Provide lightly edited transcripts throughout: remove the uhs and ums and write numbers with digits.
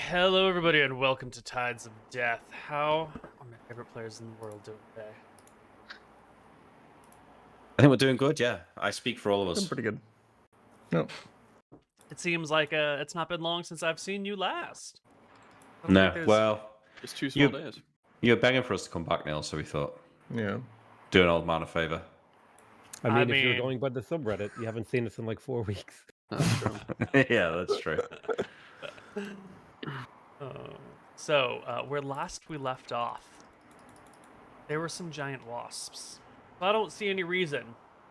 Hello, everybody, and welcome to Tides of Death. How are my favorite players in the world doing today? I think we're doing good, yeah. I speak for all of us. Doing pretty good. No. It seems like it's not been long since I've seen you last. No, well, it's 2 small days. You were begging for us to come back, Neal, so we thought, Yeah. do an old man a favor. I mean, if you're going by the subreddit, you haven't seen us in like 4 weeks. That's true. Yeah, that's true. Where last we left off, there were some giant wasps. I don't see any reason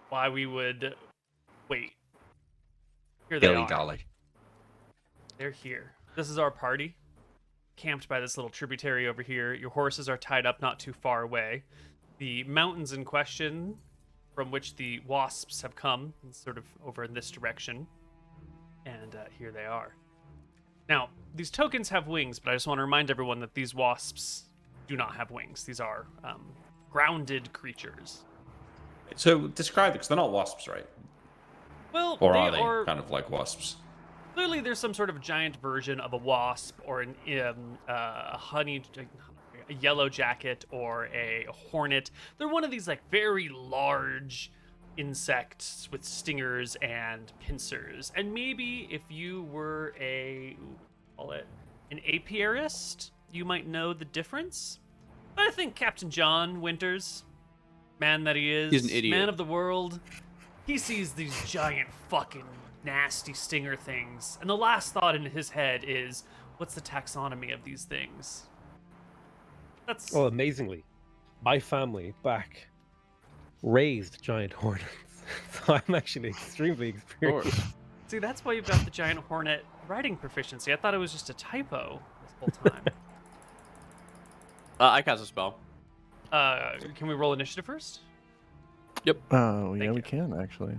why we would wait. Here they are. Dilly-dally. They're here. This is our party, camped by this little tributary over here. Your horses are tied up not too far away. The mountains in question, from which the wasps have come, is sort of over in this direction. And here they are. Now, these tokens have wings, but I just want to remind everyone that these wasps do not have wings. These are grounded creatures. So describe it, because they're not wasps, right? Well, Or they are they are kind of like wasps? Clearly, there's some sort of giant version of a wasp or a yellow jacket or a hornet. They're one of these like very large insects with stingers and pincers. And maybe if you were an apiarist, you might know the difference. But I think Captain John Winters, man that he is, he's an idiot, man of the world, he sees these giant fucking nasty stinger things, and the last thought in his head is, what's the taxonomy of these things? That's amazingly, my family back raised giant hornets, so I'm actually extremely experienced. See, that's why you've got the giant hornet writing proficiency. I thought it was just a typo this whole time. I cast a spell. Can we roll initiative first? Yep. Oh, yeah, Thank we you. can actually.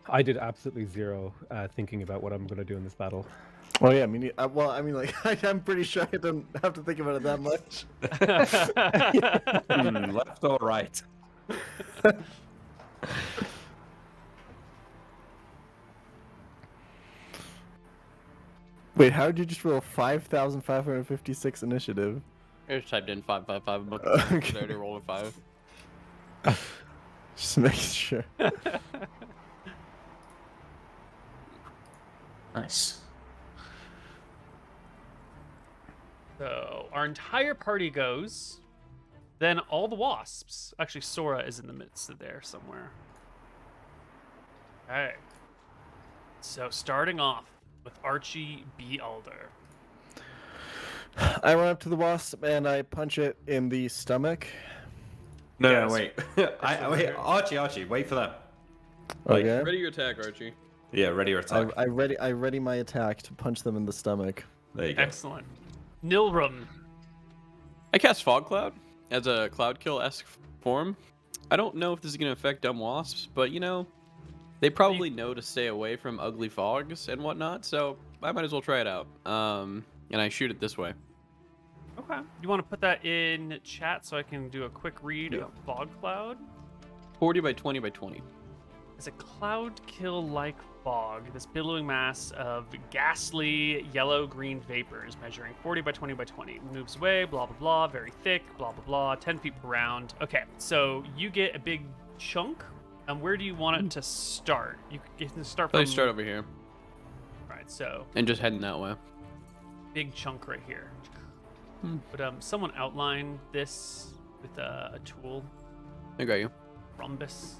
I did absolutely zero thinking about what I'm going to do in this battle. Well, yeah, I mean, I'm pretty sure I don't have to think about it that much. Left or right? Wait, how did you just roll 5,556 initiative? I just typed in 555. But Okay. I already rolled a 5. Just making sure. Nice. So our entire party goes. Then all the wasps. Actually, Sora is in the midst of there somewhere. Okay. So starting off with Archie B. Alder. I run up to the wasp and I punch it in the stomach. No, Yes. wait. Wait, Archie, wait for that. Okay. Ready your attack, Archie. Yeah, ready your attack. I ready my attack to punch them in the stomach. There you go. Excellent. Nilrum. I cast Fog Cloud as a Cloud Kill-esque form. I don't know if this is going to affect dumb wasps, but you know, they probably know to stay away from ugly fogs and whatnot, so I might as well try it out. And I shoot it this way. Okay. You want to put that in chat so I can do a quick read of Fog Cloud? 40 by 20 by 20. It's a cloud kill like fog, this billowing mass of ghastly yellow-green vapors measuring 40 by 20 by 20. Moves away, blah, blah, blah, very thick, blah, blah, blah, 10 feet per round. Okay, so you get a big chunk. And where do you want it to start? You can start from... Let's start over here. All right, so And just heading that way. big chunk right here. But someone outline this with a tool. I got you. Rhombus.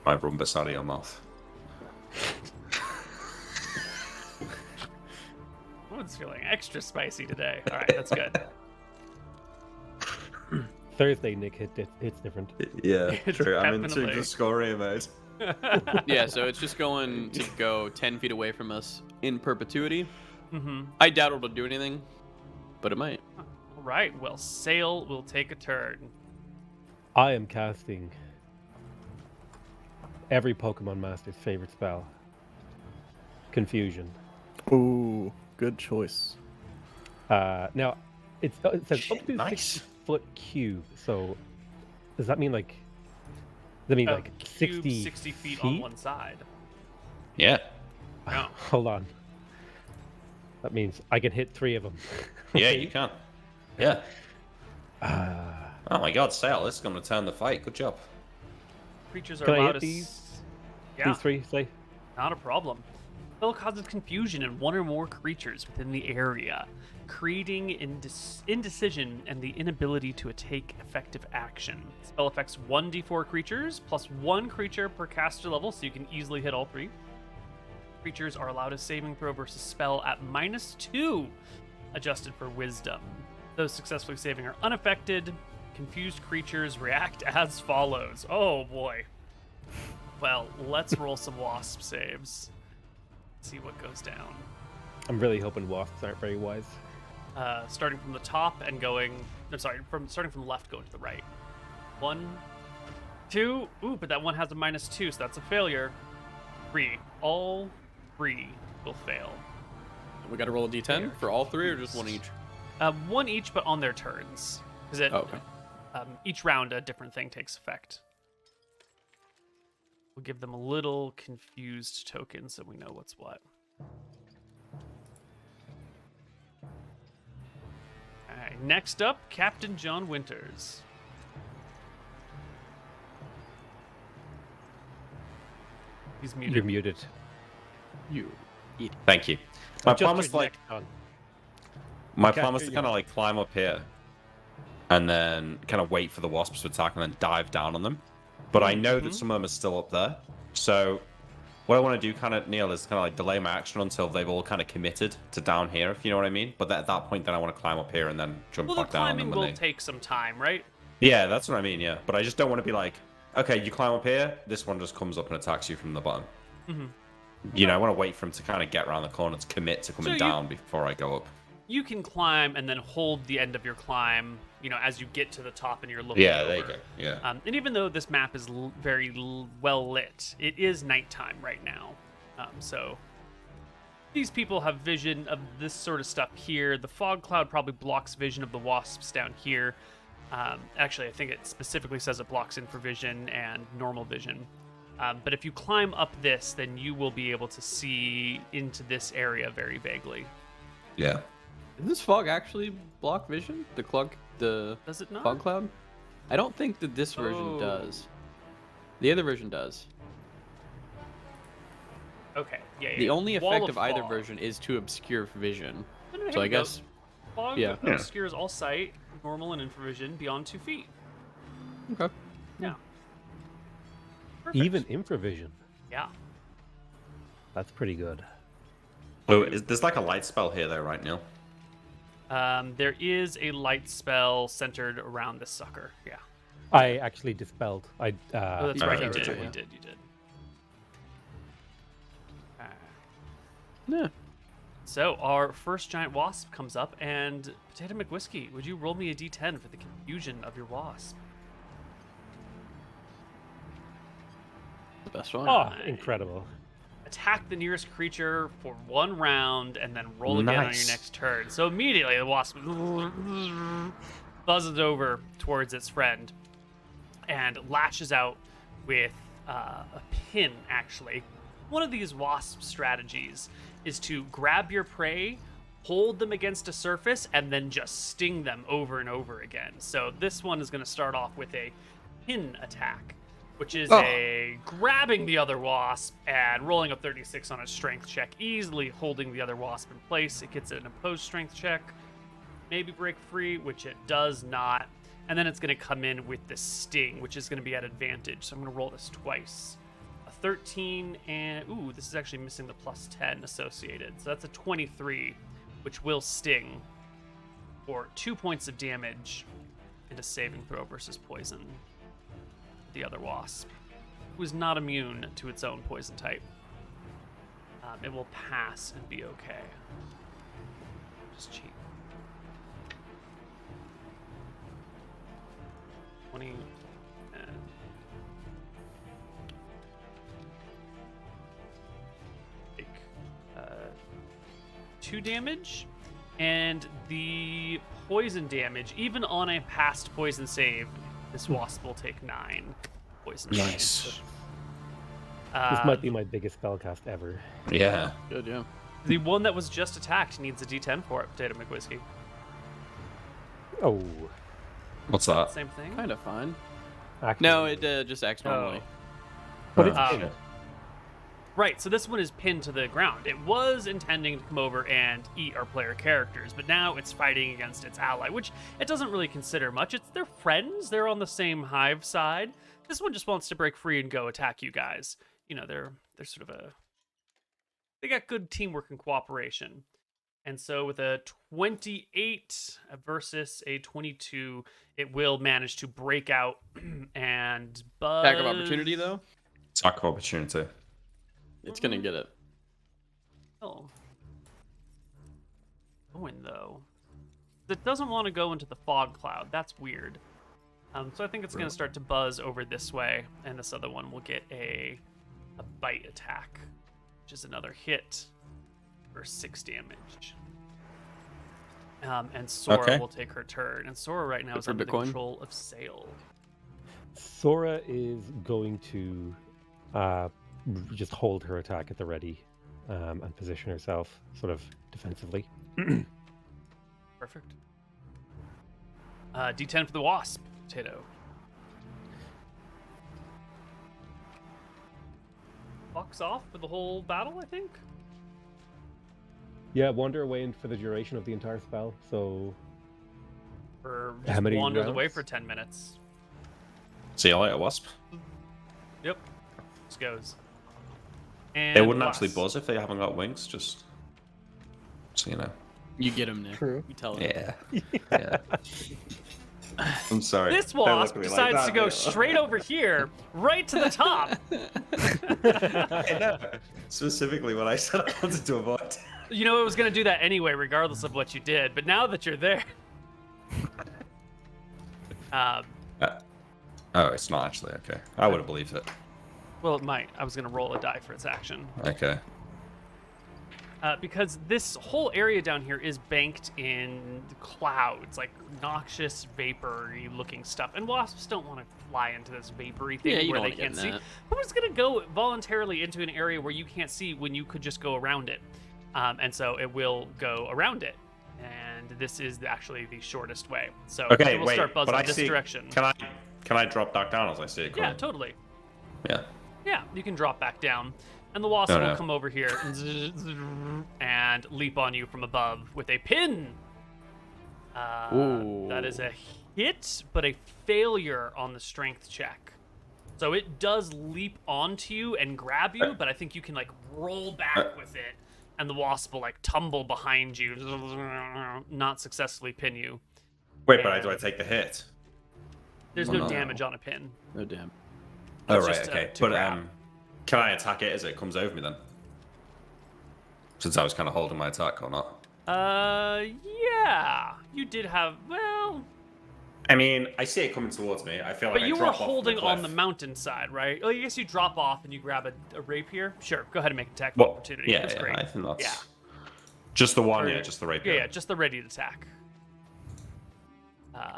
My rhombus out of your mouth. Oh, it's feeling extra spicy today. All right, that's good. Thursday, Nick hits different. Yeah, It's true. I'm into definitely- the scoring mode. Yeah, so it's just going to go 10 feet away from us in perpetuity. Mm-hmm. I doubt it'll do anything, but it might. All right, well, Sail will take a turn. I am casting every Pokemon Master's favorite spell. Confusion. Ooh, good choice. Now, it says Shit, up to nice. 6-foot cube, so does that mean like That means A like cube 60 feet on one side. Yeah. No. Hold on. That means I can hit 3 of them. Yeah, you can. Yeah. Uh, Oh my god, Sale, this is going to turn the fight. Good job. Creatures are Can I allowed hit to. Yeah, These 3, say? not a problem. Spell causes confusion in one or more creatures within the area, creating indecision and the inability to take effective action. Spell affects 1d4 creatures plus 1 creature per caster level, so you can easily hit all 3. Creatures are allowed a saving throw versus spell at -2, adjusted for wisdom. Those successfully saving are unaffected. Confused creatures react as follows. Oh boy. Well, let's roll some wasp saves. See what goes down. I'm really hoping wasps aren't very wise. Starting from the top and going. No, sorry, starting from the left, going to the right. 1, 2. Ooh, but that one has a -2, so that's a failure. 3. All 3 will fail. We got to roll a d10 for all 3, or just 1 each? 1 each, but on their turns. Because Oh, okay. each round a different thing takes effect. We'll give them a little confused token so we know what's what. Alright, next up, Captain John Winters. He's You're muted. muted. You eat. Thank you. My Adjust plan was your like neck, John. my Okay, plan was to yeah. kind of like climb up here, and then kind of wait for the wasps to attack, and then dive down on them. But I know that some of them are still up there, so what I want to do, kind of, Neal, is kind of like delay my action until they've all kind of committed to down here, if you know what I mean. But at that point, then I want to climb up here and then jump Well, the back down on climbing them. will When they... take some time, right? Yeah, that's what I mean. Yeah, but I just don't want to be like, okay, you climb up here, this one just comes up and attacks you from the bottom. You know, I want to wait for him to kind of get around the corner to commit to coming down before I go up. You can climb and then hold the end of your climb, you know, as you get to the top and you're looking Yeah, over. there you go. Yeah. And even though this map is very well lit, it is nighttime right now. So these people have vision of this sort of stuff here. The fog cloud probably blocks vision of the wasps down here. Actually, I think it specifically says it blocks infravision and normal vision. But if you climb up this, then you will be able to see into this area very vaguely. Yeah. Does this fog actually block vision? The Does it not? fog cloud? I don't think that this version does. The other version does. Okay. Yeah. The only Wall effect of either fog. version is to obscure vision. No, So here I we go. guess Fog yeah. obscures all sight, normal and infravision beyond 2 feet. Okay. Yeah. Perfect. Even infravision. Yeah. That's pretty good. Oh, there's like a light spell here, though, right, Neal? There is a light spell centered around this sucker. Yeah. I actually dispelled. Oh, that's Yeah, right. yeah, You did. yeah. You did. You did. Yeah. So our first giant wasp comes up, and PotatoMcWhiskey, would you roll me a d10 for the confusion of your wasp? The best one. Oh, incredible. Attack the nearest creature for 1 round, and then roll again on your Nice. next turn. So immediately the wasp buzzes over towards its friend and lashes out with a pin, actually. One of these wasp strategies is to grab your prey, hold them against a surface, and then just sting them over and over again. So this one is going to start off with a pin attack, which is a grabbing the other wasp and rolling a 36 on a strength check, easily holding the other wasp in place. It gets an opposed strength check, maybe break free, which it does not. And then it's going to come in with the sting, which is going to be at advantage. So I'm going to roll this twice. A 13 and, ooh, this is actually missing the plus 10 associated. So that's a 23, which will sting for 2 points of damage and a saving throw versus poison. The other wasp, who is not immune to its own poison type. It will pass and be okay. Just cheat. 20 and take 2 damage, and the poison damage, even on a past poison save, this wasp will take 9. poison. Nice. This might be my biggest spellcast ever. Yeah. Good, yeah. The one that was just attacked needs a D10 for it. PotatoMcWhiskey. Oh, What's that? Same thing. Kind of fine. actually, No, it just acts normally. but it's Oh, pinned. shit. Right, so this one is pinned to the ground. It was intending to come over and eat our player characters, but now it's fighting against its ally, which it doesn't really consider much. It's their friends. They're on the same hive side. This one just wants to break free and go attack you guys. You know, they're sort of they got good teamwork and cooperation. And so with a 28 versus a 22, it will manage to break out and buzz. Attack of opportunity, though. Attack of opportunity. It's gonna get it. Oh. Going though. It doesn't want to go into the fog cloud. That's weird. So I think it's going to start to buzz over this way, and this other one will get a bite attack, which is another hit for 6 damage. And Sora will take her turn, and Sora right now Good is for under the Bitcoin. control of Sail. Sora is going to just hold her attack at the ready and position herself sort of defensively. Perfect. D10 for the Wasp, Potato. Fucks off for the whole battle, I think. Yeah, wander away for the duration of the entire spell. So Or How just many wanders away rounds? for 10 minutes. See you later, Wasp. Yep. Just goes. And They wouldn't actually last. buzz if they haven't got wings, just so you know. You get him, Nick. True. You tell him. Yeah. Yeah. I'm sorry. This Don't look wasp at me like decides that, to go Neal. straight over here, right to the top. I know. Specifically what I said I wanted to avoid. You know, it was going to do that anyway, regardless of what you did. But now that you're there. Oh, it's not actually. Okay. I would have believed it. Well, it might. I was going to roll a die for its action. Okay. Because this whole area down here is banked in clouds, like noxious, vapory looking stuff. And wasps don't want to fly into this vapory thing Yeah, you where don't they wanna get can't in see. that. Who's going to go voluntarily into an area where you can't see when you could just go around it? And so it will go around it. And this is actually the shortest way. So Okay, it will wait. start buzzing but I this see. direction. Can I drop back down as I see it coming? Yeah, totally. Yeah. Yeah, you can drop back down. And the wasp Oh, will no. come over here and leap on you from above with a pin. Ooh. That is a hit, but a failure on the strength check. So it does leap onto you and grab you, but I think you can like roll back with it, and the wasp will like tumble behind you, not successfully pin you. Wait, but do I take the hit? There's Oh, no no. damage on a pin. Oh, damn. Oh, It's right, just, okay. to But grab. can I attack it as it comes over me then? Since I was kind of holding my attack or not? Yeah, you did have I mean, I see it coming towards me. I feel like but I you were drop off holding on the cliff. mountainside, right? Oh, I guess you drop off and you grab a rapier. Sure, go ahead and make an attack of Well, opportunity. yeah, That's yeah, great. I think that's Yeah. just the one. Or- Yeah, just the rapier. Yeah, just the ready to attack.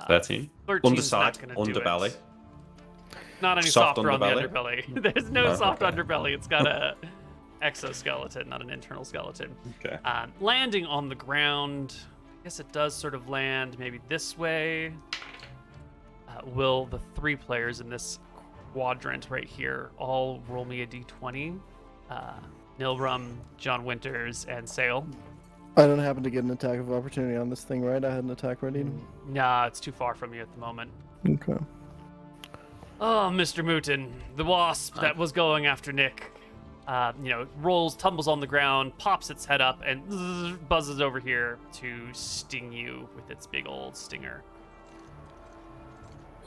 13. 13's not Underside, gonna do underbelly. it. Not any Soft softer on the underbelly? underbelly. There's no Oh, soft okay. underbelly. It's got a exoskeleton, not an internal skeleton. Okay. Landing on the ground. I guess it does sort of land maybe this way. Will the 3 players in this quadrant right here all roll me a d20? Nilrum, John Winters, and Sail. I don't happen to get an attack of opportunity on this thing, right? I had an attack ready. Nah, it's too far from you at the moment. Okay. Oh, MrMouton, the wasp that was going after Nick, tumbles on the ground, pops its head up, and buzzes over here to sting you with its big old stinger.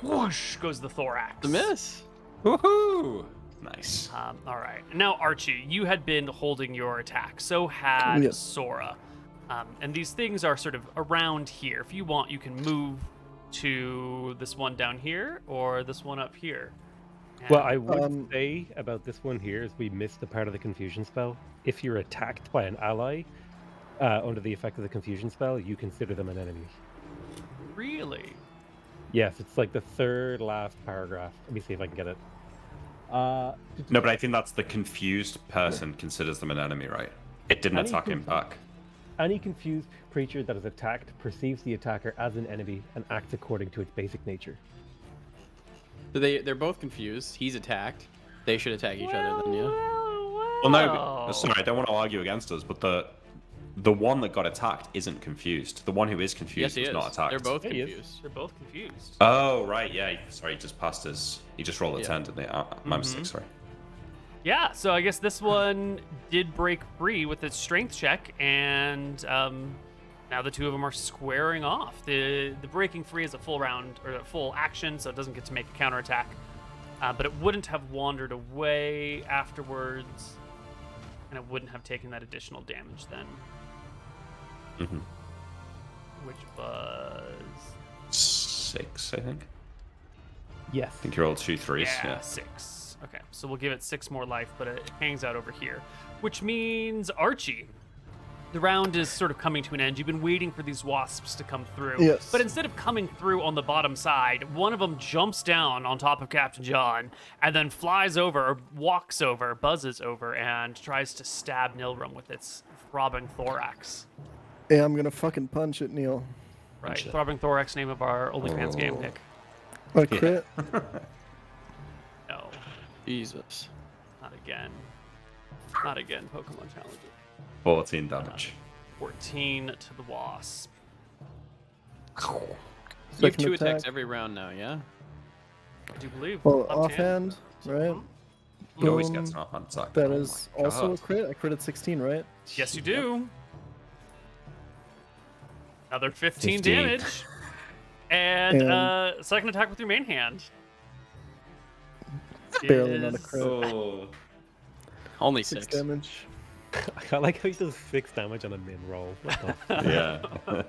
Whoosh goes the thorax. The miss. Woohoo! Nice. All right. Now, Archie, you had been holding your attack. So had Yes. Sora. And these things are sort of around here. If you want, you can move to this one down here or this one up here. Well, I would Um, say about this one here is we missed the part of the confusion spell. If you're attacked by an ally under the effect of the confusion spell, you consider them an enemy. Really? Yes, it's like the third last paragraph. Let me see if I can get it. No, but I think that's the confused person considers them an enemy, right? It didn't Any attack him conf- back. Any confused creature that is attacked perceives the attacker as an enemy and acts according to its basic nature. So they're both confused. He's attacked. They should attack each other then, yeah. Well, no, sorry, I don't want to argue against us, but the one that got attacked isn't confused. The one who is confused Yes, he was is. not attacked. They're both Yeah, he is. confused. They're both confused. Oh, right, yeah. Sorry, he just passed his. He just rolled a Yeah. 10, didn't he? My mistake, sorry. Yeah, so I guess this one did break free with its strength check, and now the two of them are squaring off. The breaking free is a full round or a full action, so it doesn't get to make a counterattack. But it wouldn't have wandered away afterwards, and it wouldn't have taken that additional damage then, Mm-hmm. which was 6, I think. Yes. I think you rolled 2 3s. Yeah. 6. Okay, so we'll give it 6 more life, but it hangs out over here, which means Archie. The round is sort of coming to an end. You've been waiting for these wasps to come through. Yes. But instead of coming through on the bottom side, one of them jumps down on top of Captain John and then flies over, or walks over, buzzes over, and tries to stab Nilrum with its throbbing thorax. Yeah, I'm gonna fucking punch it, Neal. Right, Punch it. throbbing thorax, name of our OnlyFans game, Oh. Nick. A crit. No, Jesus. not again. Not again, Pokemon Challenges. 14 damage. 14 to the wasp. You have Second 2 attacks attack. every round now, yeah? I do believe. Well, left offhand, right? He always Boom. gets an offhand attack. That Oh is my also a God. crit. I critted 16, right? Yes, you do. Another 15 15. damage. And And- second attack with your main hand. Barely not a is- crit. Oh. Only 6 6. damage. I like how he does 6 damage on a min roll. What the Yeah.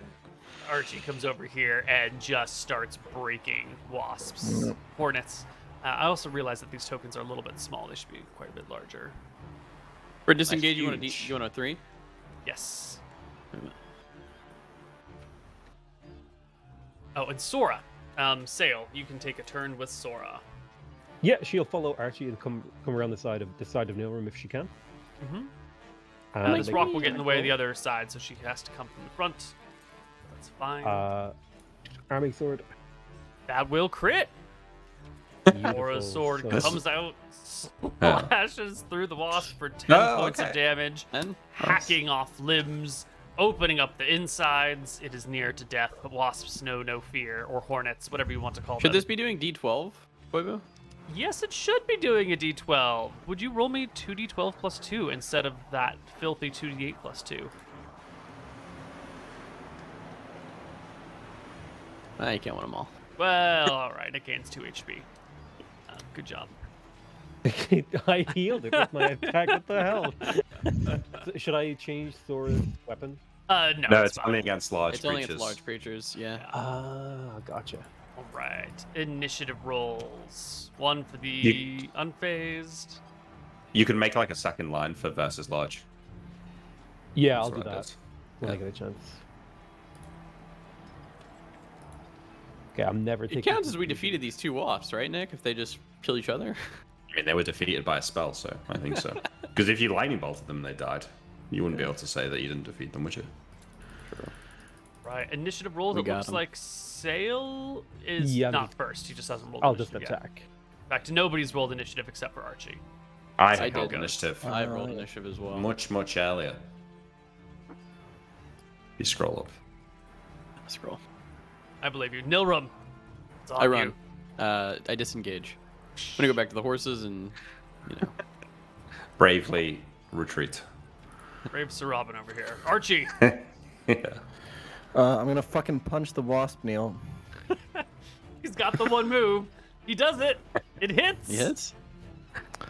Archie comes over here and just starts breaking wasps, Yep. hornets. I also realize that these tokens are a little bit small. They should be quite a bit larger. For disengage, you want huge. a 3? Yes. Oh, and Sora. Sail, you can take a turn with Sora. Yeah, she'll follow Archie and come around the side of Nilrum if she can. Mm-hmm. And This they- rock will get in the way of the other side, so she has to come from the front. That's fine. Arming sword. That will crit. Beautiful. Sora's sword So- comes out, slashes through the wasp for 10 Oh, points of okay. damage, And hacking off limbs, opening up the insides. It is near to death, but wasps know no fear, or hornets, whatever you want to call should them. this be doing D12, Koibu? Yes, it should be doing a d12. Would you roll me 2d12 plus 2 instead of that filthy 2d8 plus 2? You can't win them all. Well, alright, it gains 2 HP. Good job. I healed it with my attack. What the hell? So should I change Sora's weapon? No, No, it's fine. only against large It's only creatures. against large creatures, yeah. Ah, gotcha. Alright, initiative rolls. One for the unfazed. You can make like a second line for versus large. Yeah, That's I'll do what it that is. when I Yeah. get a chance. Okay, I'm never It taking. counts as we defeated these 2 wasps, right, Nick? If they just kill each other? I mean, they were defeated by a spell, so I think so. Because if you lightning bolted them, they died. You wouldn't be able to say that you didn't defeat them, would you? Right, initiative rolls. We It got looks 'em. like Sail is Yeah, not first. He just hasn't rolled I'll just initiative yet. attack. In fact, nobody's rolled initiative except for Archie. I I rolled did. initiative I rolled initiative as well. much earlier. You scroll up. Scroll. I believe you. Nilrum. It's on I run. you. I disengage. I'm gonna go back to the horses and, you know. Bravely retreat. Brave Sir Robin over here. Archie. Yeah. I'm gonna fucking punch the wasp, Neal. He's got the one move. He does it. It hits. He hits?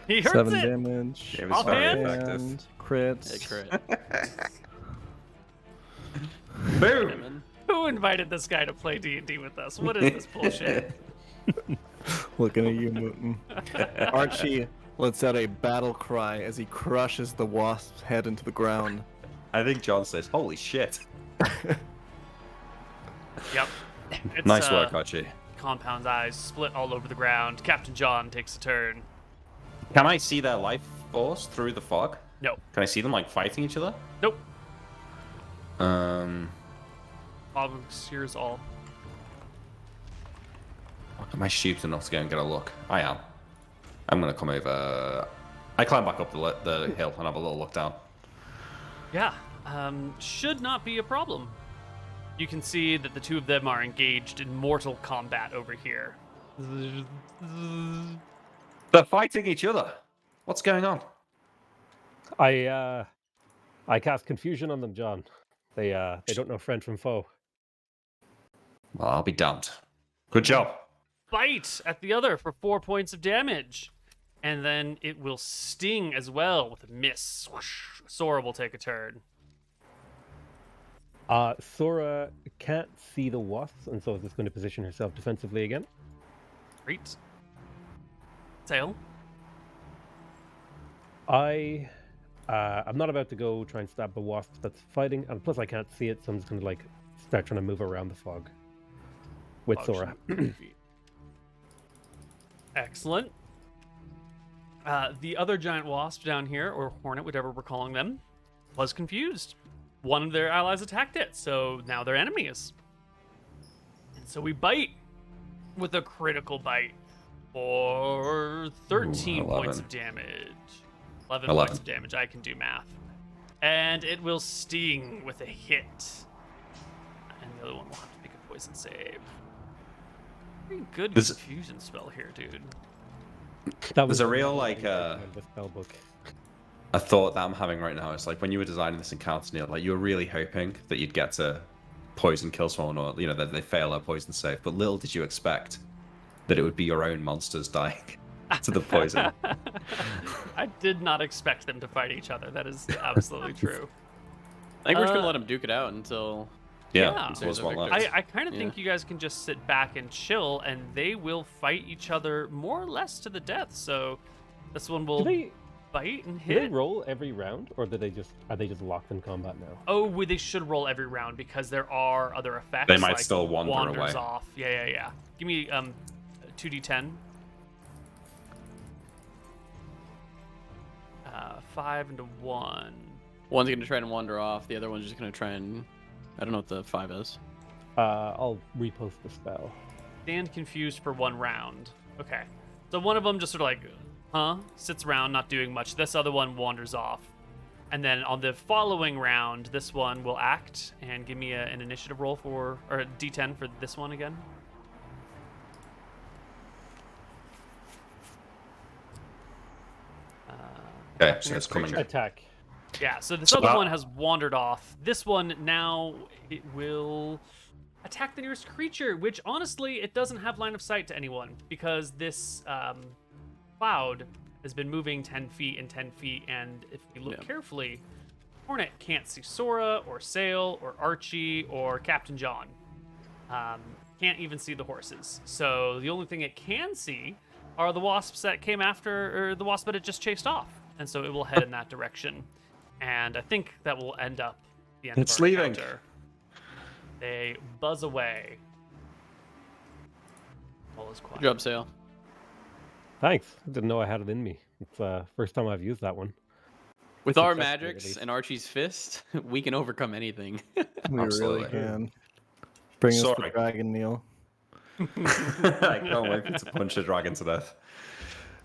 He hurts 7 it. damage. It was very Offhand? effective. And crits. Yeah, crit. Boom! Damon. Who invited this guy to play D&D with us? What is this bullshit? Looking at you, Mutin. Archie lets out a battle cry as he crushes the wasp's head into the ground. I think John says, "Holy shit!" Yep. It's, Nice work, Archie. Compound's eyes split all over the ground. Captain John takes a turn. Can I see their life force through the fog? No. Can I see them like fighting each other? Nope. Obscures all. Am I stupid enough to go and get a look? I am. I'm gonna come over. I climb back up the hill and have a little look down. Yeah. Should not be a problem. You can see that the two of them are engaged in mortal combat over here. They're fighting each other. What's going on? I cast confusion on them, John. They don't know friend from foe. Well, I'll be damned. Good job. Bite at the other for 4 points of damage. And then it will sting as well with a miss. Swoosh. Sora will take a turn. Sora can't see the wasps, and so is just going to position herself defensively again. Great. Tail. I'm not about to go try and stab the wasp that's fighting, and plus I can't see it, so I'm just going to like start trying to move around the fog with Sora. Excellent. The other giant wasp down here, or hornet, whatever we're calling them, was confused. One of their allies attacked it, so now they're enemies. And so we bite with a critical bite for 13 points of damage. 11 points of damage. I can do math. And it will sting with a hit. And the other one will have to make a poison save. Pretty good confusion spell here, dude. There's a real like the spell book. a thought that I'm having right now. It's like when you were designing this encounter, Neal, like you were really hoping that you'd get to poison kill someone, or that they fail their poison save. But little did you expect that it would be your own monsters dying to the poison. I did not expect them to fight each other. That is absolutely true. I think we're just gonna let them duke it out until. Yeah. Until there's one left. I kind of think you guys can just sit back and chill, and they will fight each other more or less to the death. So this one will bite and hit. Do they roll every round, or are they just locked in combat now? Oh, they should roll every round because there are other effects. They might like still wander away. Off. Yeah. Give me 2d10. 5 into 1. One's gonna try and wander off. The other one's just gonna try and. I don't know what the 5 is. I'll repost the spell. Stand confused for 1 round. Okay. So one of them just sort of like, sits around, not doing much. This other one wanders off. And then on the following round, this one will act and give me an initiative roll or a d10 for this one again. Okay, so it's coming. Attack. Yeah, so this other one has wandered off. This one now, it will attack the nearest creature, which honestly, it doesn't have line of sight to anyone because this cloud has been moving 10 feet and 10 feet, and if you look carefully, Hornet can't see Sora or Sail or Archie or Captain John. Can't even see the horses. So the only thing it can see are the wasps that came after, or the wasp that it just chased off. And so it will head in that direction. And I think that will end up the end of our encounter. They buzz away. All is quiet. Good job, Sail. Thanks. I didn't know I had it in me. It's first time I've used that one. With our magics and Archie's fist, we can overcome anything. We Absolutely. really can. Bring us the dragon, Neal. I can't wait to punch the dragon to death.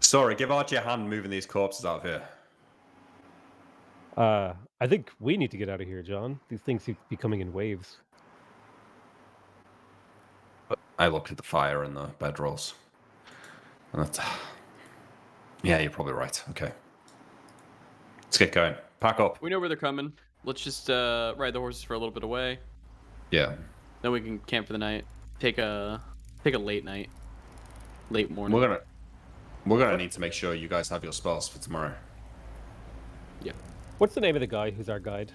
Sorry, give Archie a hand moving these corpses out of here. I think we need to get out of here, John. These things seem to be coming in waves. I looked at the fire and the bedrolls. And that's... Yeah, you're probably right. Okay. Let's get going. Pack up. We know where they're coming. Let's just ride the horses for a little bit away. Yeah. Then we can camp for the night. Take a late night. Late morning. We're gonna need to make sure you guys have your spells for tomorrow. Yeah. What's the name of the guy who's our guide?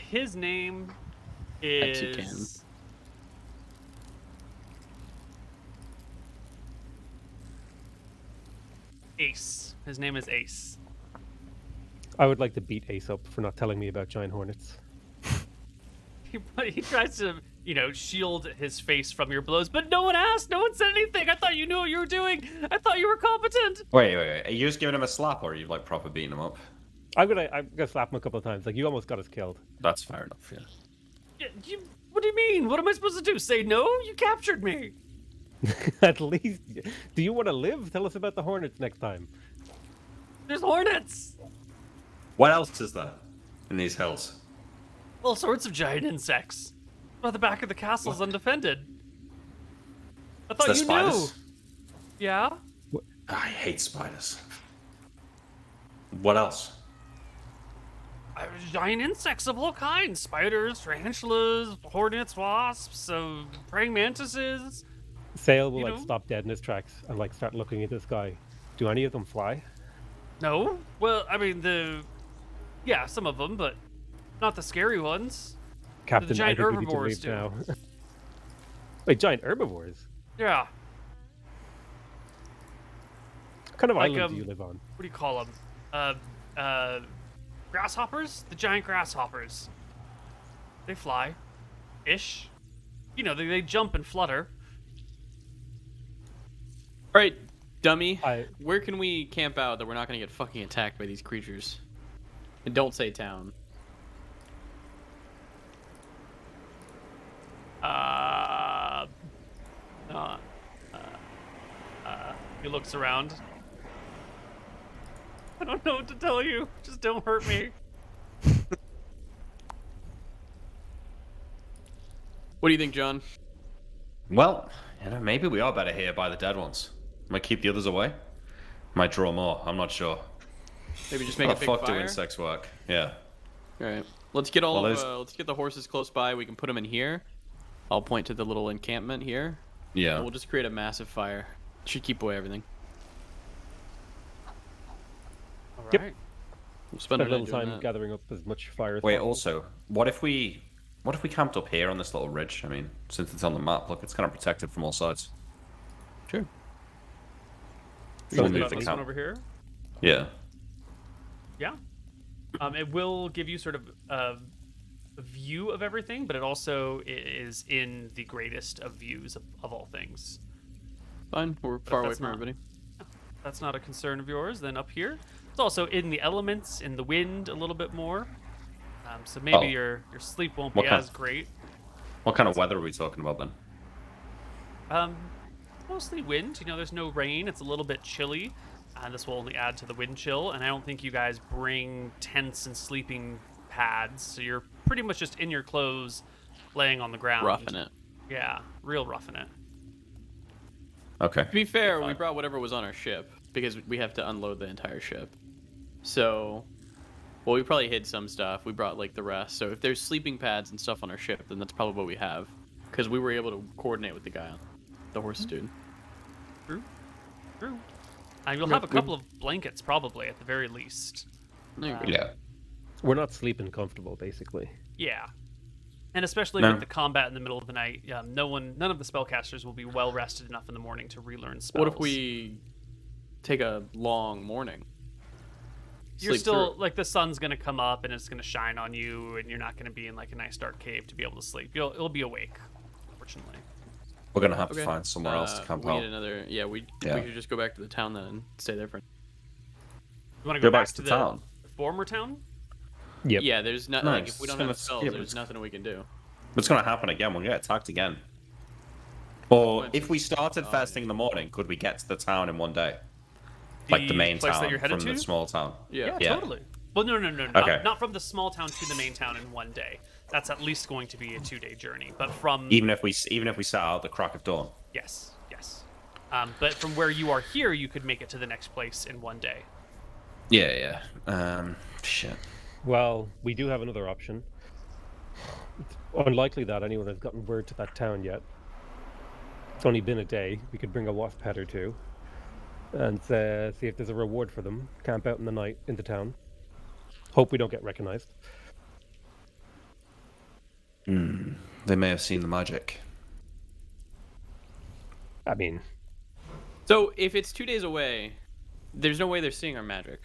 His name is... Ace. His name is Ace. I would like to beat Ace up for not telling me about giant hornets. He tries to shield his face from your blows. But no one asked. No one said anything. I thought you knew what you were doing. I thought you were competent. Wait. Are you just giving him a slap, or are you like proper beating him up? I'm gonna slap him a couple of times. Like, you almost got us killed. That's fair enough. Yeah. What do you mean? What am I supposed to do? Say no? You captured me. At least, do you want to live? Tell us about the hornets next time. There's hornets. What else is there in these hills? All sorts of giant insects. Well, the back of the castle's undefended. I thought Is you there knew. spiders? Yeah? I hate spiders. What else? Giant insects of all kinds. Spiders, tarantulas, hornets, wasps, praying mantises. Sale will You like know? stop dead in his tracks and like start looking at the sky. Do any of them fly? No? Well, I mean, yeah, some of them, but not the scary ones. Captain, giant I think we need to herbivores leave do. now. Wait, giant herbivores? Yeah. What kind of Like, island do you live on? What do you call them? Grasshoppers? The giant grasshoppers. They fly. Ish. They jump and flutter. All right, dummy. I- Where can we camp out that we're not gonna get fucking attacked by these creatures? And don't say town. He looks around. I don't know what to tell you. Just don't hurt me. What do you think, John? Well, maybe we are better here by the dead ones. Might keep the others away. Might draw more. I'm not sure. Maybe just make How a the big fuck do fire. insects work? Yeah. All right, let's get Well, there's- let's get the horses close by. We can put them in here. I'll point to the little encampment here. Yeah. And we'll just create a massive fire. Should keep away everything. All Yep. right. We'll spend Spend a our little night doing time that. gathering up as much fire as Wait. possible. Also, what if we camped up here on this little ridge? I mean, since it's on the map, look, it's kind of protected from all sides. Sure. We'll Something move about the this one camp. over here. Yeah. Yeah. It will give you sort of a view of everything, but it also is in the greatest of views of all things. Fine. We're far away that's from not- everybody. That's not a concern of yours. Then up here, it's also in the elements, in the wind a little bit more. So maybe Oh. your sleep won't What be kind- as great. What kind of weather are we talking about then? Mostly wind. There's no rain. It's a little bit chilly. This will only add to the wind chill. And I don't think you guys bring tents and sleeping pads. So you're pretty much just in your clothes, laying on the ground. Roughing it. Yeah, real roughing it. Okay. To be fair, we Fine. brought whatever was on our ship because we have to unload the entire ship. So, well, we probably hid some stuff. We brought like the rest. So if there's sleeping pads and stuff on our ship, then that's probably what we have because we were able to coordinate with the guy, the horse dude. True. And you'll have a couple of blankets probably at the very least. There you go. Yeah. We're not sleeping comfortable, basically. Yeah. And especially No. with the combat in the middle of the night, none of the spellcasters will be well rested enough in the morning to relearn spells. What if we take a long morning? You're Sleep still through it. like the sun's gonna come up and it's gonna shine on you, and you're not gonna be in like a nice dark cave to be able to sleep. It'll be awake, unfortunately. We're gonna have Okay. to find somewhere else to camp we out. need another. Yeah, we Yeah. should just go back to the town then and stay there for. You want to Go go back back to to town. the former town? Yep. Yeah, there's not like Nice. if we don't It's have spells, yeah, there's it's- nothing we can do. What's gonna happen again? We'll get attacked again. Or Went if to- we started oh, first yeah. thing in the morning, could we get to the town in one day? Like the main place town that you're headed from to? the small town. Yeah. Yeah. Totally. Well, no, Okay. not from the small town to the main town in one day. That's at least going to be a 2-day journey. But from Even if we set out at the crack of dawn. yes. But from where you are here, you could make it to the next place in one day. Yeah. Shit. Well, we do have another option. It's unlikely that anyone has gotten word to that town yet. It's only been a day. We could bring a wasp head or two and see if there's a reward for them. Camp out in the night in the town. Hope we don't get recognized. They may have seen the magic. I mean, So if it's 2 days away, there's no way they're seeing our magic.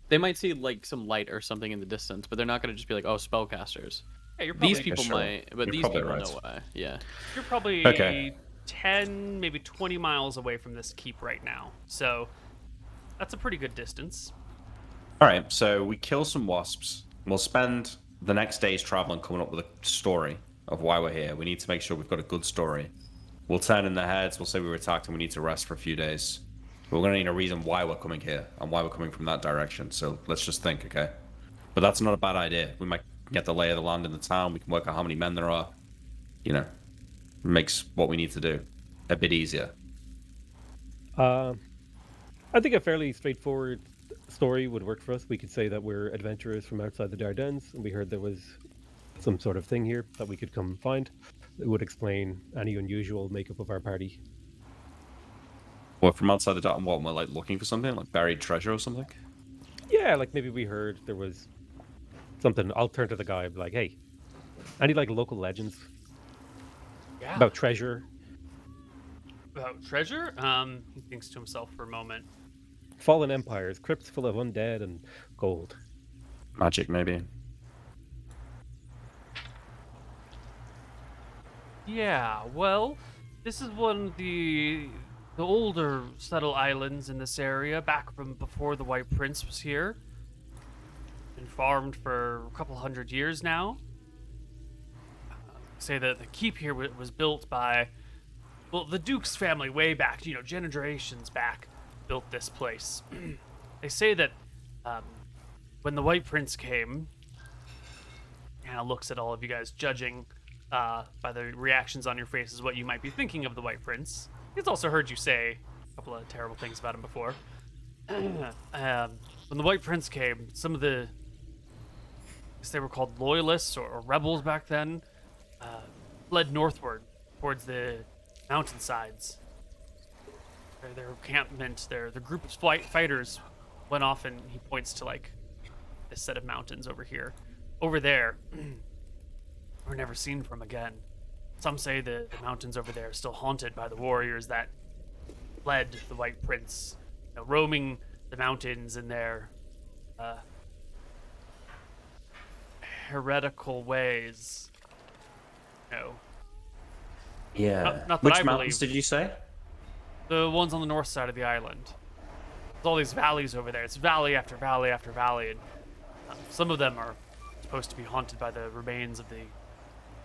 They might see like some light or something in the distance, but they're not going to just be like, "Oh, spellcasters." Yeah, you're probably These people sure. might, but You're these probably people right. no way. Yeah. you're probably Okay. 10, maybe 20 miles away from this keep right now. So that's a pretty good distance. All right, so we kill some wasps. We'll spend the next days traveling coming up with a story of why we're here. We need to make sure we've got a good story. We'll turn in their heads. We'll say we were attacked and we need to rest for a few days. But we're going to need a reason why we're coming here and why we're coming from that direction. So let's just think, okay? But that's not a bad idea. We might get the lay of the land in the town. We can work out how many men there are. You know, makes what we need to do a bit easier. I think a fairly straightforward story would work for us. We could say that we're adventurers from outside the Dardanelles, and we heard there was some sort of thing here that we could come find. It would explain any unusual makeup of our party. Well, from outside the dot, what, we're like looking for something, like buried treasure or something? Yeah, like maybe we heard there was something. I'll turn to the guy and be like, hey, any like local legends Yeah. about treasure? About treasure? He thinks to himself for a moment. Fallen empires, crypts full of undead and gold. Magic, maybe. Yeah, well, this is one of the older settled islands in this area, back from before the White Prince was here. Been farmed for a couple hundred years now. Say that the keep here was built by, well, the Duke's family way back, generations back, built this place. They say that when the White Prince came, Anna looks at all of you guys, judging by the reactions on your faces what you might be thinking of the White Prince. He's also heard you say a couple of terrible things about him before. When the White Prince came, some of the, I guess they were called loyalists or rebels back then, fled northward towards the mountainsides. Their encampment, their group of fighters went off, and he points to like this set of mountains over here. Over there, were never seen from again. Some say the mountains over there are still haunted by the warriors that led the White Prince, roaming the mountains in their heretical ways. Yeah. Not that Which I mountains believe. did you say? The ones on the north side of the island. There's all these valleys over there. It's valley after valley after valley, and some of them are supposed to be haunted by the remains of the.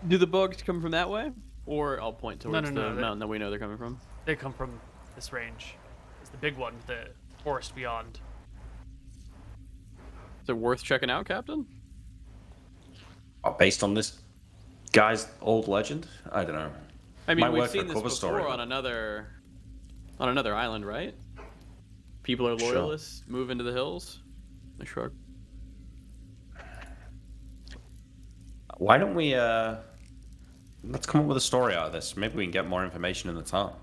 Do the bugs come from that way? Or I'll point towards no, the mountain that we know they're coming from. They come from this range. It's the big one, the forest beyond. Is it worth checking out, Captain? Based on this guy's old legend? I don't know. I mean, Might we've work for seen a this cover before story. on another island, right? People are Sure. loyalists, move into the hills. I shrug. Why don't we, let's come up with a story out of this. Maybe we can get more information in the town.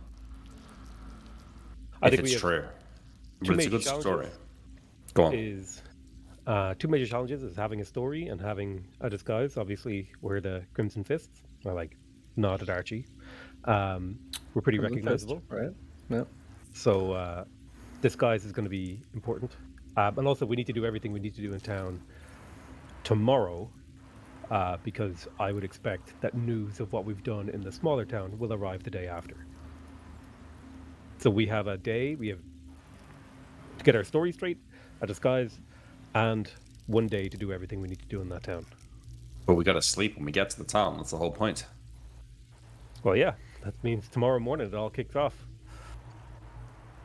I If think we it's have true. two But it's a major good story. challenges. Go on. Is two major challenges is having a story and having a disguise. Obviously, we're the Crimson Fists. I like nod at Archie. We're pretty Crimson Fist, recognizable, right? Yeah. so disguise is going to be important. And also, we need to do everything we need to do in town tomorrow, because I would expect that news of what we've done in the smaller town will arrive the day after. So we have a day. We have to get our story straight, a disguise, and one day to do everything we need to do in that town. But we gotta sleep when we get to the town. That's the whole point. Well, yeah, that means tomorrow morning it all kicks off.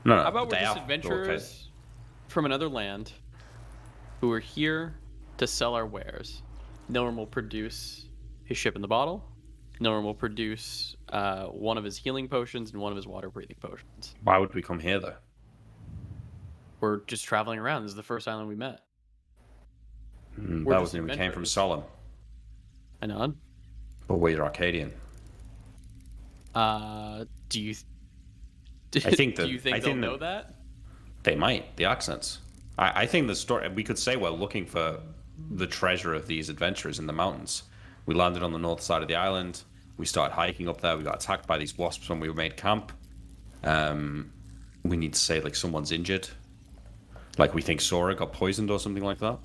No, How about the we're day just after, adventurers from another land who are here to sell our wares? No one will produce his ship in the bottle. No one will produce one of his healing potions and one of his water-breathing potions. Why would we come here, though? We're just traveling around. This is the first island we met. That just wasn't even came from adventurers. Solemn. I nod. But we're Arcadian. Do you? I think do you think they'll know that? They might. The accents. I think the story. We could say we're looking for the treasure of these adventurers in the mountains. We landed on the north side of the island. We started hiking up there. We got attacked by these wasps when we made camp. We need to say like someone's injured. Like we think Sora got poisoned or something like that.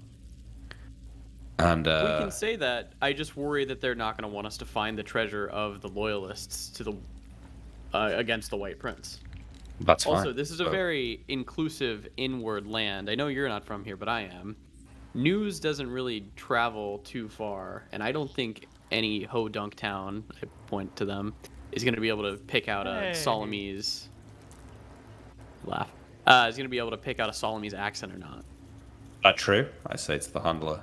And We can say that. I just worry that they're not going to want us to find the treasure of the loyalists to the against the White Prince. that's fine. Also, this is a very inclusive inward land. I know you're not from here, but I am. News doesn't really travel too far, and I don't think any ho-dunk town, I point to them, is going to be able to pick out a Solomese laugh. Is going to be able to pick out a Solomese accent or not. That true? I say to the handler.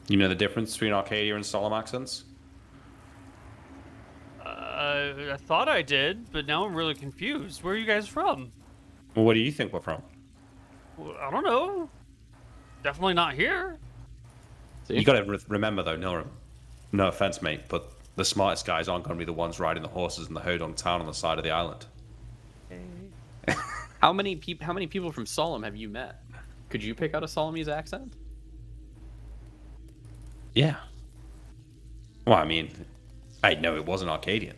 You know the difference between Arcadia and Solemn accents? I thought I did, but now I'm really confused. Where are you guys from? Well, what do you think we're from? Well, I don't know. Definitely not here. See? You gotta remember though, no offense, mate, but the smartest guys aren't gonna be the ones riding the horses in the Hodong town on the side of the island. How many people from Solemn have you met? Could you pick out a Solomese accent? Yeah. Well, I mean, I know it wasn't Arcadian.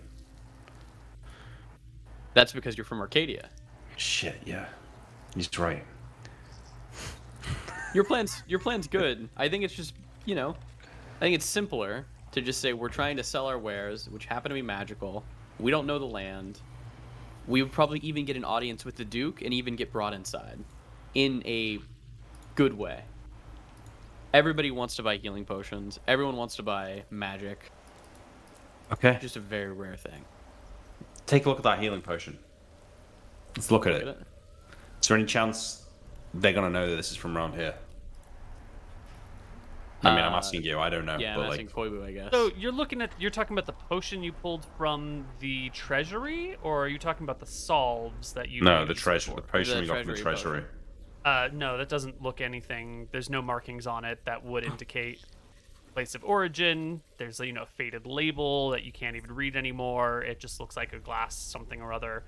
That's because you're from Arcadia. Shit, yeah. He's right. Your plan's good. I think it's just, I think it's simpler to just say we're trying to sell our wares, which happen to be magical. We don't know the land. We would probably even get an audience with the Duke and even get brought inside in a good way. Everybody wants to buy healing potions. Everyone wants to buy magic. Okay. Just a very rare thing. Take a look at that healing potion. Let's look at it. Is there any chance they're gonna know that this is from around here? I mean, I'm asking you. I don't know. Yeah, but I'm asking Koibu, I guess. So you're talking about the potion you pulled from the treasury, or are you talking about the salves that you? No, the used treasure. The before? potion we got from the treasury. No, that doesn't look anything. There's no markings on it that would indicate place of origin. There's a faded label that you can't even read anymore. It just looks like a glass something or other.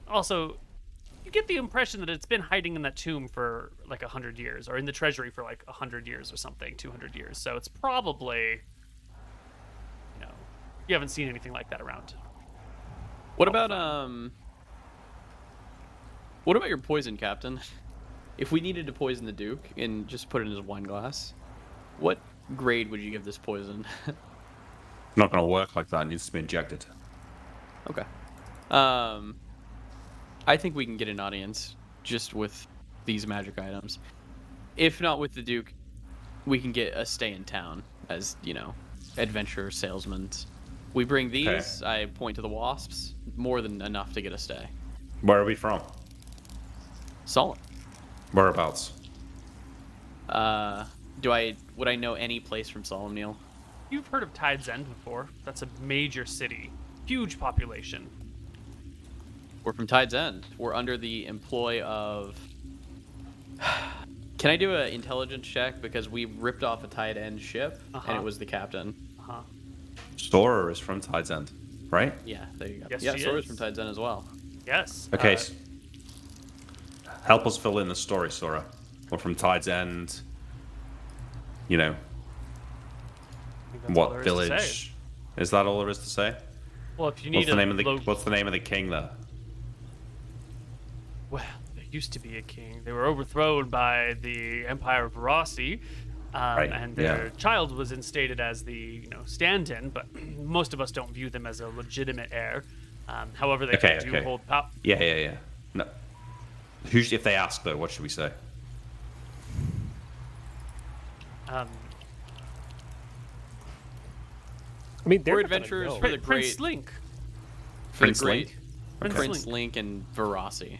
Also, you get the impression that it's been hiding in that tomb for like 100 years, or in the treasury for like 100 years or something, 200 years. So it's probably, you haven't seen anything like that around. What about your poison, Captain? If we needed to poison the Duke and just put it in his wine glass, what grade would you give this poison? Not gonna work like that. It needs to be injected. Okay. I think we can get an audience just with these magic items. If not with the Duke, we can get a stay in town as, adventure salesmen. We bring these, I point to the wasps, more than enough to get a stay. Where are we from? Solid. Whereabouts? Would I know any place from Solemn, Neal? You've heard of Tide's End before. That's a major city. Huge population. We're from Tide's End. We're under the employ of... Can I do an intelligence check? Because we ripped off a Tide End ship, and it was the captain. Sora is from Tide's End, right? Yeah, there you go. Yes, yeah, she Sora's is. from Tide's End as well. Yes. Okay. Help us fill in the story, Sora. We're from Tide's End. I think that's all there What is to say. village? Is that all there is to say? Well, if you need What's the name of the king there? Well, there used to be a king. They were overthrown by the Empire of Verossi, and their child was instated as the stand-in. But most of us don't view them as a legitimate heir. However, they do hold power. Yeah. No. If they ask though, what should we say? I mean, We're adventurers for the Prince great... Link. Prince Link? Prince Link and Verossi.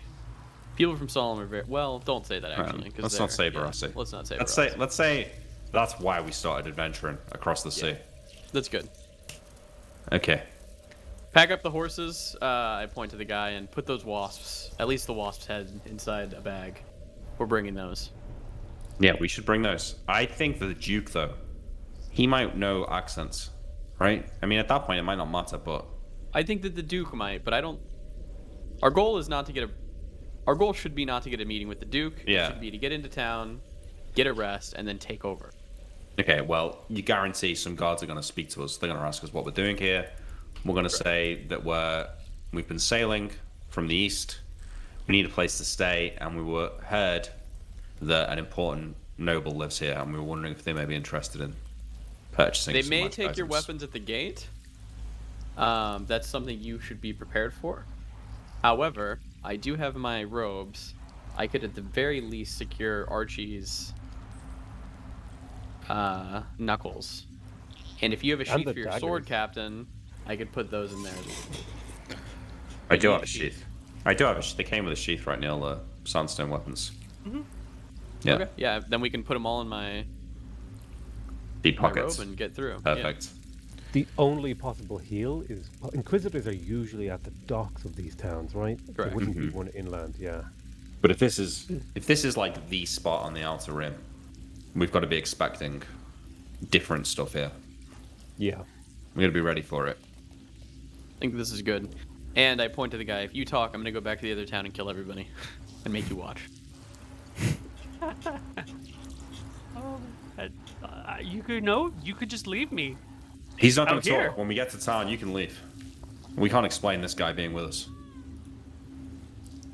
People from Solemn are very... Well, don't say that, actually. Let's not say Verossi. Let's not say Verossi. Let's say that's why we started adventuring across the sea. That's good. Okay. Pack up the horses, I point to the guy, and put those wasps, at least the wasp's head, inside a bag. We're bringing those. Yeah, we should bring those. I think the Duke, though, he might know accents, right? I mean, at that point, it might not matter, but... I think that the Duke might, but I don't... Our goal is not to get a... Our goal should be not to get a meeting with the Duke. Yeah. It should be to get into town, get a rest, and then take over. Okay, well, you guarantee some guards are going to speak to us. They're going to ask us what we're doing here. We're going to say that we've been sailing from the east. We need a place to stay, and we were heard that an important noble lives here, and we were wondering if they may be interested in purchasing. They some may magic take your items. weapons at the gate. That's something you should be prepared for. However, I do have my robes. I could at the very least secure Archie's knuckles. And if you have a And sheath the for your sword, daggers. Captain, I could put those in there as well. I do you have need a a sheath. I do have a sheath. They came with a sheath, right, Neal? The sandstone weapons. Yeah. Okay. Yeah, then we can put them all in my Deep my pockets. robe and get through. Perfect. The only possible heal is Inquisitors are usually at the docks of these towns, right? There Correct. wouldn't be one inland, yeah. But if this is like the spot on the outer rim, we've got to be expecting different stuff here. Yeah. We got to be ready for it. I think this is good. And I point to the guy. If you talk, I'm gonna go back to the other town and kill everybody, and make you watch. You could just leave me. He's not going Out to here. talk. When we get to town, you can leave. We can't explain this guy being with us.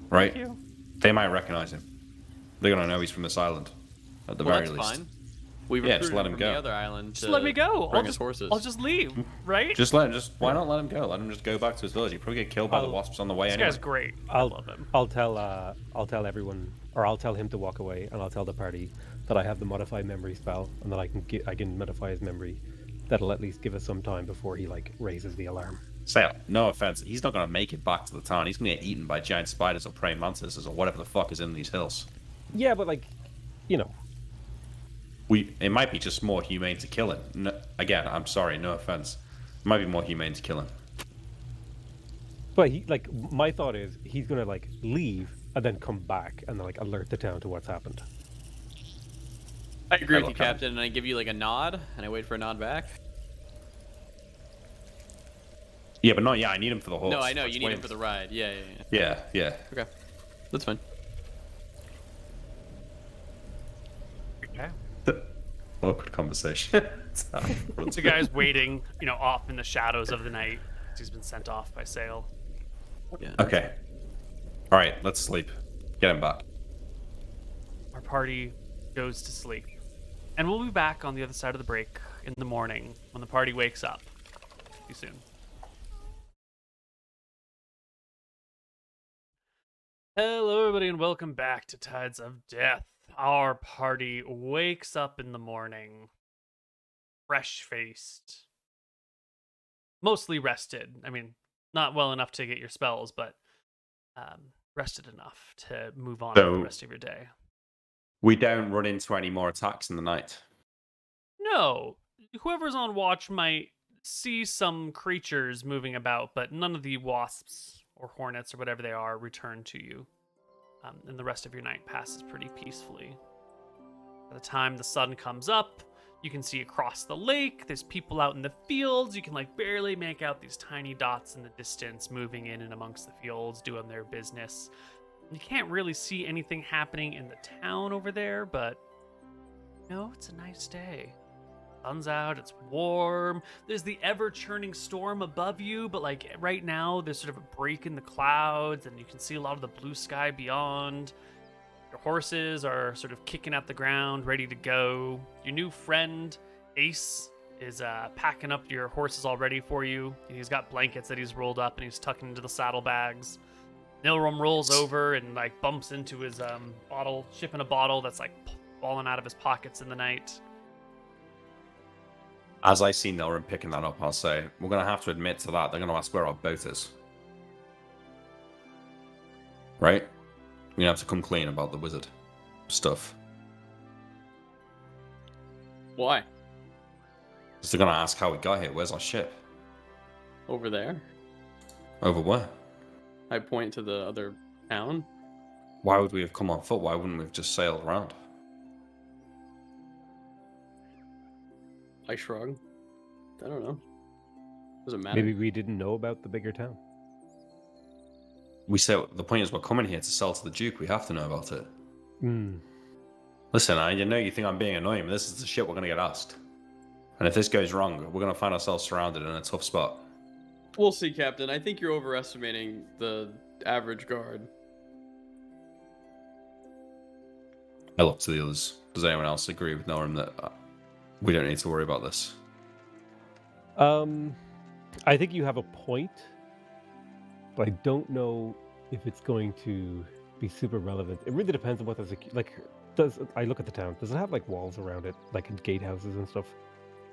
Right? You. They might recognize him. They're going to know he's from this island. At the Well, very that's least. fine. We Yeah, recruited just let him him from go. the other island. Just let me go. Bring us horses. I'll just leave, right? Why not let him go? Let him just go back to his village. He'd probably get killed by the wasps on the way This anyway. guy's great. I love him. I'll tell everyone, or I'll tell him to walk away, and I'll tell the party that I have the modify memory spell, and that I can modify his memory. That'll at least give us some time before he like raises the alarm. Say, no offense, he's not going to make it back to the town. He's going to get eaten by giant spiders or praying mantises or whatever the fuck is in these hills. Yeah, but like, you know, It might be just more humane to kill him. No, again, I'm sorry, no offense. It might be more humane to kill him. but he like my thought is he's gonna like leave and then come back and then like alert the town to what's happened. I agree with Hello, you, Captain, and I give you like a nod, and I wait for a nod back. Yeah, but I need him for the horse. No, I know Let's you need wait. him for the ride. Yeah. Yeah. Okay, that's fine. Okay. Awkward conversation. The guy's waiting, off in the shadows of the night. He's been sent off by Sail. Yeah. Okay. All right, let's sleep. Get him back. Our party goes to sleep. And we'll be back on the other side of the break in the morning when the party wakes up. See you soon. Hello, everybody, and welcome back to Tides of Death. Our party wakes up in the morning, fresh-faced, mostly rested. I mean, not well enough to get your spells, but rested enough to move on with the rest of your day. We don't run into any more attacks in the night. No, whoever's on watch might see some creatures moving about, but none of the wasps or hornets or whatever they are return to you. And the rest of your night passes pretty peacefully. By the time the sun comes up, you can see across the lake. There's people out in the fields. You can barely make out these tiny dots in the distance moving in and amongst the fields, doing their business. You can't really see anything happening in the town over there, but it's a nice day. Sun's out, it's warm. There's the ever-churning storm above you, but right now there's sort of a break in the clouds and you can see a lot of the blue sky beyond. Your horses are sort of kicking at the ground, ready to go. Your new friend, Ace, is packing up your horses all ready for you. He's got blankets that he's rolled up and he's tucking into the saddlebags. Nilrum rolls over and bumps into his bottle, shipping a bottle that's falling out of his pockets in the night. As I see Nilrim picking that up, I'll say, we're going to have to admit to that. They're going to ask where our boat is. Right? We have to come clean about the wizard stuff. Why? Because they're going to ask how we got here. Where's our ship? Over there. Over where? I point to the other town. Why would we have come on foot? Why wouldn't we have just sailed around? I shrug. I don't know. Doesn't matter. Maybe we didn't know about the bigger town. We say the point is we're coming here to sell to the Duke. We have to know about it. Hmm. Listen, you think I'm being annoying, but this is the shit we're going to get asked. And if this goes wrong, we're going to find ourselves surrounded in a tough spot. We'll see, Captain. I think you're overestimating the average guard. I look to the others. Does anyone else agree with Norm that we don't need to worry about this? I think you have a point, but I don't know if it's going to be super relevant. It really depends on what there's like. Does I look at the town? Does it have like walls around it, like in gatehouses and stuff,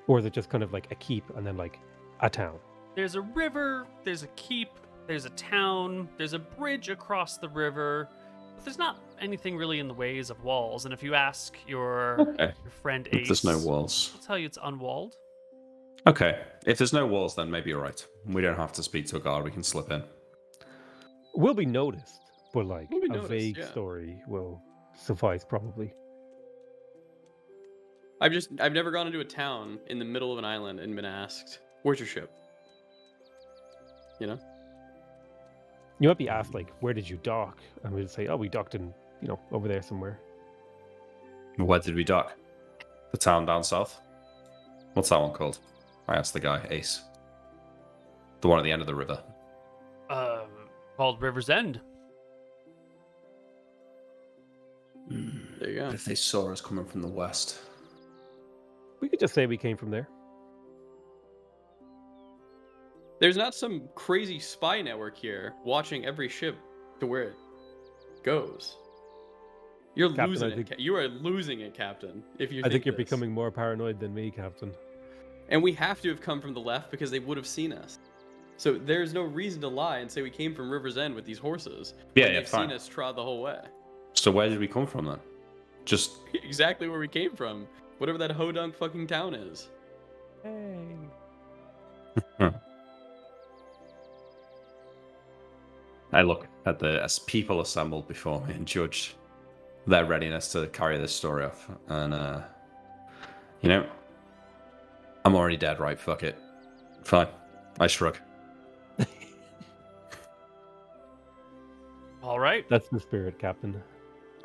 or is it just kind of like a keep and then like a town? There's a river, there's a keep, there's a town, there's a bridge across the river. But there's not anything really in the ways of walls. And if you ask your friend Ace, If there's no walls. I'll tell you it's unwalled. Okay. If there's no walls, then maybe you're right. We don't have to speak to a guard. We can slip in. Will be noticed, but like Will be a noticed, vague yeah. story will suffice probably. I've never gone into a town in the middle of an island and been asked, "Where's your ship?" You know? You might be asked like, "Where did you dock?" And we'd say, "Oh, we docked in, over there somewhere." Where did we dock? The town down south? What's that one called? I asked the guy, Ace. The one at the end of the river. Called River's End. There you go. If they saw us coming from the west. We could just say we came from there. There's not some crazy spy network here watching every ship to where it goes. You're Captain, losing I it. think- You are losing it, Captain. If you I think you're this. becoming more paranoid than me, Captain. And we have to have come from the left because they would have seen us. So there's no reason to lie and say we came from River's End with these horses. Yeah, when yeah, they've fine. seen us trot the whole way. So where did we come from then? Just Exactly where we came from. Whatever that hodunk fucking town is. Hey. I look at as people assembled before me and judge their readiness to carry this story off. And, I'm already dead, right? Fuck it. Fine. I shrug. All right. That's the spirit, Captain.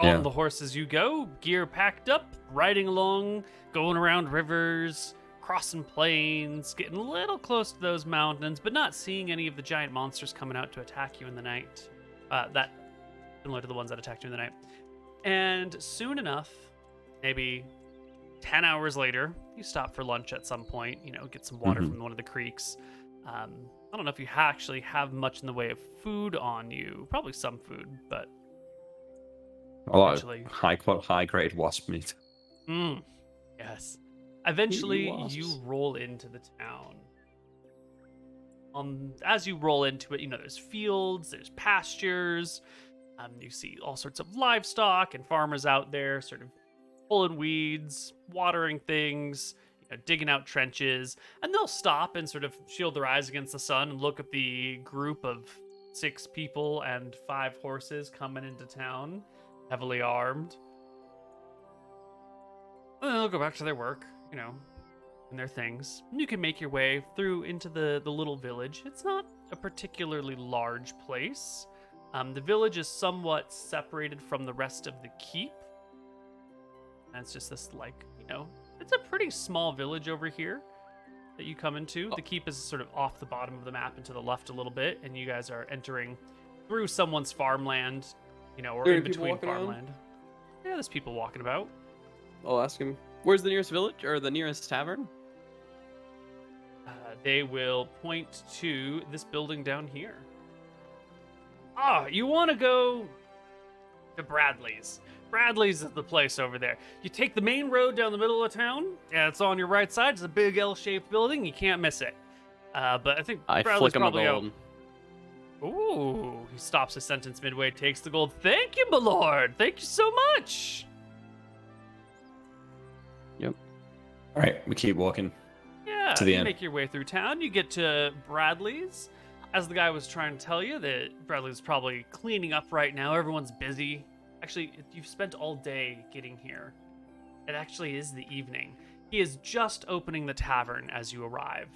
Yeah. On the horses you go, gear packed up, riding along, going around rivers, crossing plains, getting a little close to those mountains, but not seeing any of the giant monsters coming out to attack you in the night. That similar to the ones that attacked you in the night. And soon enough, maybe 10 hours later, you stop for lunch at some point, get some water from one of the creeks. I don't know if you actually have much in the way of food on you. Probably some food, but A lot eventually- of high grade wasp meat. Yes. Eventually, wasps. you roll into the town. As you roll into it, there's fields, there's pastures. You see all sorts of livestock and farmers out there, sort of pulling weeds, watering things, digging out trenches, and they'll stop and sort of shield their eyes against the sun and look at the group of 6 people and 5 horses coming into town, heavily armed. And then they'll go back to their work, and their things. And you can make your way through into the little village. It's not a particularly large place. The village is somewhat separated from the rest of the keep. And it's just this, it's a pretty small village over here that you come into. The keep is sort of off the bottom of the map and to the left a little bit, and you guys are entering through someone's farmland, or There are in people between walking around? farmland. Yeah, there's people walking about. I'll ask him, where's the nearest village or the nearest tavern? They will point to this building down here. You want to go to Bradley's. Bradley's is the place over there. You take the main road down the middle of town. Yeah, it's on your right side. It's a big L-shaped building. You can't miss it. But I think I Bradley's flick him a probably out. gold. Ooh, he stops his sentence midway, takes the gold. Thank you, my lord. Thank you so much. All right, we keep walking. Yeah, To the you end. make your way through town. You get to Bradley's. As the guy was trying to tell you, that Bradley's probably cleaning up right now. Everyone's busy. Actually, you've spent all day getting here. It actually is the evening. He is just opening the tavern as you arrive.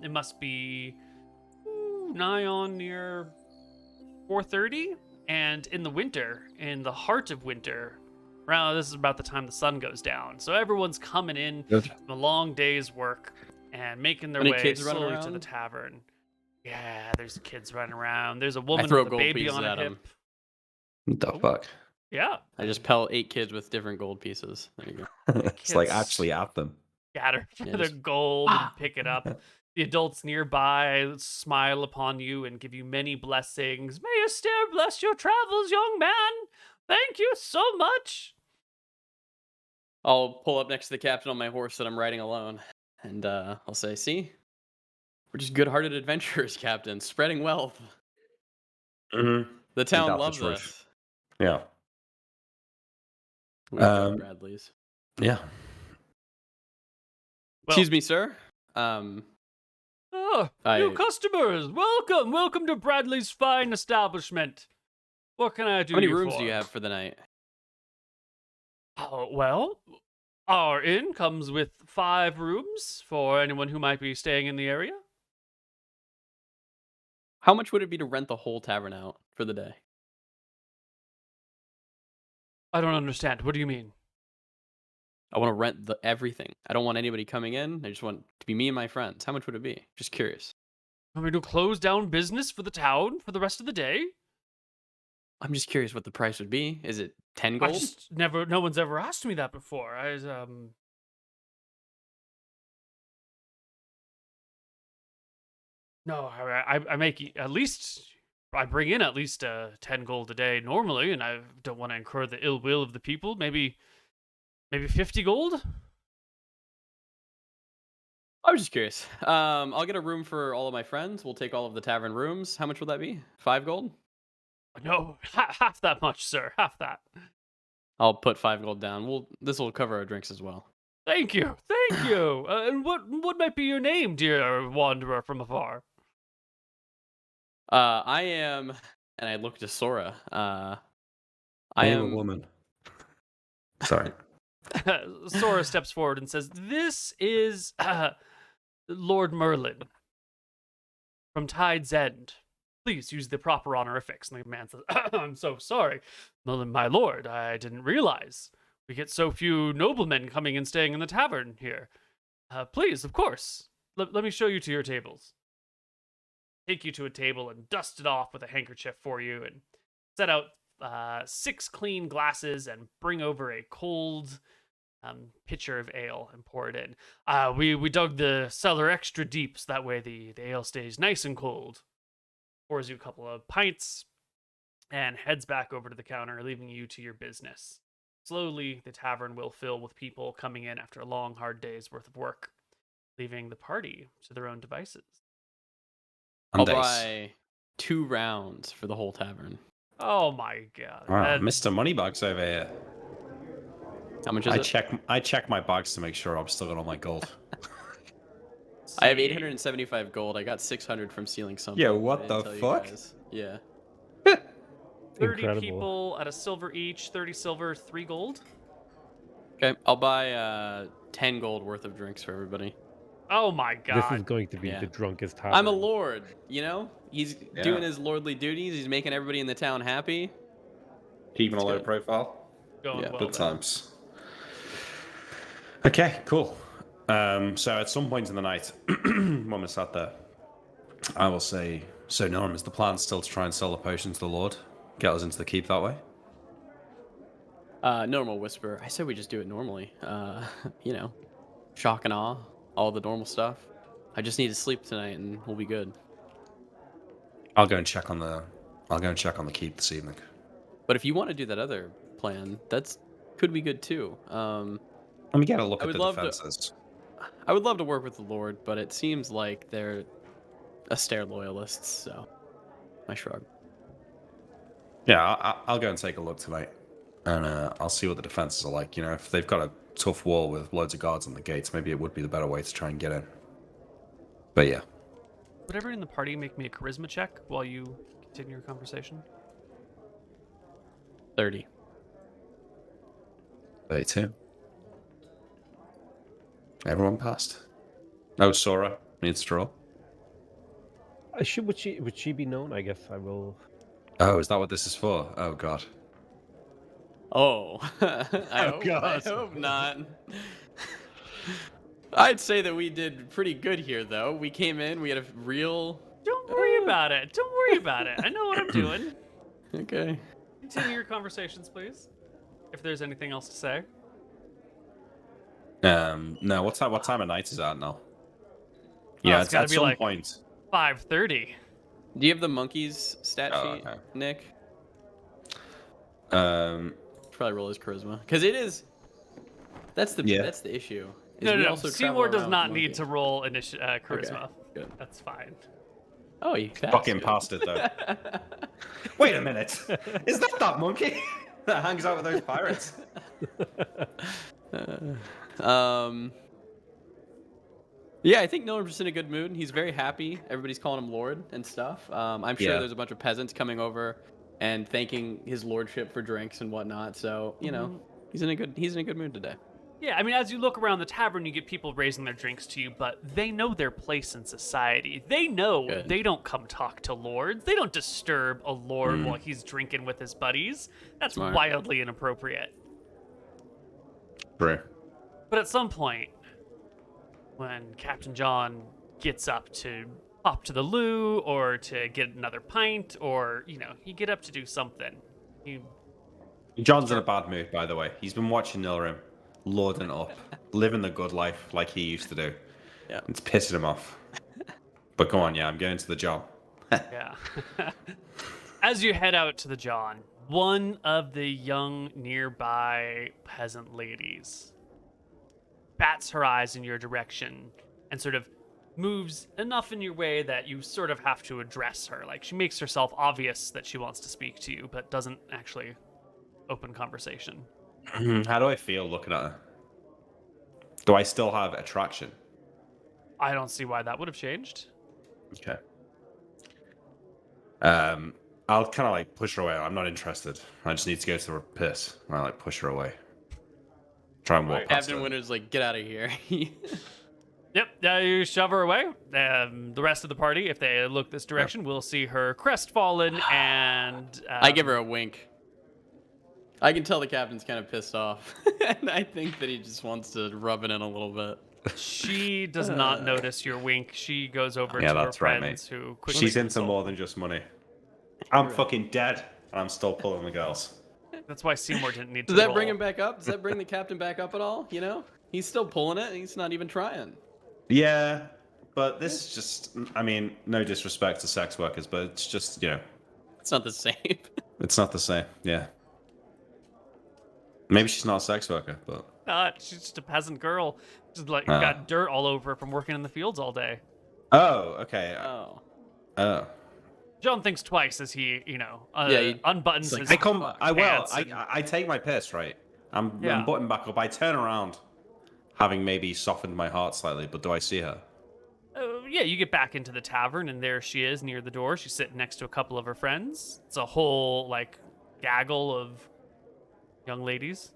It must be nigh on near 4:30. And in the winter, in the heart of winter, around this is about the time the sun goes down. So everyone's coming in Good. from a long day's work and making their Any way kids running slowly to the around? tavern. Yeah, there's kids running around. There's a woman throw with a gold baby pieces on at a 'em. hip. What the fuck? Yeah. I just pelt 8 kids with different gold pieces. There you go. It's like Kids actually at them. scatter for Yeah, the just- gold and pick it up. The adults nearby smile upon you and give you many blessings. May Astaire bless your travels, young man. Thank you so much. I'll pull up next to the captain on my horse that I'm riding alone, and I'll say, "See, we're just good-hearted adventurers, Captain, spreading wealth. Mm-hmm. The town that's the loves truth. us. Yeah. We've got Um, Bradley's. Yeah. Well, Excuse me, sir. new I customers, welcome to Bradley's fine establishment. What can I do? how many you rooms for? do you have for the night? Oh, well, our inn comes with 5 rooms for anyone who might be staying in the area. How much would it be to rent the whole tavern out for the day? I don't understand. What do you mean? I want to rent everything. I don't want anybody coming in. I just want to be me and my friends. How much would it be? Just curious. Want me to close down business for the town for the rest of the day? I'm just curious what the price would be. Is it 10 I gold? just no one's ever asked me that before. No, I make at least I bring in at least 10 gold a day normally, and I don't want to incur the ill will of the people. Maybe 50 gold. I was just curious. I'll get a room for all of my friends. We'll take all of the tavern rooms. How much will that be? 5 gold? No, half that much, sir. Half that. I'll put 5 gold down. This will cover our drinks as well. Thank you. And what might be your name, dear wanderer from afar? I am, and I look to Sora. I am am a woman. Sorry. Sora steps forward and says, "This is Lord Merlin from Tide's End. Please use the proper honorifics." And the man says, "I'm so sorry, Merlin, my lord. I didn't realize we get so few noblemen coming and staying in the tavern here. Please, of course. Let me show you to your tables." Take you to a table and dust it off with a handkerchief for you, and set out 6 clean glasses and bring over a cold pitcher of ale and pour it in. We dug the cellar extra deep so that way the ale stays nice and cold. Pours you a couple of pints and heads back over to the counter, leaving you to your business. Slowly, the tavern will fill with people coming in after a long, hard day's worth of work, leaving the party to their own devices. I'll buy 2 rounds for the whole tavern. Oh my god. Wow, Mr. Moneybags over here. How much is it? I check my bags to make sure I've still got all my gold. I have 875 gold. I got 600 from stealing something. Yeah, what I the didn't tell you fuck? guys. Yeah. 30 Incredible. people at a silver each, 30 silver, 3 gold. Okay, I'll buy 10 gold worth of drinks for everybody. Oh my god. This is going to be Yeah. the drunkest tavern. I'm a lord, you know? He's Yeah. doing his lordly duties. He's making everybody in the town happy. Keeping a It's low good. profile. Going Yeah, well Good then. times. Okay, cool. So at some point in the night, when we're sat there, I will say, "So Norm, is the plan still to try and sell the potion to the Lord? Get us into the keep that way?" Normal whisper. I said we just do it normally. You know, shock and awe, all the normal stuff. I just need to sleep tonight and we'll be good. I'll go and check on the keep this evening. But if you want to do that other plan, could be good too. Let me get a look I at would the love to- defenses. I would love to work with the Lord, but it seems like they're Astaire loyalists, so I shrug. Yeah, I'll go and take a look tonight, and I'll see what the defenses are like. You know, if they've got a tough wall with loads of guards on the gates, maybe it would be the better way to try and get in. But yeah, Would everyone in the party make me a charisma check while you continue your conversation? 30. 32. Everyone passed. Oh, Sora needs to roll. Would she be known? I guess I will. Oh, is that what this is for? Oh God. Oh, I hope not. I'd say that we did pretty good here, though. We came in, we had a real... Don't worry about it. Don't worry about it. I know what I'm doing. Okay. Continue your conversations, please. If there's anything else to say. No, what time of night is that now? Yeah, Yeah, it's gotta at be some like point. 5:30. Do you have the monkeys stat Oh, sheet, okay. Nick? Um, Should probably roll his charisma because it is. That's the Yeah. issue. Is No, we no, also Seymour travel does around not with the need to monkey. roll charisma. Okay, good. That's fine. Oh, you passed. fucking Good. past it though. Wait a minute. Is that monkey that hangs out with those pirates? Yeah, I think Miller's just in a good mood. He's very happy. Everybody's calling him Lord and stuff. I'm sure Yeah. there's a bunch of peasants coming over and thanking his lordship for drinks and whatnot. So he's in a good mood today. Yeah, I mean, as you look around the tavern, you get people raising their drinks to you, but they know their place in society. They know Good. they don't come talk to lords. They don't disturb a lord while he's drinking with his buddies. That's Smart. wildly inappropriate. True. But at some point, when Captain John gets up to hop to the loo or to get another pint or, you get up to do something. John's in a bad mood, by the way. He's been watching Nilrim, lording it up, living the good life like he used to do. Yeah. It's pissing him off. But go on, yeah, I'm going to the job. Yeah. As you head out to the John, one of the young nearby peasant ladies bats her eyes in your direction and sort of moves enough in your way that you sort of have to address her. Like, she makes herself obvious that she wants to speak to you, but doesn't actually open conversation. How do I feel looking at her? Do I still have attraction? I don't see why that would have changed. Okay. I'll kind of like push her away. I'm not interested. I just need to go to the piss. I like push her away. Try and walk past Captain her. Winter's like, get out of here. Yep, you shove her away. The rest of the party, if they look this direction, will see her crestfallen and... I give her a wink. I can tell the captain's kind of pissed off. And I think that he just wants to rub it in a little bit. She does not notice your wink. She goes over to her that's right, friends mate. who quickly She's into consult. more than just money. I'm fucking dead, and I'm still pulling the girls. That's why Seymour didn't need to Does that roll. bring him back up? Does that bring the captain back up at all? He's still pulling it and he's not even trying. Yeah, but this is just, I mean, no disrespect to sex workers, but it's just, It's not the same. it's not the same. Yeah. Maybe she's not a sex worker, but... She's just a peasant girl. Just like Ah. got dirt all over her from working in the fields all day. Oh, okay. Oh. Oh. John thinks twice as he, he- unbuttons it's like, his pants and- I take my piss, right? I'm Yeah. buttoned back up. I turn around, having maybe softened my heart slightly, but do I see her? Yeah, you get back into the tavern, and there she is near the door. She's sitting next to a couple of her friends. It's a whole, gaggle of young ladies.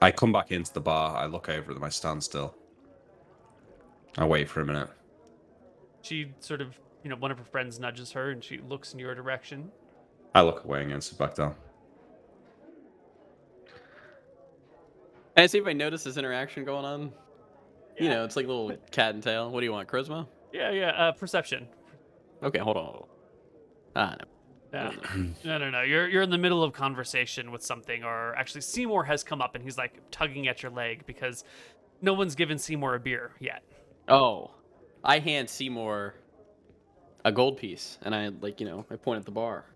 I come back into the bar. I look over at them. I stand still. I wait for a minute. She sort of, one of her friends nudges her, and she looks in your direction. I look away and sit back down. And I see if I notice this interaction going on. It's like a little cat and tail. What do you want, charisma? Yeah, perception. Okay, hold on. No. Yeah. No. You're in the middle of conversation with something, or actually Seymour has come up and he's tugging at your leg because no one's given Seymour a beer yet. Oh, I hand Seymour a gold piece, and I I point at the bar.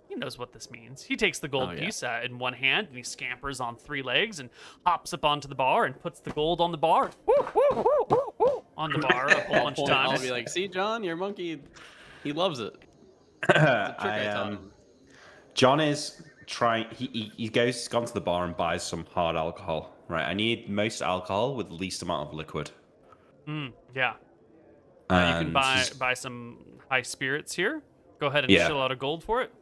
He knows what this means. He takes the gold Oh, yeah. piece in one hand and he scampers on 3 legs and hops up onto the bar and puts the gold on the bar. Woo, woo, woo, woo, woo, on the bar a whole bunch of I'll times. be like, see, John, your monkey, he loves it. It's a trick I taught him. John is trying. He gone to the bar and buys some hard alcohol. Right. I need most alcohol with least amount of liquid. Yeah. You And can he's- buy some high spirits here. Go ahead and Yeah. shill out a gold for it.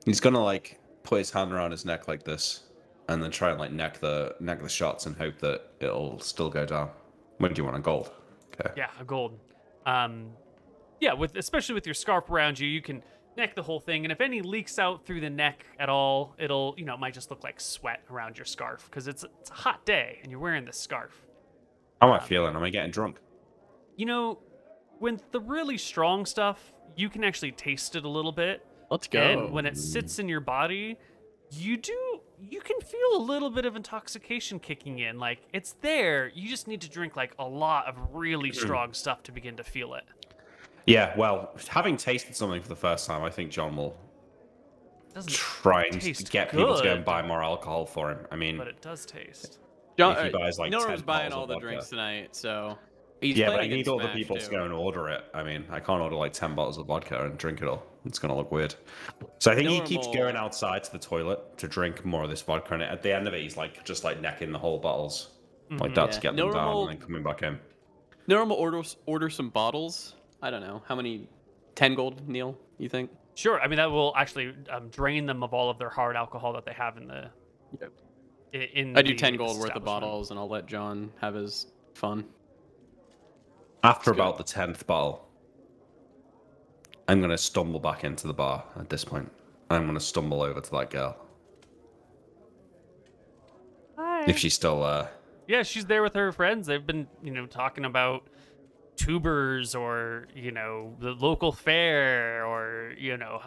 He's gonna put his hand around his neck like this, and then try and neck the shots and hope that it'll still go down. When do you want a gold? Okay. Yeah, a gold. Yeah, especially with your scarf around you, you can neck the whole thing, and if any leaks out through the neck at all, it'll, it might just look like sweat around your scarf because it's a hot day and you're wearing this scarf. How am I feeling? Am I getting drunk? When the really strong stuff, you can actually taste it a little bit. Let's go. And when it sits in your body, you can feel a little bit of intoxication kicking in. Like, it's there. You just need to drink like a lot of really strong stuff to begin to feel it. Yeah, well, having tasted something for the first time, I think John will try and taste get people to go good, and buy more alcohol for him. I mean, but it does taste. John, if he buys like 10 Norman's buying bottles all of the vodka. drinks tonight, so he's Yeah, but I planning on need getting all the smashed, people to too. go and order it. I mean, I can't order like 10 bottles of vodka and drink it all. It's going to look weird. So I think he keeps Normal- going outside to the toilet to drink more of this vodka. And at the end of it, he's like just like necking the whole bottles like that to Yeah. get them down Normal- and then coming back in. Normal order some bottles. I don't know. How many? 10 gold, Neal, you think? Sure. I mean, that will actually drain them of all of their hard alcohol that they have in the. Yep. In I do the 10 gold worth of establishment. bottles, and I'll let John have his fun. After Let's go. about the 10th bottle, I'm going to stumble back into the bar at this point. I'm going to stumble over to that girl. Hi. If she's still Yeah, she's there with her friends. They've been, talking about tubers or, the local fair or,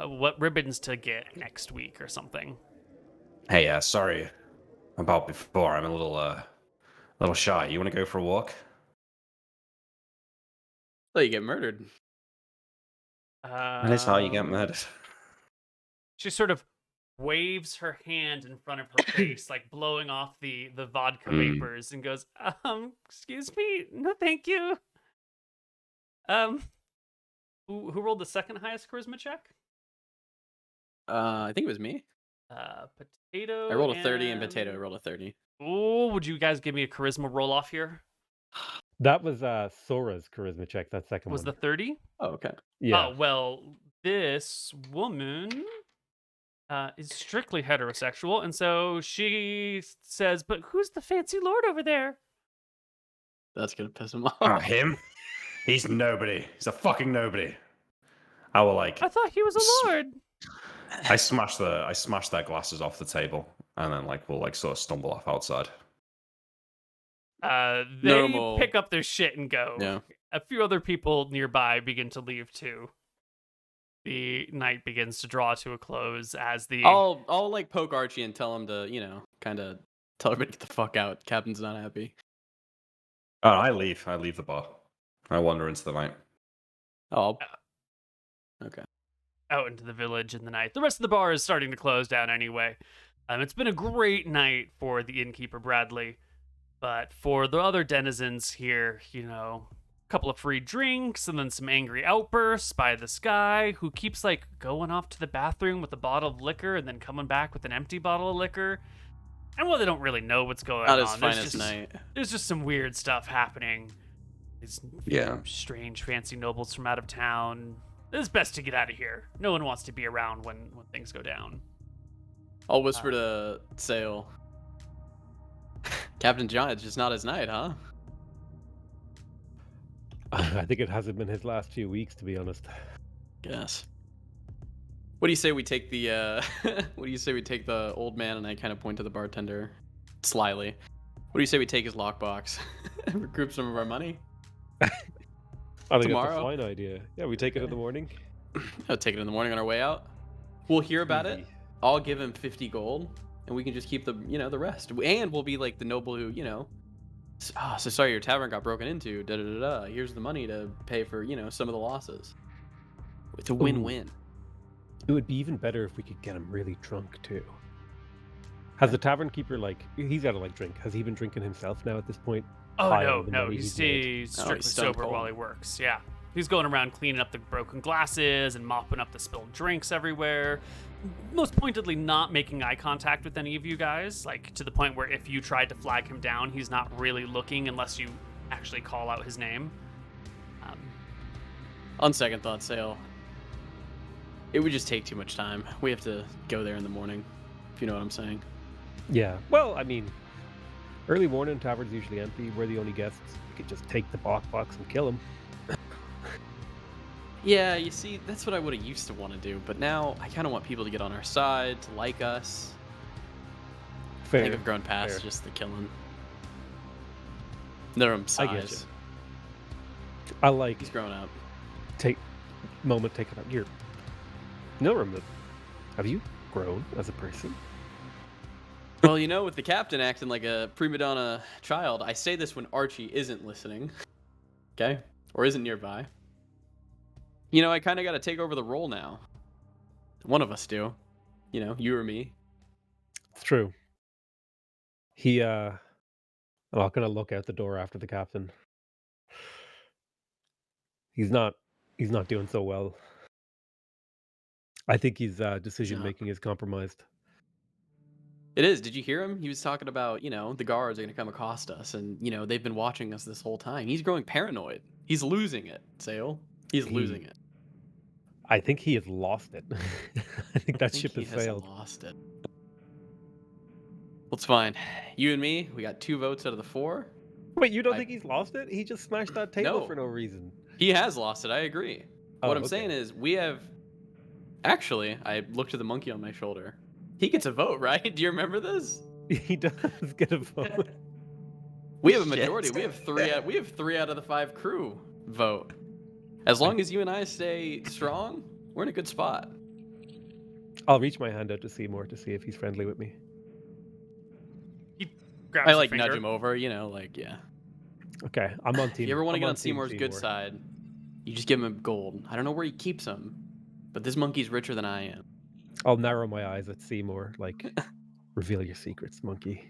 what ribbons to get next week or something. Hey, sorry about before. I'm a little shy. You want to go for a walk? Let you get murdered. That is how you get murdered. She sort of waves her hand in front of her face, like blowing off the vodka vapors, and goes, excuse me, no thank you. Who rolled the second highest charisma check? I think it was me. Potato. I rolled a 30 and Potato rolled a 30. Oh, would you guys give me a charisma roll off here? That was Sora's charisma check. That second Was one. the 30? Oh, okay. Yeah. Oh, well, this woman is strictly heterosexual, and so she says, "But who's the fancy lord over there?" That's gonna piss him off. Him? He's nobody. He's a fucking nobody. I will like. I thought he was a lord. I smash their glasses off the table, and then we'll sort of stumble off outside. They Normal. pick up their shit and go. Yeah. A few other people nearby begin to leave too. The night begins to draw to a close as the. I'll poke Archie and tell him to, kind of tell everybody to get the fuck out. Captain's not happy. Oh, I leave the bar. I wander into the night. Oh. Okay. Out into the village in the night. The rest of the bar is starting to close down anyway. It's been a great night for the innkeeper Bradley, but for the other denizens here, a couple of free drinks and then some angry outbursts by this guy who keeps going off to the bathroom with a bottle of liquor and then coming back with an empty bottle of liquor. And well, they don't really know what's going Not on. his finest night. There's just some weird stuff happening. These strange, fancy nobles from out of town. It's best to get out of here. No one wants to be around when things go down. I'll whisper to Sail. Captain John, it's just not his night, huh? I think it hasn't been his last few weeks, to be honest. Guess. What do you say we take the what do you say we take the old man, and I kind of point to the bartender slyly. What do you say we take his lockbox and recoup some of our money? I think Tomorrow? that's a fine idea. Yeah, we take it in the morning. I'll take it in the morning on our way out. We'll hear about it. Easy. I'll give him 50 gold, and we can just keep the the rest. And we'll be like the noble who so sorry your tavern got broken into. Da da da da. Here's the money to pay for some of the losses. It's a win-win. It would be even better if we could get him really drunk too. Has the tavern keeper he's got to drink? Has he been drinking himself now at this point? Oh High no, on the no, money he he's made. stays strictly he's stone sober cold. while he works. Yeah, he's going around cleaning up the broken glasses and mopping up the spilled drinks everywhere. Most pointedly, not making eye contact with any of you guys, to the point where if you tried to flag him down, he's not really looking unless you actually call out his name. On second thought, Sail, it would just take too much time. We have to go there in the morning, if you know what I'm saying. Yeah. Well, I mean, early morning tavern's usually empty. We're the only guests. We could just take the box and kill him. Yeah, you see, that's what I would have used to want to do, but now I kind of want people to get on our side, to like us. Fair. I think I've grown past fair. just the killing. They're I get size. I like He's grown up. take moment taken up. You're MrMouton. Have you grown as a person? Well, you know, with the captain acting like a prima donna child, I say this when Archie isn't listening, okay, or isn't nearby. You know, I kind of got to take over the role now. One of us do. You know, you or me. It's true. He I'm not gonna look out the door after the captain. He's not doing so well. I think his decision making is compromised. It is. Did you hear him? He was talking about, you know, the guards are going to come accost us, and, you know, they've been watching us this whole time. He's growing paranoid. He's losing it, Sale. He's losing it. I think he has lost it. I think that ship has he has sailed. lost it. Well, it's fine. You and me, we got 2 votes out of the 4. Wait, you don't think he's lost it? He just smashed that table No. for no reason. He has lost it. I agree. Oh, what I'm okay. saying is we have... Actually, I looked at the monkey on my shoulder. He gets a vote, right? Do you remember this? He does get a vote. We have a majority. We have 3 out of the 5 crew vote. As long as you and I stay strong, we're in a good spot. I'll reach my hand out to Seymour to see if he's friendly with me. He grabs I your like nudge finger. him over, you know, like, yeah. Okay, I'm on team. If you ever want to I'm get on Team Seymour's good Seymour. side, you just give him gold. I don't know where he keeps them, but this monkey's richer than I am. I'll narrow my eyes at Seymour, like, reveal your secrets, monkey.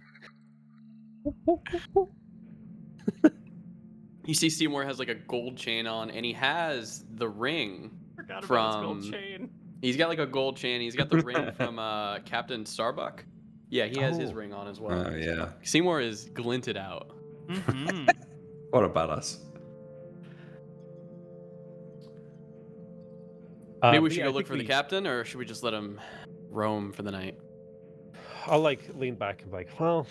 You see Seymour has like a gold chain on, and he has the ring Forgot about his from... gold chain. He's got like a gold chain. He's got the ring from Captain Starbuck. Yeah, he has his Oh. ring on as well. Oh, yeah. Seymour is glinted out. Mm-hmm. What about us? Maybe we but should yeah, go I look think for the captain, or should we just let him roam for the night? I'll like lean back and be like, well,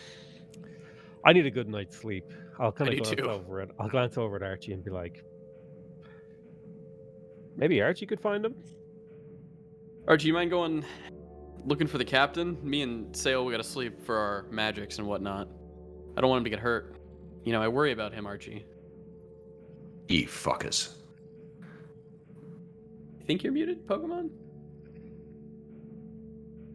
I need a good night's sleep. I'll kind I of do glance too. over it. I'll glance over at Archie and be like, maybe Archie could find him. Archie, you mind going looking for the captain? Me and Sale, we gotta sleep for our magics and whatnot. I don't want him to get hurt. You know, I worry about him, Archie. You fuckers. You think you're muted, Pokemon?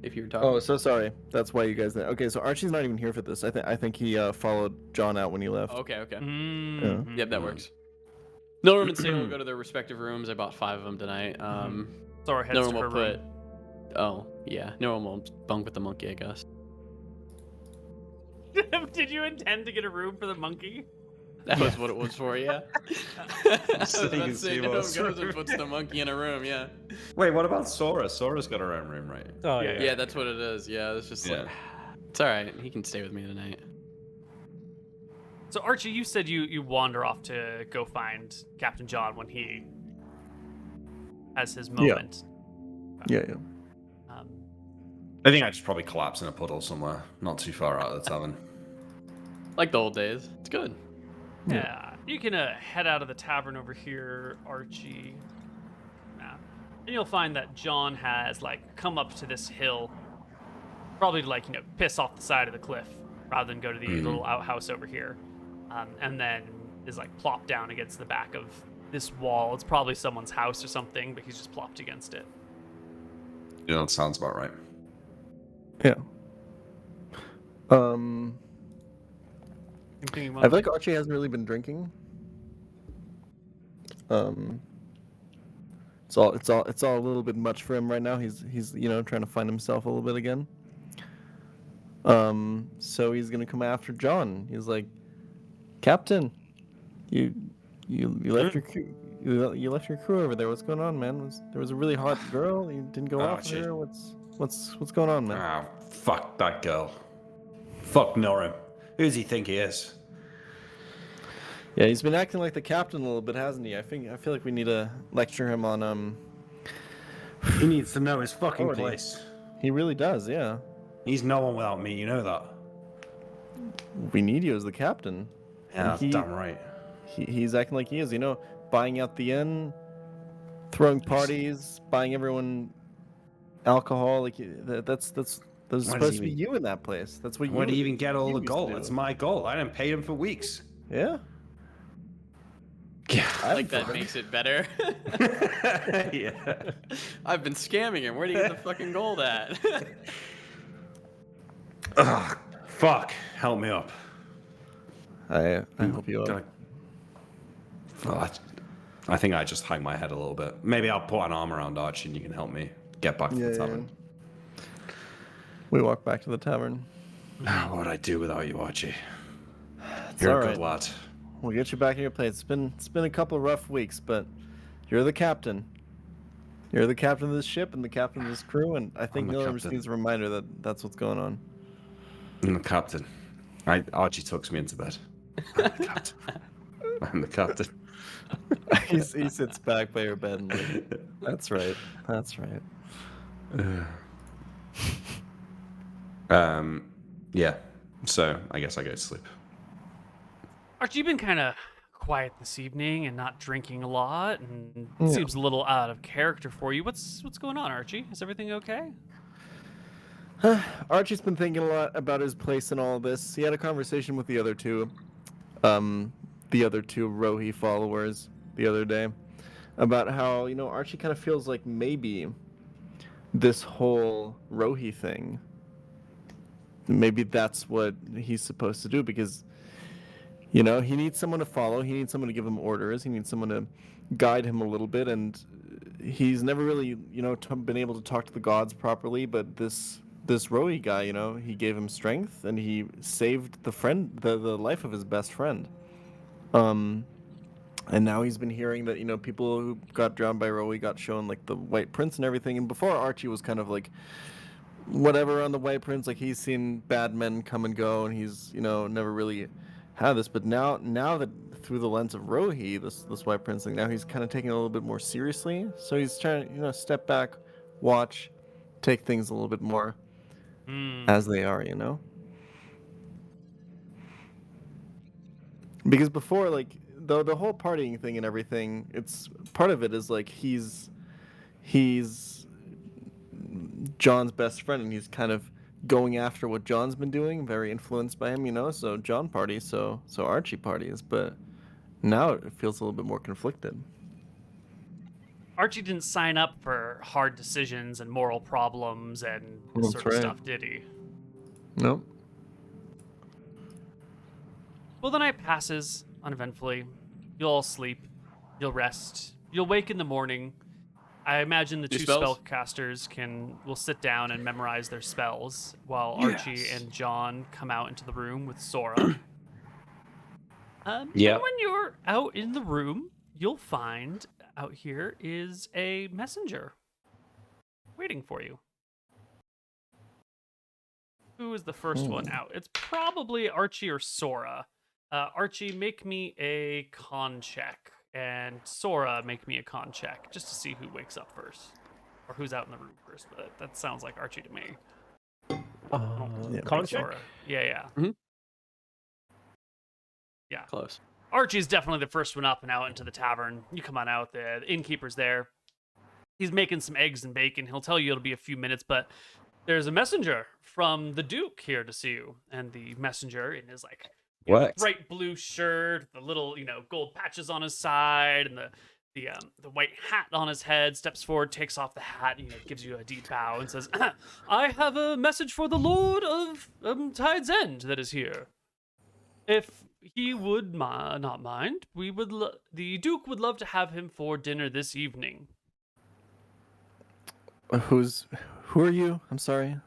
If you're talking. Oh, so sorry. That's why you guys. Okay, so Archie's not even here for this. I think he followed John out when he left. Okay, okay. Mm-hmm. Yep, that works. Norm and Sale will go to their respective rooms. I bought 5 of them tonight. Sora heads No to one her will room. put. Oh, yeah. No one will bunk with the monkey, I guess. Did you intend to get a room for the monkey? That was what it was for, yeah. I was So you about can to say, see no one what's goes and puts the monkey in a room, yeah. Wait, what about Sora? Sora's got her own room, right? Oh Yeah, yeah. Yeah, that's what it is. Yeah, it's just Yeah. like, it's all right. He can stay with me tonight. So Archie, you said you wander off to go find Captain John when he has his moment. Yeah. Um, I think I just probably collapse in a puddle somewhere, not too far out of the tavern. Like the old days. It's good. yeah, you can head out of the tavern over here, Archie. And you'll find that John has like come up to this hill, probably to like piss off the side of the cliff rather than go to the little outhouse over here, and then is like plopped down against the back of this wall. It's probably someone's house or something, but he's just plopped against it. You know, that sounds about right. Yeah. Anything you I want feel like Archie hasn't really been drinking. It's all a little bit much for him right now. He's trying to find himself a little bit again. So he's gonna come after John. He's like, Captain, you left your crew. You left your crew over there. What's going on, man? There was a really hot girl. You didn't go after her. What's going on, man? Ah, fuck that girl. Fuck Norim. Who does he think he is? Yeah, he's been acting like the captain a little bit, hasn't he? I feel like we need to lecture him on He needs to know his fucking Already. place. He really does, yeah. He's no one without me, you know that. We need you as the captain. Yeah, that's He- damn right. He's acting like he is, buying out the inn, throwing parties, buying everyone alcohol. Like that's does supposed he to be mean? you in that place. That's what you. Where do you even get all you the used to gold? do. That's my gold. I didn't pay him for weeks. Yeah. Yeah. Like that makes it better. Yeah. I've been scamming him. Where do you get the fucking gold at? Ugh, fuck. Help me up. I hope you are. Well, I think I just hang my head a little bit. Maybe I'll put an arm around Archie and you can help me get back to the tavern. We walk back to the tavern. What would I do without you, Archie? It's You're all a right. good lad. We'll get you back in your place. It's been a couple of rough weeks, but you're the captain. You're the captain of this ship and the captain of this crew, and I think the Neal just captain. needs a reminder that that's what's going on. I'm the captain. Archie tucks me into bed. I'm the captain. I'm the captain. he sits back by your bed and like, that's right. That's right. Yeah. So I guess I go to sleep. Archie, you've been kind of quiet this evening and not drinking a lot, and Yeah. seems a little out of character for you. What's going on, Archie? Is everything okay? Archie's been thinking a lot about his place in all this. He had a conversation with the other two Rohi followers the other day about how, Archie kind of feels like maybe this whole Rohi thing, maybe that's what he's supposed to do because, he needs someone to follow. He needs someone to give him orders. He needs someone to guide him a little bit. And he's never really, been able to talk to the gods properly. But this Rohi guy, he gave him strength and he saved the life of his best friend. And now he's been hearing that, people who got drowned by Rohi got shown like the White Prince and everything. And before, Archie was kind of like whatever on the White Prince, like he's seen bad men come and go and he's, never really had this. But now that through the lens of Rohi, this White Prince thing, now he's kind of taking it a little bit more seriously. So he's trying to, step back, watch, take things a little bit more as they are, Because before, like, the whole partying thing and everything, it's part of it is like he's John's best friend and he's kind of going after what John's been doing, very influenced by him, so John parties, so Archie parties, but now it feels a little bit more conflicted. Archie didn't sign up for hard decisions and moral problems and this That's sort of right. stuff, did he? Nope. Well, the night passes uneventfully. You'll all sleep. You'll rest. You'll wake in the morning. I imagine the two spells? spellcasters will sit down and memorize their spells while Archie and John come out into the room with Sora. And when you're out in the room, you'll find out here is a messenger waiting for you. Who is the first one out? It's probably Archie or Sora. Archie, make me a con check. And Sora, make me a con check, just to see who wakes up first. Or who's out in the room first, but that sounds like Archie to me. Con check? Sora. Yeah. Mhm. Yeah. Close. Archie's definitely the first one up and out into the tavern. You come on out, the innkeeper's there. He's making some eggs and bacon. He'll tell you it'll be a few minutes, but there's a messenger from the Duke here to see you. And the messenger in his bright blue shirt, the little, gold patches on his side, and the white hat on his head, steps forward, takes off the hat, gives you a deep bow and says, I have a message for the Lord of Tide's End that is here. If he would not mind, the Duke would love to have him for dinner this evening. Who are you? I'm sorry.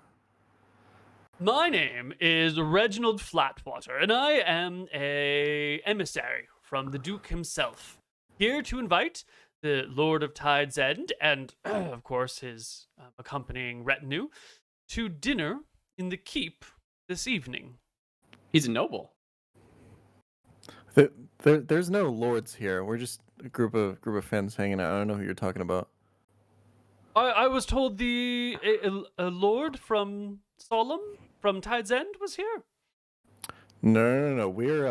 My name is Reginald Flatwater, and I am a emissary from the Duke himself, here to invite the Lord of Tide's End and, of course, his accompanying retinue to dinner in the keep this evening. He's a noble. There's no lords here. We're just a group of fans hanging out. I don't know who you're talking about. I was told a lord from Solemn, from Tide's End, was here. No. We're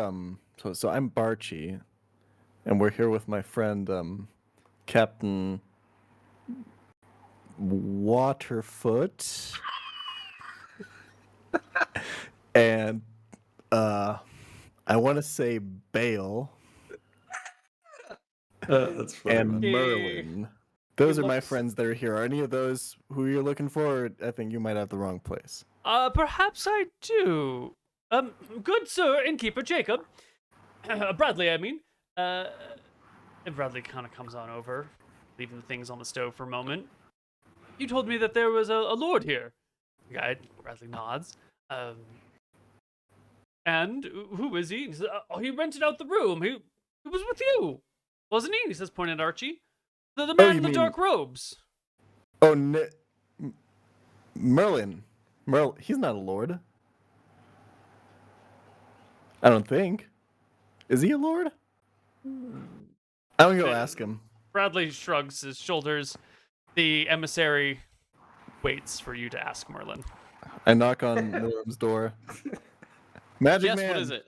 so I'm Barchi, and we're here with my friend Captain Waterfoot, and I want to say Bale. That's funny, and man. Merlin. Those He are my looks- friends that are here. Are any of those who you're looking for? Or I think you might have the wrong place. Perhaps I do. Good sir, innkeeper Jacob. Bradley, I mean. And Bradley kind of comes on over, leaving the things on the stove for a moment. You told me that there was a lord here. The guy, Bradley nods. And who is he? He says, oh, he rented out the room. He was with you, wasn't he? He says, pointing at Archie. The man you in the mean- dark robes. Oh, Merlin. He's not a lord. I don't think. Is he a lord? I'm gonna go ask him. Bradley shrugs his shoulders. The emissary waits for you to ask Merlin. I knock on William's door. Magic Yes, man. what is it?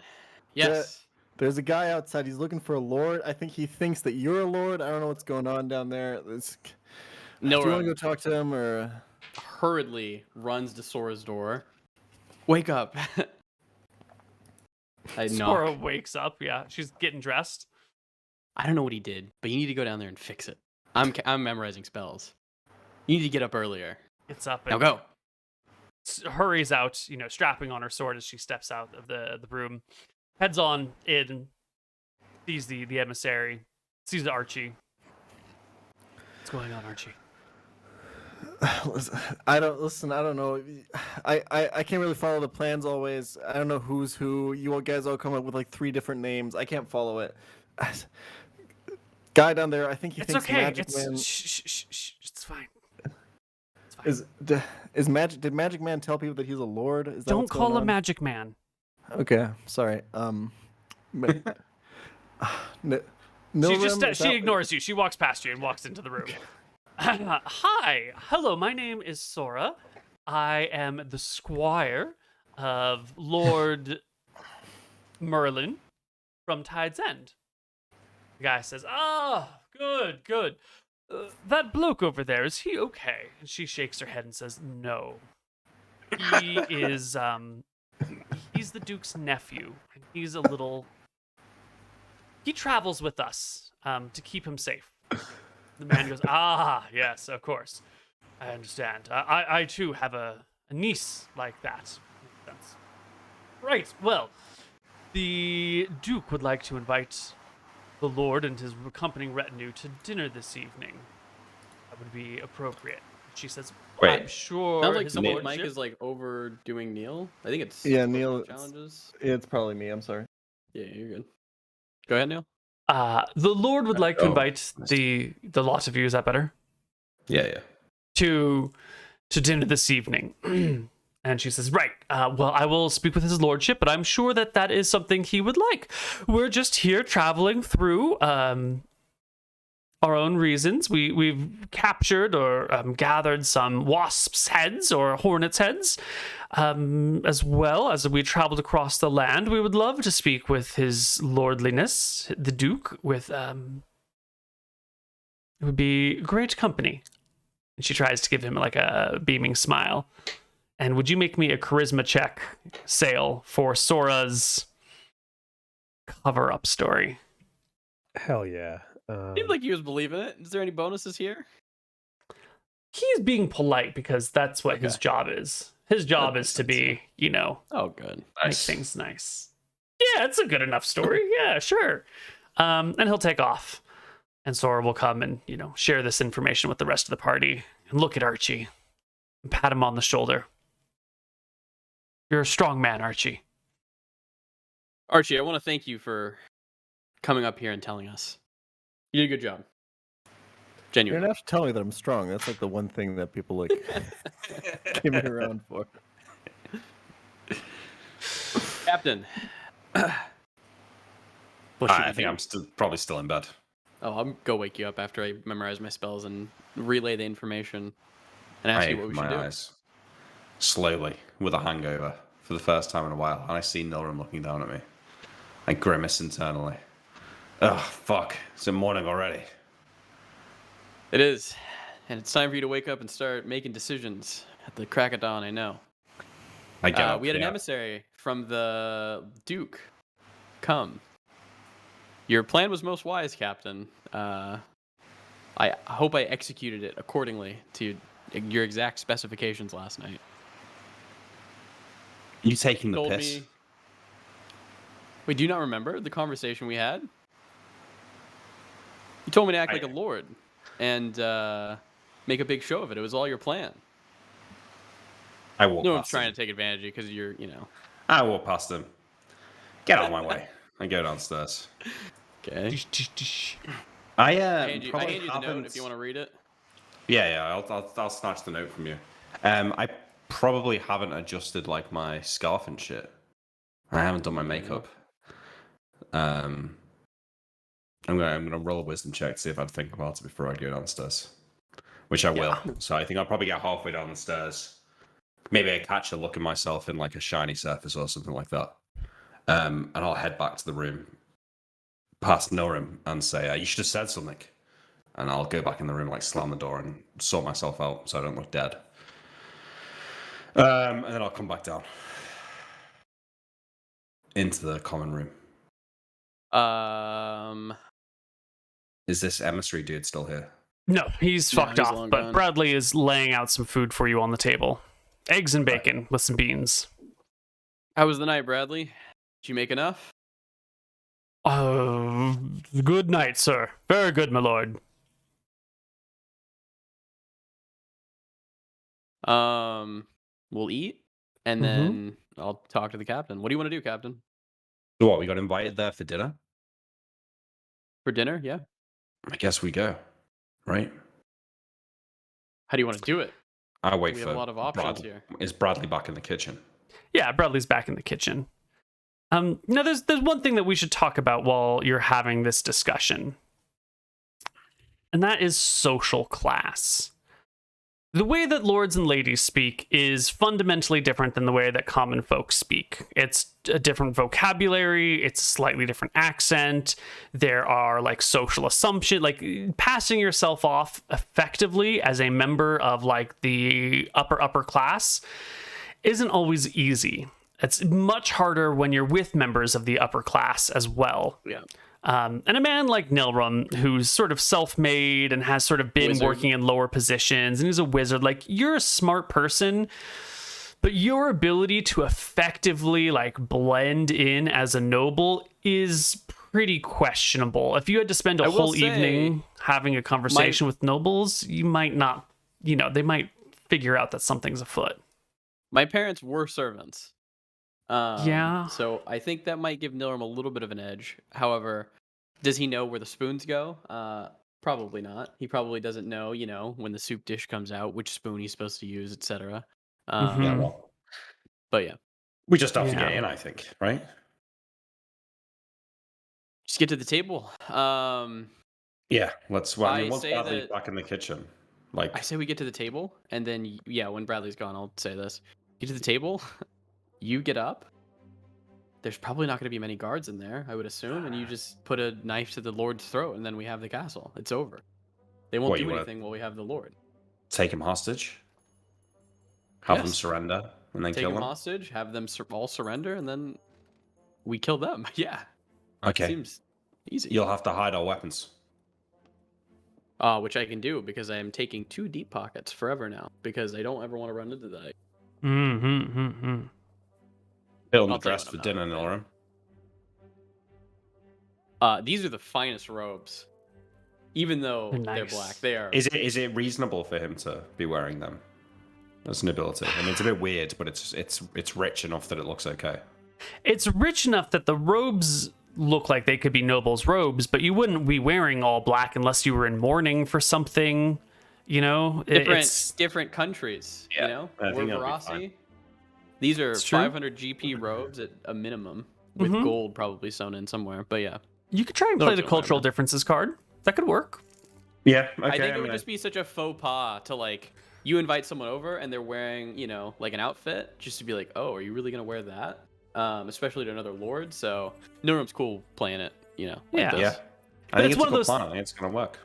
Yes. There's a guy outside. He's looking for a lord. I think he thinks that you're a lord. I don't know what's going on down there. Do you want to go talk to him or? Hurriedly runs to Sora's door. Wake up. I Sora knock. wakes up. Yeah, she's getting dressed. I don't know what he did, but you need to go down there and fix it. I'm memorizing spells. You need to get up earlier. Gets up Now and go. hurries out, strapping on her sword as she steps out of the room. Heads on in, sees the emissary, sees Archie. What's going on, Archie? I don't know. I can't really follow the plans always. I don't know who's who. You guys all come up with like 3 different names. I can't follow it. Guy down there, I think he It's thinks okay. Magic Man Shh. It's fine. It's fine. is Magic. Did Magic Man tell people that he's a lord? Is that Don't what's call going him on? Magic Man. Okay, sorry. She ignores you. She walks past you and walks into the room. Hi. Hello, my name is Sora. I am the squire of Lord Merlin from Tide's End. The guy says, good. That bloke over there, is he okay? And she shakes her head and says, no. He is, he's the Duke's nephew. And he's a little... He travels with us to keep him safe. The man goes, yes, of course. I understand. I too have a niece like that. Makes sense. Right, well, the Duke would like to invite the Lord and his accompanying retinue to dinner this evening. That would be appropriate. She says, Wait. I'm sure Sounds like his Mike lordship... is like overdoing Neal. I think it's Neal. challenges. It's probably me. I'm sorry. Yeah, you're good. Go ahead, Neal. The Lord would like to Oh, invite the lot of you, is that better? Yeah. To dinner this evening. And she says, right, well, I will speak with his lordship, but I'm sure that is something he would like. We're just here traveling through our own reasons. We've captured or gathered some wasps' heads or hornets' heads, as well as we traveled across the land. We would love to speak with his lordliness, the Duke, with... it would be great company. And she tries to give him like a beaming smile. And would you make me a charisma check, Sale, for Sora's cover-up story? Hell yeah. Seemed like he was believing it. Is there any bonuses here? He's being polite because that's what his job is. His job is to be, Oh, good. make things nice. Yeah, it's a good enough story. Yeah, sure. And he'll take off. And Sora will come and, share this information with the rest of the party. And look at Archie. And pat him on the shoulder. You're a strong man, Archie. Archie, I want to thank you for coming up here and telling us. You did a good job. You Genuinely. don't have to tell me that I'm strong. That's like the one thing that people like give me around for. Captain. What should I we think do? I'm probably still in bed. Oh, I'll go wake you up after I memorize my spells and relay the information and ask I you what we open should my do. eyes slowly with a hangover for the first time in a while, and I see Nilram looking down at me. I grimace internally. Ugh, fuck. It's the morning already. It is. And it's time for you to wake up and start making decisions at the crack of dawn, I know. I get up, We had an yeah. emissary from the Duke come. Your plan was most wise, Captain. I hope I executed it accordingly to your exact specifications last night. You taking the Told piss? me. Wait, do you not remember the conversation we had? You told me to act like a lord and make a big show of it. It was all your plan. I walk No, I'm past trying him. to take advantage of you because you're, you know. I walk past him. Get out of my way. I go downstairs. Okay. I I hand you probably the note haven't- if you want to read it. Yeah, I'll snatch the note from you. I probably haven't adjusted like my scarf and shit. I haven't done my makeup. I'm gonna roll a wisdom check to see if I'd think about it before I go downstairs, which I will. So I think I'll probably get halfway down the stairs. Maybe I catch a look at myself in like a shiny surface or something like that, and I'll head back to the room, past Norim, and say, "You should have said something." And I'll go back in the room, like slam the door and sort myself out so I don't look dead. And then I'll come back down into the common room. Is this emissary dude still here? No, he's No, fucked he's off. long But gone. Bradley is laying out some food for you on the table. Eggs and bacon with some beans. How was the night, Bradley? Did you make enough? Good night, sir. Very good, my lord. We'll eat, and then I'll talk to the captain. What do you want to do, Captain? So what, we got invited there for dinner? For dinner? Yeah. I guess we go, right? How do you want to do it? I wait We for have a lot of options Bradley. here. Is Bradley back in the kitchen? Yeah, Bradley's back in the kitchen. Now there's one thing that we should talk about while you're having this discussion. And that is social class. The way that lords and ladies speak is fundamentally different than the way that common folk speak. It's a different vocabulary, it's a slightly different accent. There are like social assumptions, like passing yourself off effectively as a member of like the upper class isn't always easy. It's much harder when you're with members of the upper class as well. Yeah. And a man like Nilrum, who's sort of self-made and has sort of been Wizard. working in lower positions, and he's a wizard, like, you're a smart person, but your ability to effectively, like, blend in as a noble is pretty questionable. If you had to spend a I will whole say, evening having a conversation with nobles, you might not, they might figure out that something's afoot. My parents were servants. Yeah. So I think that might give Nilram a little bit of an edge. However, does he know where the spoons go? Probably not. He probably doesn't know, when the soup dish comes out, which spoon he's supposed to use, etc. Yeah, well, But yeah, we just have to Yeah. get in, I think, right? just get to the table. Yeah, let's. Well, I mean, I once say Bradley's that- back in the kitchen, like, I say we get to the table, and then when Bradley's gone, I'll say this: get to the table. You get up. There's probably not going to be many guards in there, I would assume, and you just put a knife to the Lord's throat, and then we have the castle. It's over. They won't What, you do wanna- anything while we have the Lord. take him hostage, have them Yes. surrender, and then Take kill them them. hostage, have them all surrender, and then we kill them. Yeah, Okay, seems easy. you'll have to hide our weapons. Which I can do because I am taking 2 deep pockets forever now because I don't ever want to run into that. Fill them I'll tell you dressed what for I'm dinner, not Nilram. These are the finest robes, even though They're they're nice. black. They are. Is it reasonable for him to be wearing them? That's an ability. I mean, it's a bit weird, but it's rich enough that it looks okay. It's rich enough that the robes look like they could be nobles' robes, but you wouldn't be wearing all black unless you were in mourning for something, Different countries. Yeah, I We're think that'll be Verasi. fine. These are It's true. 500 GP robes at a minimum, with gold probably sewn in somewhere. But yeah, You could try and No, play the don't cultural matter. differences card. That could work. Yeah, okay. I think it would just be such a faux pas to like you invite someone over and they're wearing like an outfit just to be like, oh, are you really gonna wear that? Especially to another lord. So Nurem's cool playing it. Like Yeah. this. Yeah, I But think it's it's one a of good those- plan. I think it's gonna work.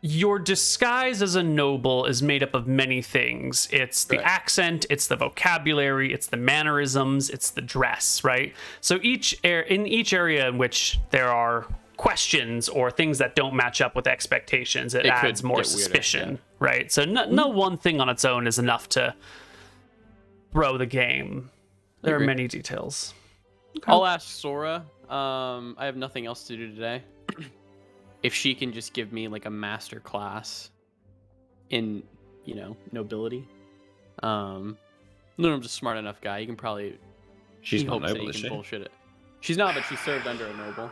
Your disguise as a noble is made up of many things. It's the Right. accent, it's the vocabulary, it's the mannerisms, it's the dress, right? So in each area in which there are questions or things that don't match up with expectations, it It could adds more get weirder, suspicion, yeah. right? So no one thing on its own is enough to throw the game. There are agree. many details. I'll ask Sora. I have nothing else to do today. If she can just give me like a master class in, nobility. Lunarum's a smart enough guy. He can probably. She's he not hopes that noble, he is can she? bullshit it. She's not, but she served under a noble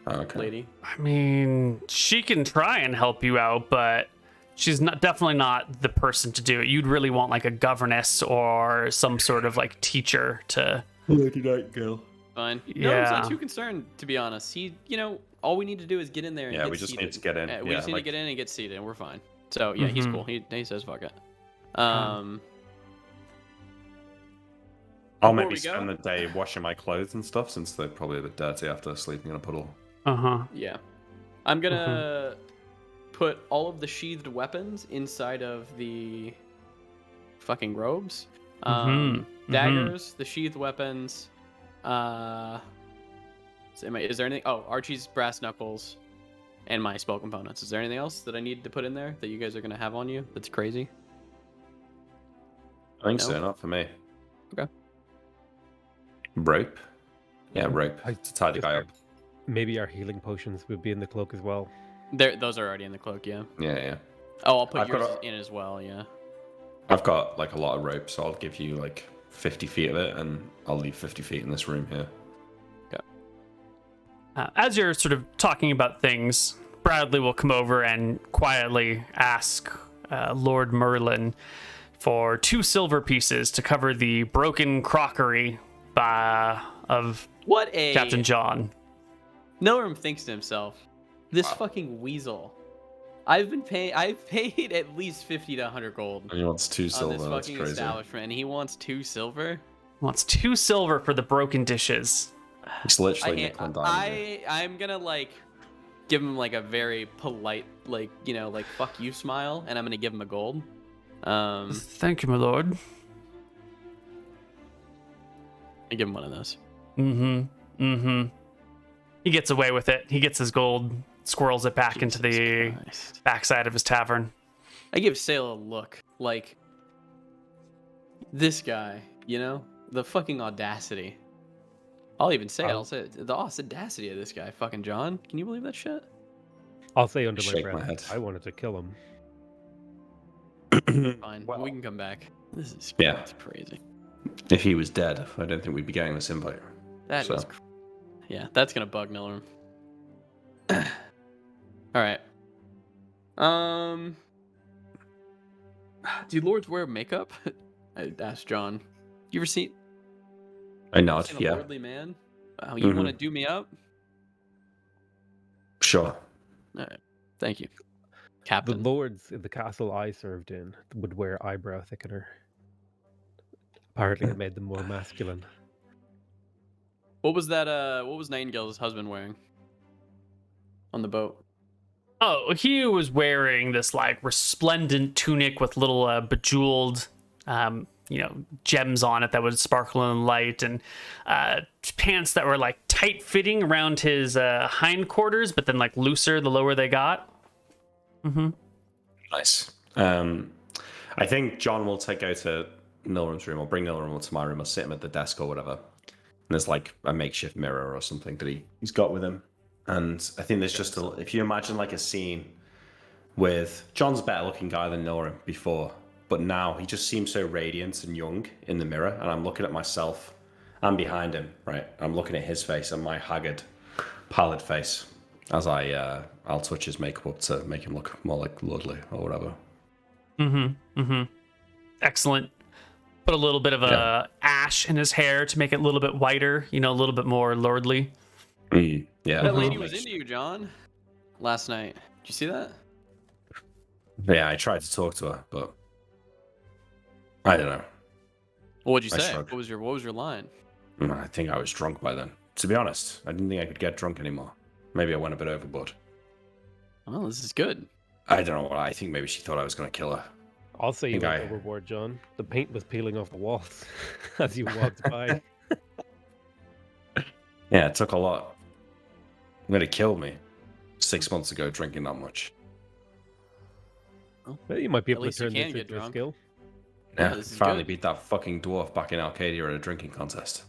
Oh, okay. lady. I mean, she can try and help you out, but she's definitely not the person to do it. You'd really want like a governess or some sort of like teacher to. Nightingale. Fine. Yeah. No, I'm not too concerned, to be honest. All we need to do is get in there and Yeah, get we just seated. need to get in. We Yeah, just need like- to get in and get seated, and we're fine. So, yeah, he's Mhm. cool. He says fuck it. I'll Before maybe we go- spend the day washing my clothes and stuff, since they're probably a bit dirty after sleeping in a puddle. Yeah. I'm gonna put all of the sheathed weapons inside of the fucking robes. Daggers, the sheathed weapons. Is there anything? Oh, Archie's brass knuckles and my spell components. Is there anything else that I need to put in there that you guys are gonna have on you that's crazy? I think No? so, not for me. Okay. Rope? Yeah, rope. I To tie the guy up. Maybe our healing potions would be in the cloak as well. Those are already in the cloak, yeah. Yeah. Oh, I'll put I've got yours a- in as well, yeah. I've got like a lot of rope, so I'll give you like 50 feet of it, and I'll leave 50 feet in this room here. As you're sort of talking about things, Bradley will come over and quietly ask Lord Merlin for 2 silver pieces to cover the broken crockery of What a Captain John. Norum thinks to himself, this fucking weasel. I've paid at least 50 to 100 gold And he wants 2 on silver. this That's fucking crazy. establishment, and he wants 2 silver. Wants 2 silver for the broken dishes. It's literally nickel and diamond. I'm gonna like give him like a very polite like fuck you smile, and I'm gonna give him a gold. Thank you, my lord. I give him one of those. He gets away with it. He gets his gold, squirrels it back into the Jesus Christ. backside of his tavern. I give Sale a look like this guy, the fucking audacity. I'll even say it. I'll say it. The audacity of this guy, fucking John. Can you believe that shit? I'll say under my Shake my breath, head. I wanted to kill him. Fine, Well- we can come back. This is Yeah. that's crazy. If he was dead, I don't think we'd be getting this invite. That is, So. yeah, that's gonna bug Nilram. All right. Do lords wear makeup? I asked John. You ever seen? I nod, seen a yeah. lordly man? Oh, you want to do me up? Sure. All right. Thank you, The Captain. lords in the castle I served in would wear eyebrow thickener. Apparently, it made them more masculine. What was that? What was Nightingale's husband wearing on the boat? Oh, he was wearing this like resplendent tunic with little bejeweled, gems on it that would sparkle in the light, and pants that were like tight fitting around his hindquarters, but then like looser the lower they got. Nice. I think John will go to Nilram's room, or bring Nilram to my room, or sit him at the desk or whatever. And there's like a makeshift mirror or something that he's got with him. And I think there's just if you imagine like a scene with John's a better looking guy than Nilram before, but now he just seems so radiant and young in the mirror. And I'm looking at myself. I'm behind him, right? I'm looking at his face and my haggard, pallid face as I'll touch his makeup up to make him look more like lordly or whatever. Excellent. Put a little bit of ash in his hair to make it a little bit whiter, a little bit more lordly. Yeah. That lady was into you, John, last night. Did you see that? Yeah, I tried to talk to her, but I don't know. Well, what'd you I say? shrugged. What was your line? I think I was drunk by then. To be honest, I didn't think I could get drunk anymore. Maybe I went a bit overboard. Oh, this is good. I don't know what I think. Maybe she thought I was going to kill her. I'll say you Think went I- overboard, John. The paint was peeling off the walls as you walked by. Yeah, it took a lot. I'm going to kill me. 6 months ago drinking that much. Well, you might be At able to least you turn can this get into a drunk. skill. Yeah, Yeah, this is finally good. beat that fucking dwarf back in Arcadia at a drinking contest.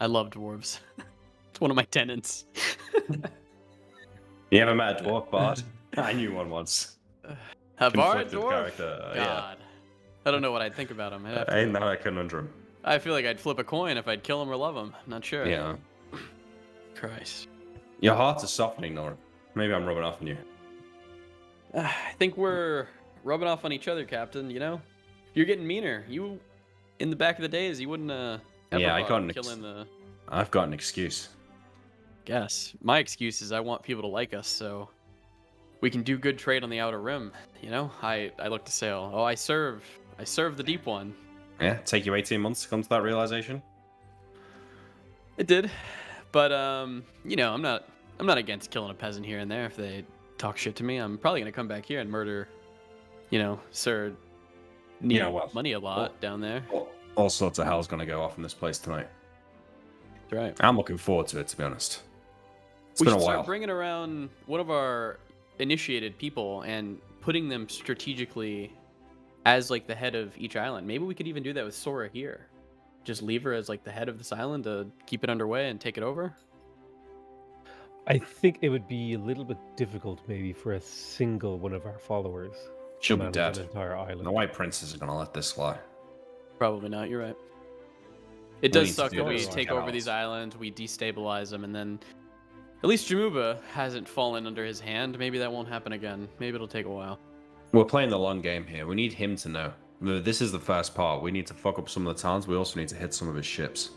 I love dwarves. It's one of my tenants. You ever met a dwarf bard? I knew one once. A bard Conflicted dwarf? character, yeah. God. I don't know what I'd think about him. Ain't that a conundrum? I feel like I'd flip a coin if I'd kill him or love him. I'm not sure. Yeah. Christ. Your hearts are softening, Nora. Maybe I'm rubbing off on you. I think we're rubbing off on each other, Captain. You know, you're getting meaner. You, in the back of the days, you wouldn't ever Yeah, I bother got an killing the. I've got an excuse. Guess my excuse is I want people to like us, so we can do good trade on the outer rim. You know, I look to sail. Oh, I serve the deep one. Yeah, take you 18 months to come to that realization. It did, but you know, I'm not against killing a peasant here and there if they talk shit to me. I'm probably gonna come back here and murder, you know, Sir Neal Yeah, well, money a lot down there. All sorts of hell's gonna go off in this place tonight. That's right. I'm looking forward to it, to be honest. It's We been should a while. start bringing around one of our initiated people and putting them strategically as like the head of each island. Maybe we could even do that with Sora here. Just leave her as like the head of this island to keep it underway and take it over. I think it would be a little bit difficult, maybe, for a single one of our followers She'll to be manage dead. an entire island. The White Princess is gonna let this fly. Probably not. You're right. It We does need to suck do that we this take like over else. these islands, we destabilize them, and then at least Jamuba hasn't fallen under his hand. Maybe that won't happen again. Maybe it'll take a while. We're playing the long game here. We need him to know. This is the first part. We need to fuck up some of the towns. We also need to hit some of his ships.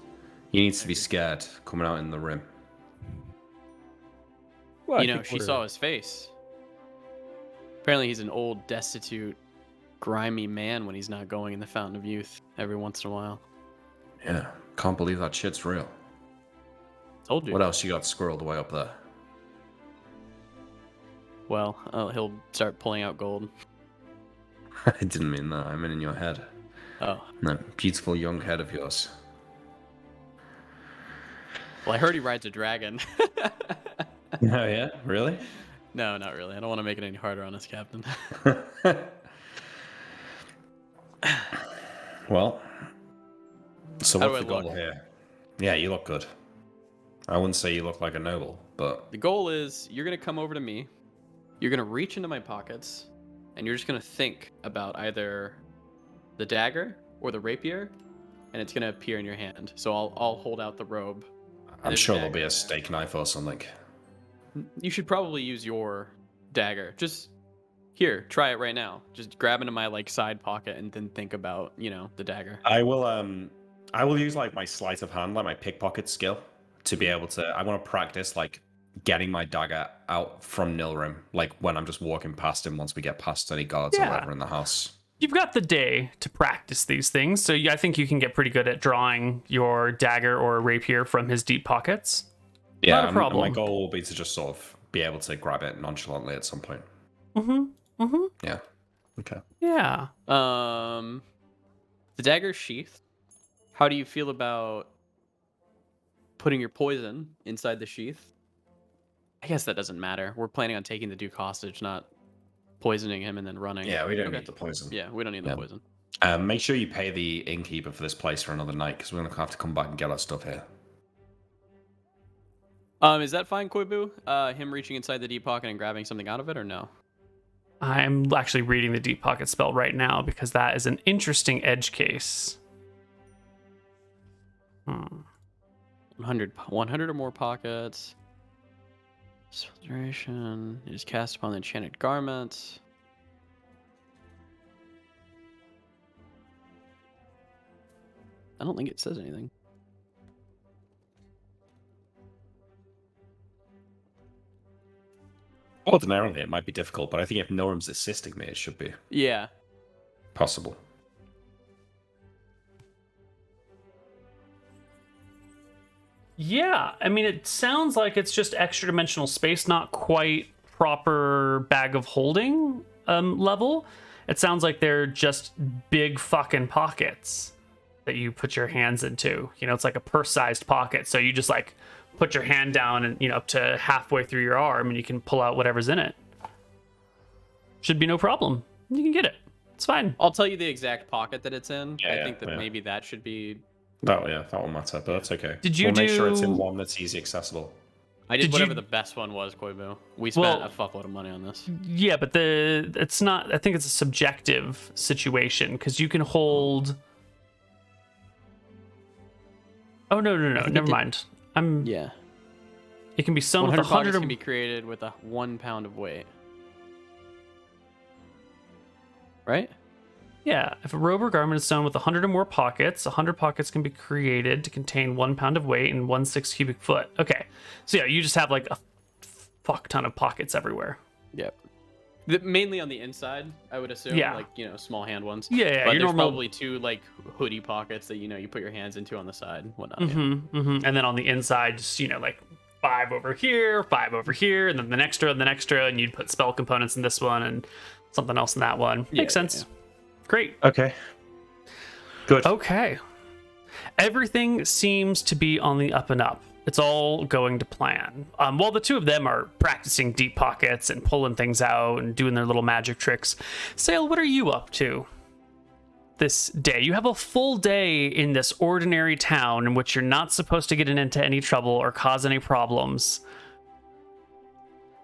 He needs to be scared coming out in the rim. Well, I You know, think she we're- saw his face. Apparently, he's an old, destitute, grimy man when he's not going in the Fountain of Youth every once in a while. Yeah, can't believe that shit's real. Told you. What else you got squirreled away up there? Well, he'll start pulling out gold. I didn't mean that. I meant in your head. Oh, That beautiful young head of yours. well, I heard he rides a dragon. Oh yeah, really? No, not really. I don't want to make it any harder on us, Captain. Well, so How what's do the I goal look? here? Yeah, you look good. I wouldn't say you look like a noble, but The goal is you're going to come over to me, you're going to reach into my pockets, and you're just going to think about either the dagger or the rapier, and it's going to appear in your hand. So I'll hold out the robe. I'm There's a sure there'll dagger be a there. steak knife or something. You should probably use your dagger. Just here, try it right now. Just grab into my like side pocket and then think about, you know, the dagger. I will use like my sleight of hand, like my pickpocket skill, to be able to. I want to practice like getting my dagger out from Nilrim, like when I'm just walking past him. Once we get past any guards or Yeah. whatever in the house. You've got the day to practice these things, so I think you can get pretty good at drawing your dagger or rapier from his deep pockets. Yeah, Not a and my problem. goal will be to just sort of be able to grab it nonchalantly at some point. Mm-hmm. Mm-hmm. Yeah. Okay. Yeah. The dagger sheath. How do you feel about putting your poison inside the sheath? I guess that doesn't matter. We're planning on taking the Duke hostage, not poisoning him and then running. Yeah, we don't Okay. need the poison. Yeah, we don't need the Yeah. poison. Make sure you pay the innkeeper for this place for another night, because we're gonna have to come back and get our stuff here. Is that fine, Koibu? Him reaching inside the deep pocket and grabbing something out of it, or no? I'm actually reading the deep pocket spell right now because that is an interesting edge case. 100 or more pockets. Filtration is cast upon the enchanted garment. I don't think it says anything. Ordinarily, it might be difficult, but I think if Norm's assisting me, it should be Yeah. possible. Yeah, I mean, it sounds like it's just extra dimensional space, not quite proper bag of holding level. It sounds like they're just big fucking pockets that you put your hands into. You know, it's like a purse-sized pocket. So you just like put your hand down and up to halfway through your arm, and you can pull out whatever's in it. Should be no problem. You can get it. It's fine. I'll tell you the exact pocket that it's in. Yeah, I think that maybe that should be. That won't matter, but that's okay. Did you make sure it's in one that's easy accessible. I did Did whatever you- the best one was, Koibu. We spent a fuckload of money on this. Yeah, but it's not. I think it's a subjective situation because you can hold. Oh no! Never mind. Yeah. It can be sewn with 100 100 pockets can be created with a 1 pound of weight. Right? Yeah, if a robe or garment is sewn with 100 or more pockets, 100 pockets can be created to contain 1 pound of weight and 1/6 cubic foot. Okay, so yeah, you just have like a fuck ton of pockets everywhere. Yep. Mainly on the inside, I would assume. Yeah. Like, small hand ones. Yeah, But your there's normal. probably 2 like hoodie pockets that you put your hands into on the side and whatnot. And then on the inside, just like 5 over here, 5 over here, and then the next row, and the next row, and you'd put spell components in this one and something else in that one. Makes sense. Great. Okay. Good. Okay. Everything seems to be on the up and up. It's all going to plan. While the two of them are practicing deep pockets and pulling things out and doing their little magic tricks, Sail, what are you up to this day? You have a full day in this ordinary town in which you're not supposed to get into any trouble or cause any problems.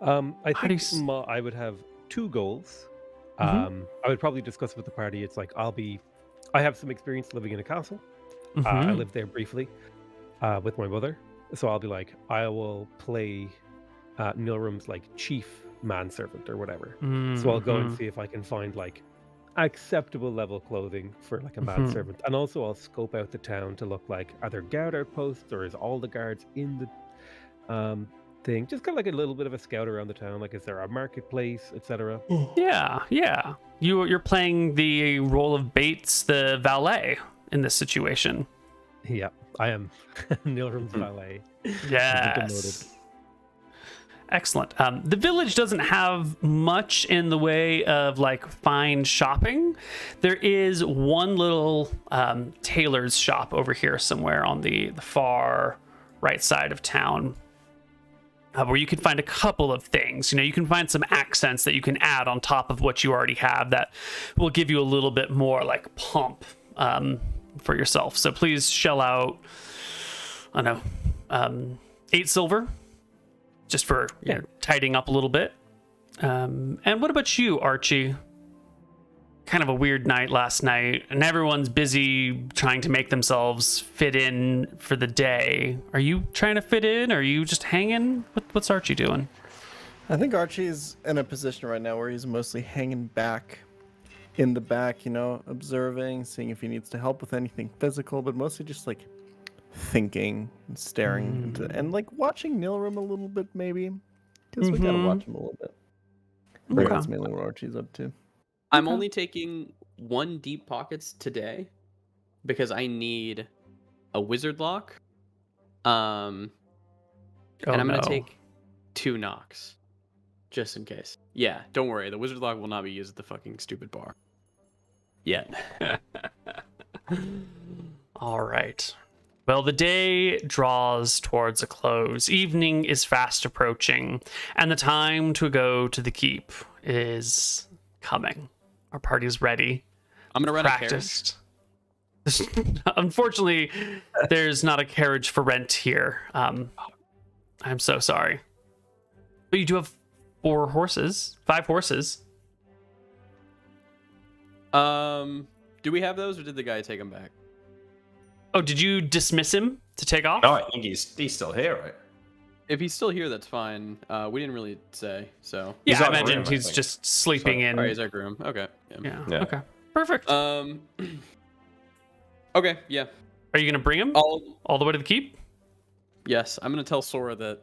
I How do you think s- I would have 2 goals. Mhm. I would probably discuss with the party. It's like I have some experience living in a castle. I Mhm. lived there briefly with my mother, so I'll be like, I will play Nilrum's like chief manservant or whatever. So I'll go and Mhm. see if I can find like acceptable level clothing for like a Mhm. manservant, and also I'll scope out the town to look like, are there guard outposts or is all the guards in the thing? Just kind of like a little bit of a scout around the town. Like, is there a marketplace, etc.? Yeah. You're playing the role of Bates, the valet, in this situation. Yeah, I am Nilrum's valet. Yes. Excellent. The village doesn't have much in the way of like fine shopping. There is one little tailor's shop over here somewhere on the far right side of town. Where you can find a couple of things. You can find some accents that you can add on top of what you already have that will give you a little bit more like pomp for yourself. So please shell out, I don't know, 8 silver just for tidying up a little bit. And what about you, Archie? Kind of a weird night last night, and everyone's busy trying to make themselves fit in for the day. Are you trying to fit in? Are you just hanging? What's Archie doing? I think Archie's in a position right now where he's mostly hanging back in the back, observing, seeing if he needs to help with anything physical, but mostly just like thinking and staring into, and like watching Nilrum a little bit maybe, because we gotta watch him a little bit. I think Okay. that's mainly what Archie's up to. I'm only taking 1 deep pockets today because I need a wizard lock. And I'm gonna take 2 knocks. Just in case. Yeah, don't worry. The wizard lock will not be used at the fucking stupid bar. Yet. All right. Well, the day draws towards a close. Evening is fast approaching, and the time to go to the keep is coming. Our party's ready. I'm gonna rent Practiced. Unfortunately, there's not a carriage for rent here. I'm so sorry. But you do have 5 horses. Do we have those, or did the guy take them back? Oh, did you dismiss him to take off? No, I think he's still here, right? If he's still here, that's fine. We didn't really say, so. Yeah, He's I out of the imagine room, I he's think. just sleeping in. All right, he's our groom. Okay. Yeah. Yeah. Okay. Perfect. Okay. Yeah. Are you gonna bring him all the way to the keep? Yes, I'm gonna tell Sora that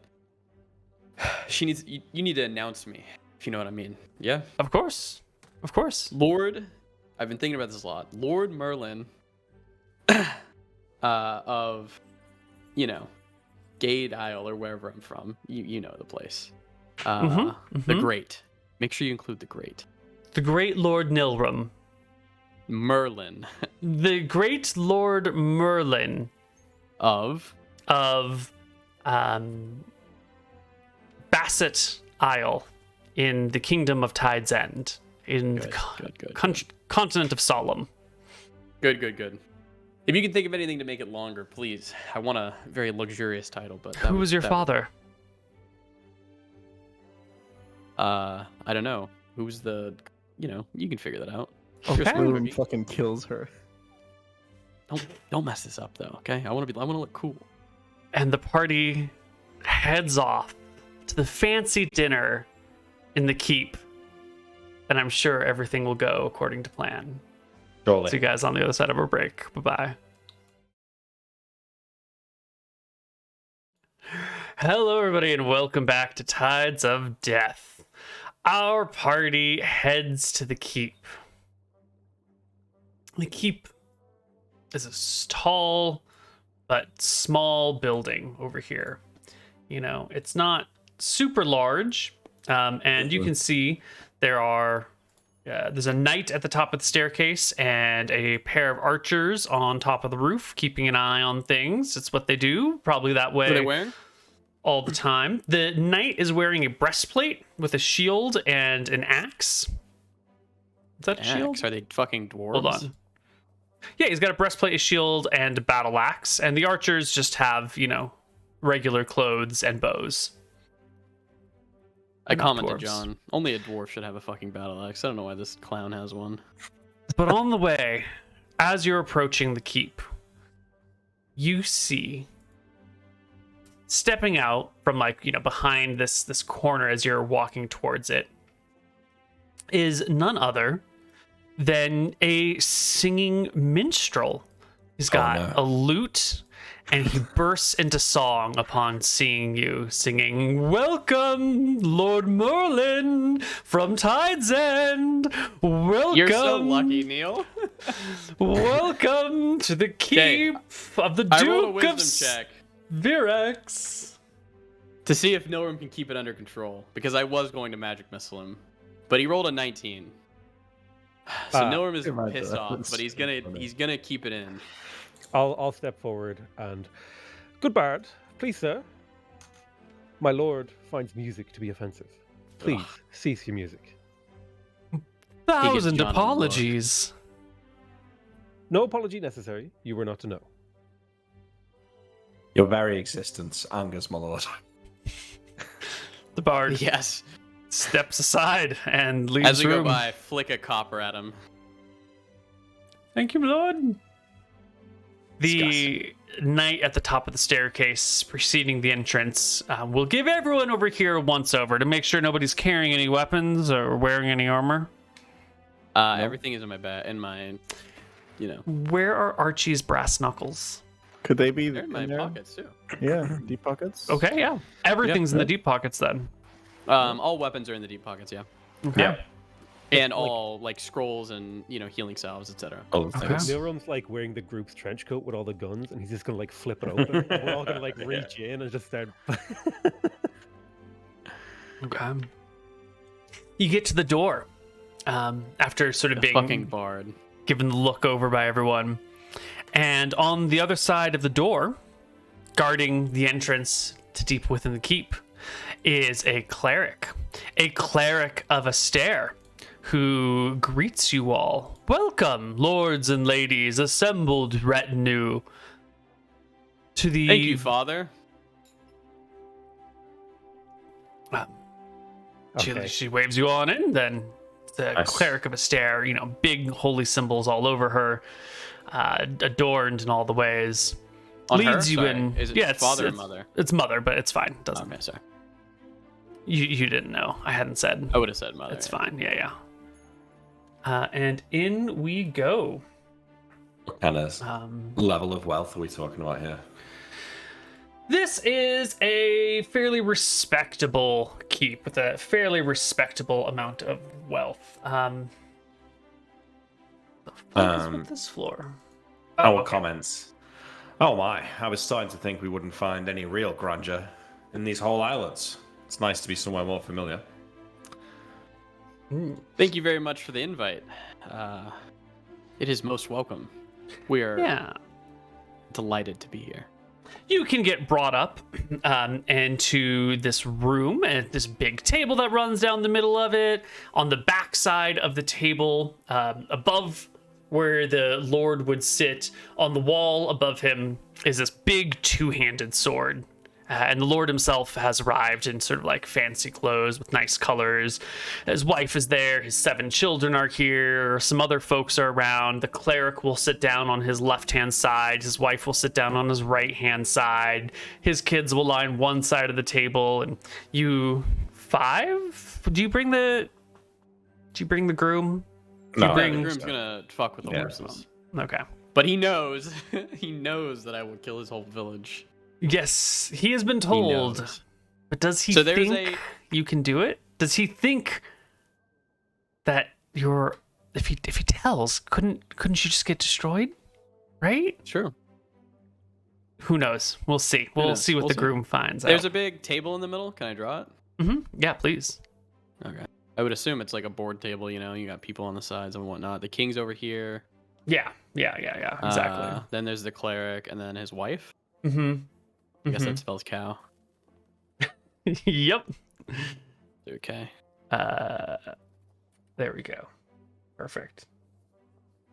she needs. You need to announce me, if you know what I mean. Yeah. Of course. Lord, I've been thinking about this a lot. Lord Merlin, of, Gade Isle or wherever I'm from. You know the place. The Great. Make sure you include the Great. The Great Lord Nilrum. Merlin The Great Lord Merlin of. Bassett Isle in the Kingdom of Tide's End, in the continent of Solemn. Good. If you can think of anything to make it longer, please. I want a very luxurious title, but Who was your father? I don't know. Who's the? You can figure that out. Okay. Boom fucking kills her. Don't mess this up though, okay? I want to look cool. And the party heads off to the fancy dinner in the keep. And I'm sure everything will go according to plan. Surely. See you guys on the other side of our break. Bye-bye. Hello, everybody, and welcome back to Tides of Death. Our party heads to the keep. The keep is a tall but small building over here. It's not super large, and you can see there's a knight at the top of the staircase and a pair of archers on top of the roof, keeping an eye on things. It's what they do, probably that way. What are they wearing? All the time. The knight is wearing a breastplate with a shield and an axe. Is that a shield? Are they fucking dwarves? Hold on. Yeah, he's got a breastplate, a shield, and a battle axe. And the archers just have, regular clothes and bows. I Not commented, dwarves. John. Only a dwarf should have a fucking battle axe. I don't know why this clown has one. But on the way, as you're approaching the keep, you see, stepping out from behind this corner as you're walking towards it, is none other than a singing minstrel. He's got a lute, and he bursts into song upon seeing you, singing, "Welcome, Lord Merlin from Tide's End. Welcome. You're so lucky, Neal. Welcome to the keep of the I rolled a Duke of wisdom check Virex." to see if Nilrim can keep it under control, because I was going to magic missile him, but he rolled a 19. So Nilrim is pissed off, but he's gonna keep it in. I'll step forward and, good bard, please, sir. My lord finds music to be offensive. Please cease your music. 1,000 John on the apologies. No apology necessary. You were not to know. Your very existence angers my lord. The bard Yes. steps aside and leaves As we room. go by, flick a copper at him. Thank you, my lord. The knight at the top of the staircase preceding the entrance will give everyone over here a once-over to make sure nobody's carrying any weapons or wearing any armor. Everything is in my Where are Archie's brass knuckles? Could they be they're in my there? pockets too. Yeah, deep pockets. Okay, yeah. Everything's in the deep pockets then. All weapons are in the deep pockets, yeah. Okay. Yeah. And all scrolls and healing salves, etc. All the things. Nilrum's wearing the group's trench coat with all the guns, and he's just gonna flip it open. And we're all gonna reach in and just start. Okay. You get to the door after sort of The being fucking bard. given the look over by everyone. And on the other side of the door, guarding the entrance to deep within the keep, is a cleric of Astaire, who greets you all. "Welcome, lords and ladies, assembled retinue, to the..." Thank you, Father. Okay. She waves you on in, then the Nice. cleric of Astaire, big holy symbols all over her, adorned in all the ways. On leads her? you Sorry. in. Is it Yeah, father or it's mother? It's mother, but it's fine. Doesn't Okay, sorry. you didn't know? I hadn't said. I would have said mother. It's yeah. fine. Yeah. And in we go. What kind of Um, level of wealth are we talking about here? This is a fairly respectable keep with a fairly respectable amount of wealth. The fuck is with this floor? Our okay. comments. Oh my, I was starting to think we wouldn't find any real grandeur in these whole islands. It's nice to be somewhere more familiar. Thank you very much for the invite. It is most welcome. We are Yeah. delighted to be here. you can get brought up into this room and this big table that runs down the middle of it. On the back side of the table, above where the Lord would sit, on the wall above him is this big two-handed sword. And the Lord himself has arrived in sort of like fancy clothes with nice colors. His wife is there. His 7 children are here. Some other folks are around. The cleric will sit down on his left-hand side. His wife will sit down on his right-hand side. His kids will line one side of the table. And you 5? Do you bring the groom? No, The groom's gonna fuck with the horses. Okay. But he knows, he knows that I will kill his whole village. Yes, he has been He told. knows. But does he So there's think you can do it? Does he think that you're if he tells, couldn't you just get destroyed? Right? Sure. Who knows? We'll see. We'll see what the groom finds out. There's a big table in the middle. Can I draw it? Yeah, please. Okay. I would assume it's like a board table, you know, you got people on the sides and whatnot. The king's over here. Yeah. Exactly. Then there's the cleric and then his wife. Mm-hmm. I guess that spells cow. Yep. Okay. There we go. Perfect.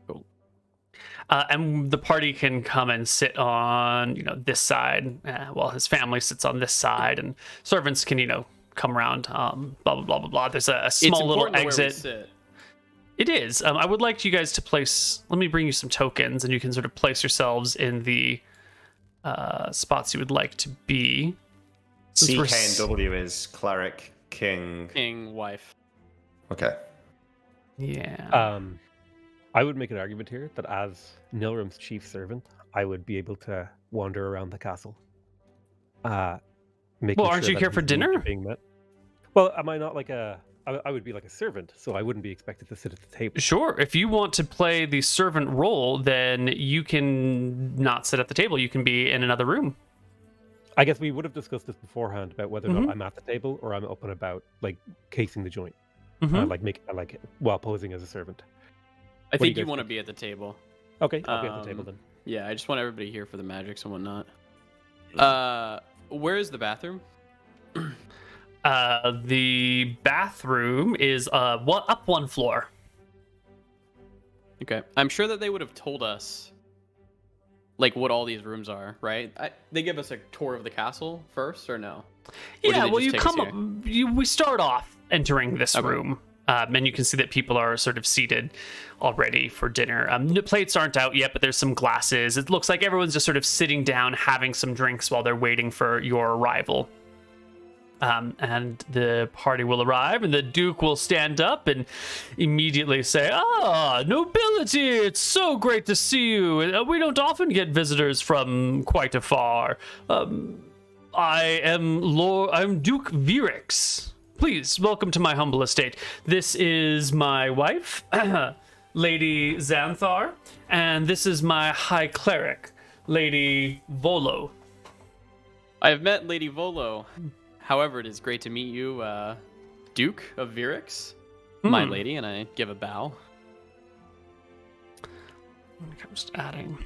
Cool. And the party can come and sit on, this side, while his family sits on this side, and servants can, come around. Blah blah blah blah blah. There's a small little exit. It is. I would like you guys to place. Let me bring you some tokens, and you can sort of place yourselves in the spots you would like to be. C, K, and W is cleric, king, wife. Okay. Yeah. I would make an argument here that as Nilrim's chief servant, I would be able to wander around the castle. Well, aren't you here for dinner? Being met. Well, am I not like I would be like a servant, so I wouldn't be expected to sit at the table. Sure. If you want to play the servant role, then you can not sit at the table. You can be in another room. I guess we would have discussed this beforehand about whether or not I'm at the table or I'm up and about, like casing the joint, like while posing as a servant. I think you want to be at the table. Okay, I'll be at the table then. Yeah, I just want everybody here for the magics and whatnot. Where is the bathroom? The bathroom is up one floor. Okay, I'm sure that they would have told us like what all these rooms are, right? They give us a tour of the castle first, or no? Yeah, well, you come up. We start off entering this room, and you can see that people are sort of seated already for dinner. The plates aren't out yet, but there's some glasses. It looks like everyone's just sort of sitting down, having some drinks while they're waiting for your arrival. And the party will arrive, and the Duke will stand up and immediately say, nobility, it's so great to see you. We don't often get visitors from quite afar. I'm Duke Virex. Please, welcome to my humble estate. This is my wife, Lady Xanthar, and this is my high cleric, Lady Volo. I have met Lady Volo. However, it is great to meet you, Duke of Virex, my lady, and I give a bow. I'm just adding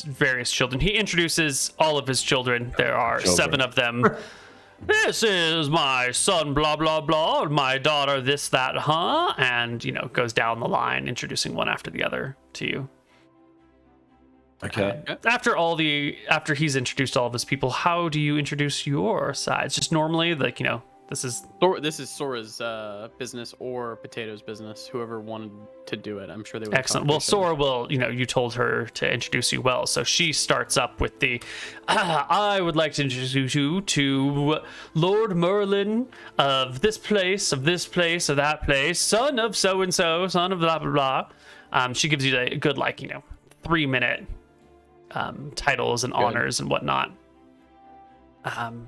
various children. He introduces all of his children. There are 7 of them. This is my son, blah, blah, blah. My daughter, this, that, huh? And, goes down the line, introducing one after the other to you. Okay. After he's introduced all of his people, how do you introduce your sides? Just normally, like, this is Sora's business or Potato's business. Whoever wanted to do it, I'm sure they would. Excellent. Well, Sora will. You told her to introduce you well, so she starts up with the. I would like to introduce you to Lord Merlin of this place, of that place, son of so and so, son of blah blah blah. She gives you a good 3-minute titles and honors and whatnot. And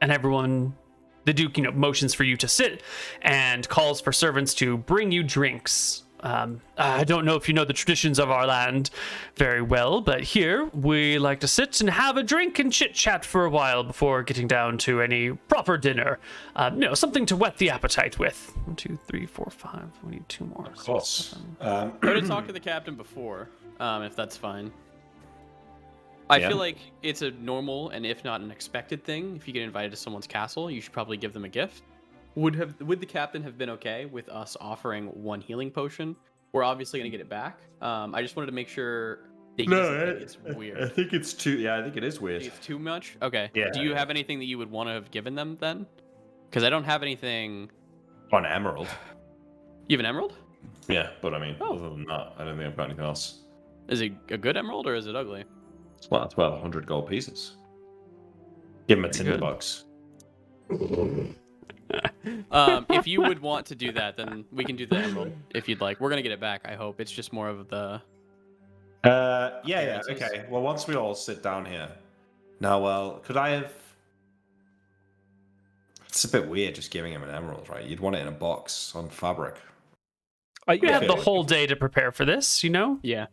everyone. The Duke, motions for you to sit and calls for servants to bring you drinks. I don't know if you know the traditions of our land very well, but here we like to sit and have a drink and chit-chat for a while before getting down to any proper dinner. Something to whet the appetite with. 1, 2, 3, 4, 5. We need 2 more. Of course. I would have talked to the captain before, if that's fine. I feel like it's a normal and if not an expected thing. If you get invited to someone's castle, you should probably give them a gift. Would the captain have been okay with us offering 1 healing potion? We're obviously gonna get it back. I just wanted to make sure that he doesn't think it's weird. I think it's too. Yeah, I think it is weird. It's too much. Okay. Yeah, Do you yeah. have anything that you would want to have given them then? Because I don't have anything. On emerald. You have an emerald? Yeah, but I mean, other than that, I don't think I've got anything else. Is it a good emerald or is it ugly? It's well, 1,200 gold pieces. Give him a Pretty tinderbox. If you would want to do that, then we can do the emerald if you'd like. We're gonna get it back. I hope it's just more of the. Yeah, okay. Well, once we all sit down here. Now, well, could I have... It's a bit weird just giving him an emerald, right? You'd want it in a box on fabric. You have the whole day to prepare for this, you know? Yeah.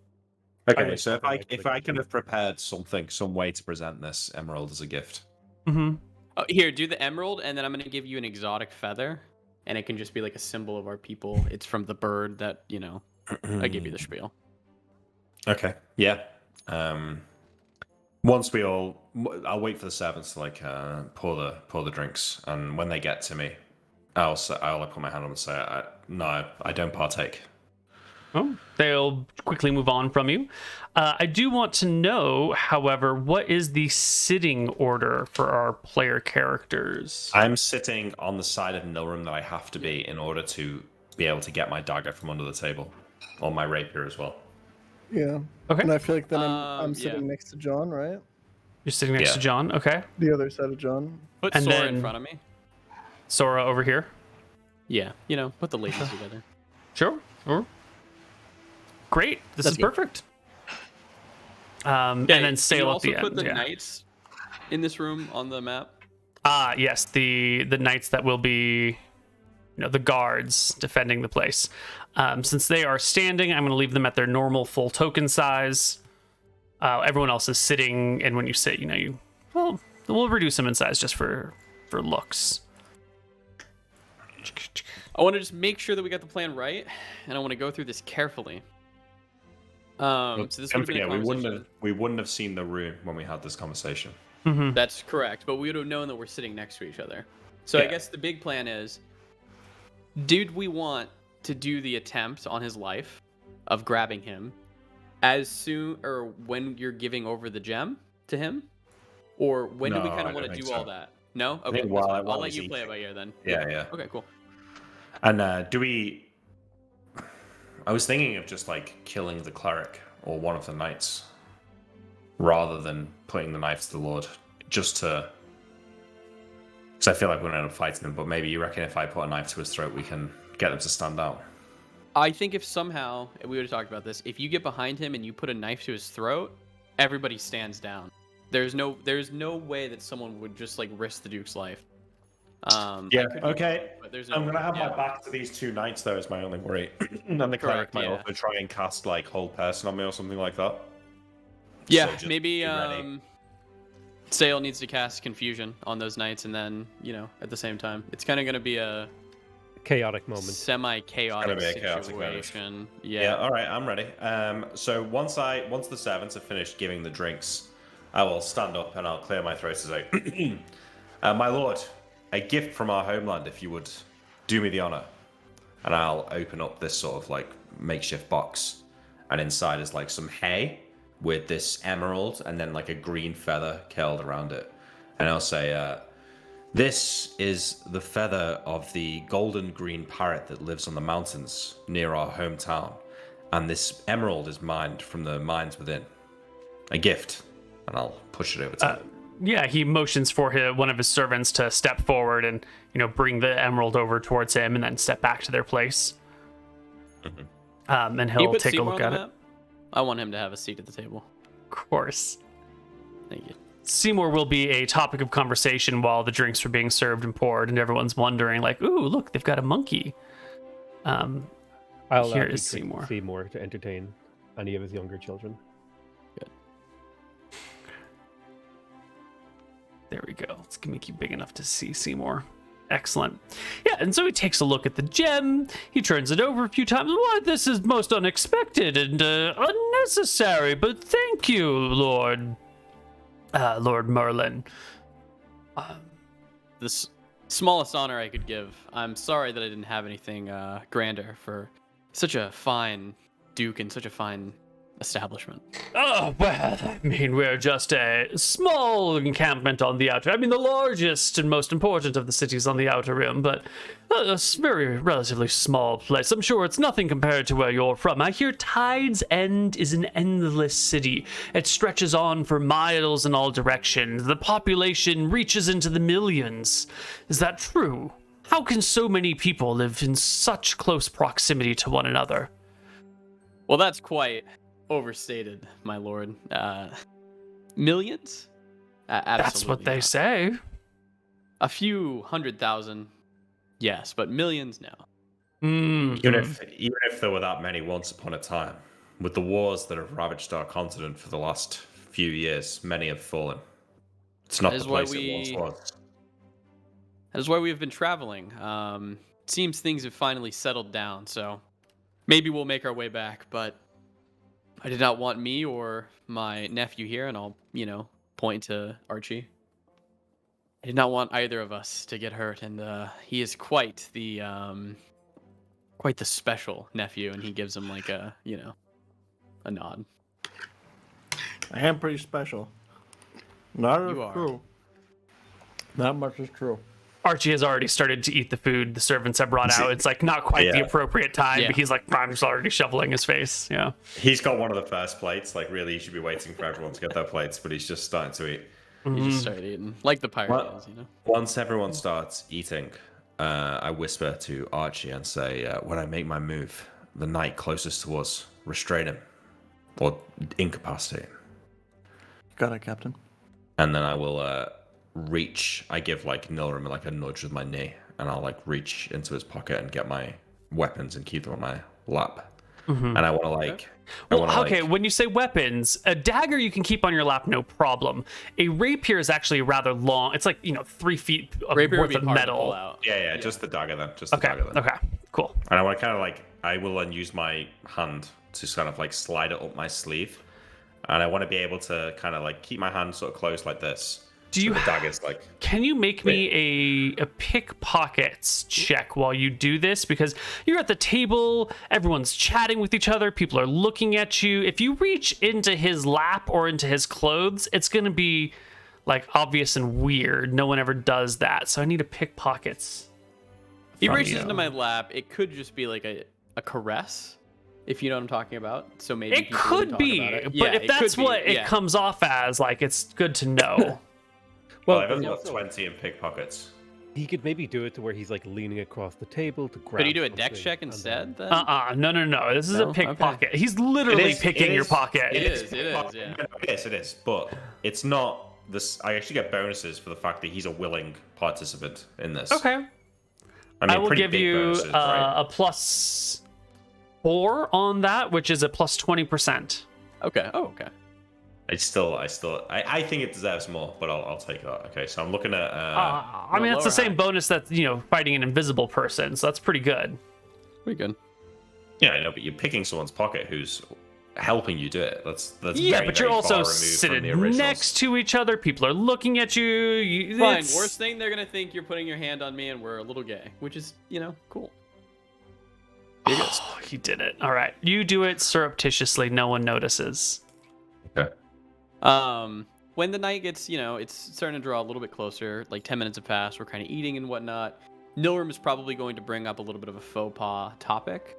Okay, so if I could have prepared something, some way to present this emerald as a gift. Mm-hmm. Here, do the emerald, and then I'm gonna give you an exotic feather, and it can just be like a symbol of our people. It's from the bird that I give you the spiel. Okay. Yeah. Once we all, I'll wait for the servants to like pour the drinks, and when they get to me, I'll put my hand on and say, "No, I don't partake." Oh, they'll quickly move on from you. I do want to know, however, what is the sitting order for our player characters? I'm sitting on the side of Nilrim that I have to be in order to be able to get my dagger from under the table, or my rapier as well. Yeah. Okay. And I feel like then I'm sitting yeah. next to John, right? You're sitting next to John, okay. The other side of John. Put And Sora then- in front of me. Sora over here. Yeah, put the ladies together. Sure. Great. This That's is good. perfect. And then sail at the also put end. the Yeah. knights in this room on the map. Yes, the knights that will be, the guards defending the place. Since they are standing, I'm going to leave them at their normal full token size. Everyone else is sitting, and when you sit, we'll reduce them in size just for looks. I want to just make sure that we got the plan right, and I want to go through this carefully. So this would have been a conversation. we wouldn't have seen the room when we had this conversation. Mm-hmm. That's correct, but we would have known that we're sitting next to each other. So I Yeah. guess the big plan is, did we want to do the attempt on his life of grabbing him as soon or when you're giving over the gem to him? Or when do we No, kind I of want don't to do think all so. that? No? Okay, think that's while- fine. while I'll let he's you play it eating. by ear then. Yeah. Okay, cool. And do we... I was thinking of just like killing the cleric or one of the knights rather than putting the knife to the Lord, just to... Because I feel like we're going to end up fighting them, but maybe you reckon if I put a knife to his throat, we can get them to stand down. I think if somehow, we would have talked about this, if you get behind him and you put a knife to his throat, everybody stands down. There's no way that someone would just like risk the Duke's life. I could be okay. wrong, but there's no I'm going to way. have Yeah. my back to these two knights, though, is my only worry. And the cleric Correct, might yeah. also try and cast, like, hold person on me or something like that. Yeah, So just maybe be ready. Sale needs to cast confusion on those knights, and then at the same time, it's kind of going to be a Chaotic moment. semi-chaotic It's gonna be a chaotic moment. situation. Yeah, all right, I'm ready. So once the servants have finished giving the drinks, I will stand up and I'll clear my throat to say, my lord, a gift from our homeland, if you would do me the honor. And I'll open up this sort of like makeshift box, and inside is like some hay with this emerald and then like a green feather curled around it. And I'll say, this is the feather of the golden green parrot that lives on the mountains near our hometown. And this emerald is mined from the mines within. A gift. And I'll push it over to him. Yeah, he motions for one of his servants to step forward and, bring the emerald over towards him and then step back to their place. Mhm. And Can you he'll put take a Seymour look on at the it. map? I want him to have a seat at the table. Of course. Thank you. Seymour will be a topic of conversation while the drinks are being served and poured, and everyone's wondering, like, ooh, look, they've got a monkey. I'll Here be is treating Seymour. Seymour to entertain any of his younger children. There we go. Let's make you big enough to see Seymour. Excellent. Yeah, and so he takes a look at the gem. He turns it over a few times. Why, this is most unexpected and unnecessary, but thank you, Lord Lord Merlin. This smallest honor I could give. I'm sorry that I didn't have anything grander for such a fine duke and such a fine establishment. Oh, well, I mean, we're just a small encampment on the outer... I mean, the largest and most important of the cities on the outer rim, but a very relatively small place. I'm sure it's nothing compared to where you're from. I hear Tide's End is an endless city. It stretches on for miles in all directions. The population reaches into the millions. Is that true? How can so many people live in such close proximity to one another? Well, that's quite overstated, my lord. Millions? Absolutely. That's what they not. say. A few 100,000, yes, but millions, no. Even if there were that many once upon a time, with the wars that have ravaged our continent for the last few years, many have fallen. It's not the place it once was. That is why we've been traveling. It seems things have finally settled down, so maybe we'll make our way back, but I did not want me or my nephew here, and I'll, point to Archie. I did not want either of us to get hurt, and he is quite the special nephew, and he gives him like a nod. I am pretty special. Not You as are. true. Not much is true. Archie has already started to eat the food the servants have brought out. It's like not quite the appropriate time, Yeah. but he's like, I'm just already shoveling his face. Yeah. He's got one of the first plates. Like, really, he should be waiting for everyone to get their plates, but he's just starting to eat. He just started eating like the pirate is, Once everyone starts eating, I whisper to Archie and say, when I make my move, the knight closest to us, restrain him or incapacitate him. Got it, Captain. And then I will reach. I give like Nilrim like a nudge with my knee, and I'll like reach into his pocket and get my weapons and keep them on my lap. And I want to like. When you say weapons, a dagger you can keep on your lap, no problem. A rapier is actually rather long. It's like 3 feet Rapier would worth be of hard to pull metal. out. Yeah, just the dagger then. Just the Okay. dagger then. Okay. Cool. And I want to kind of like. I will then use my hand to kind of like slide it up my sleeve, and I want to be able to kind of like keep my hand sort of closed like this. Do you the dagger's like? Can you make me a pickpockets check while you do this? Because you're at the table, everyone's chatting with each other, people are looking at you. If you reach into his lap or into his clothes, it's going to be like obvious and weird. No one ever does that. So I need a pickpockets. He from reaches you. into my lap. It could just be like a caress, if you know what I'm talking about. So maybe It people would could talk be, about it. but Yeah, if it that's could be, what it yeah. comes off as, like, it's good to know. Well, I've only and got also, 20 in pickpockets. he could maybe do it to where he's like leaning across the table to grab. Could you do a dex something, check and instead? Then? No. This is No? a Okay. pickpocket. He's literally picking your pocket. It is, yeah. It is, but it's not this. I actually get bonuses for the fact that he's a willing participant in this. Okay. I mean, I will pretty give big you bonuses, right? a +4 on that, which is a +20%. Okay. Oh, okay. I think it deserves more, but I'll take that. Okay, so I'm looking at. I mean, that's the lower same high. bonus that fighting an invisible person, so that's pretty good. Pretty good. Yeah, I know, but you're picking someone's pocket who's helping you do it. That's Yeah, very, but you're very also far removed from the sitting originals. next to each other. People are looking at you. Fine. It's- Worst thing, they're gonna think you're putting your hand on me and we're a little gay, which is cool. Oh, he did it. All right, you do it surreptitiously. No one notices. Okay. When the night gets, it's starting to draw a little bit closer, like 10 minutes have passed, we're kind of eating and whatnot. Nilrim is probably going to bring up a little bit of a faux pas topic.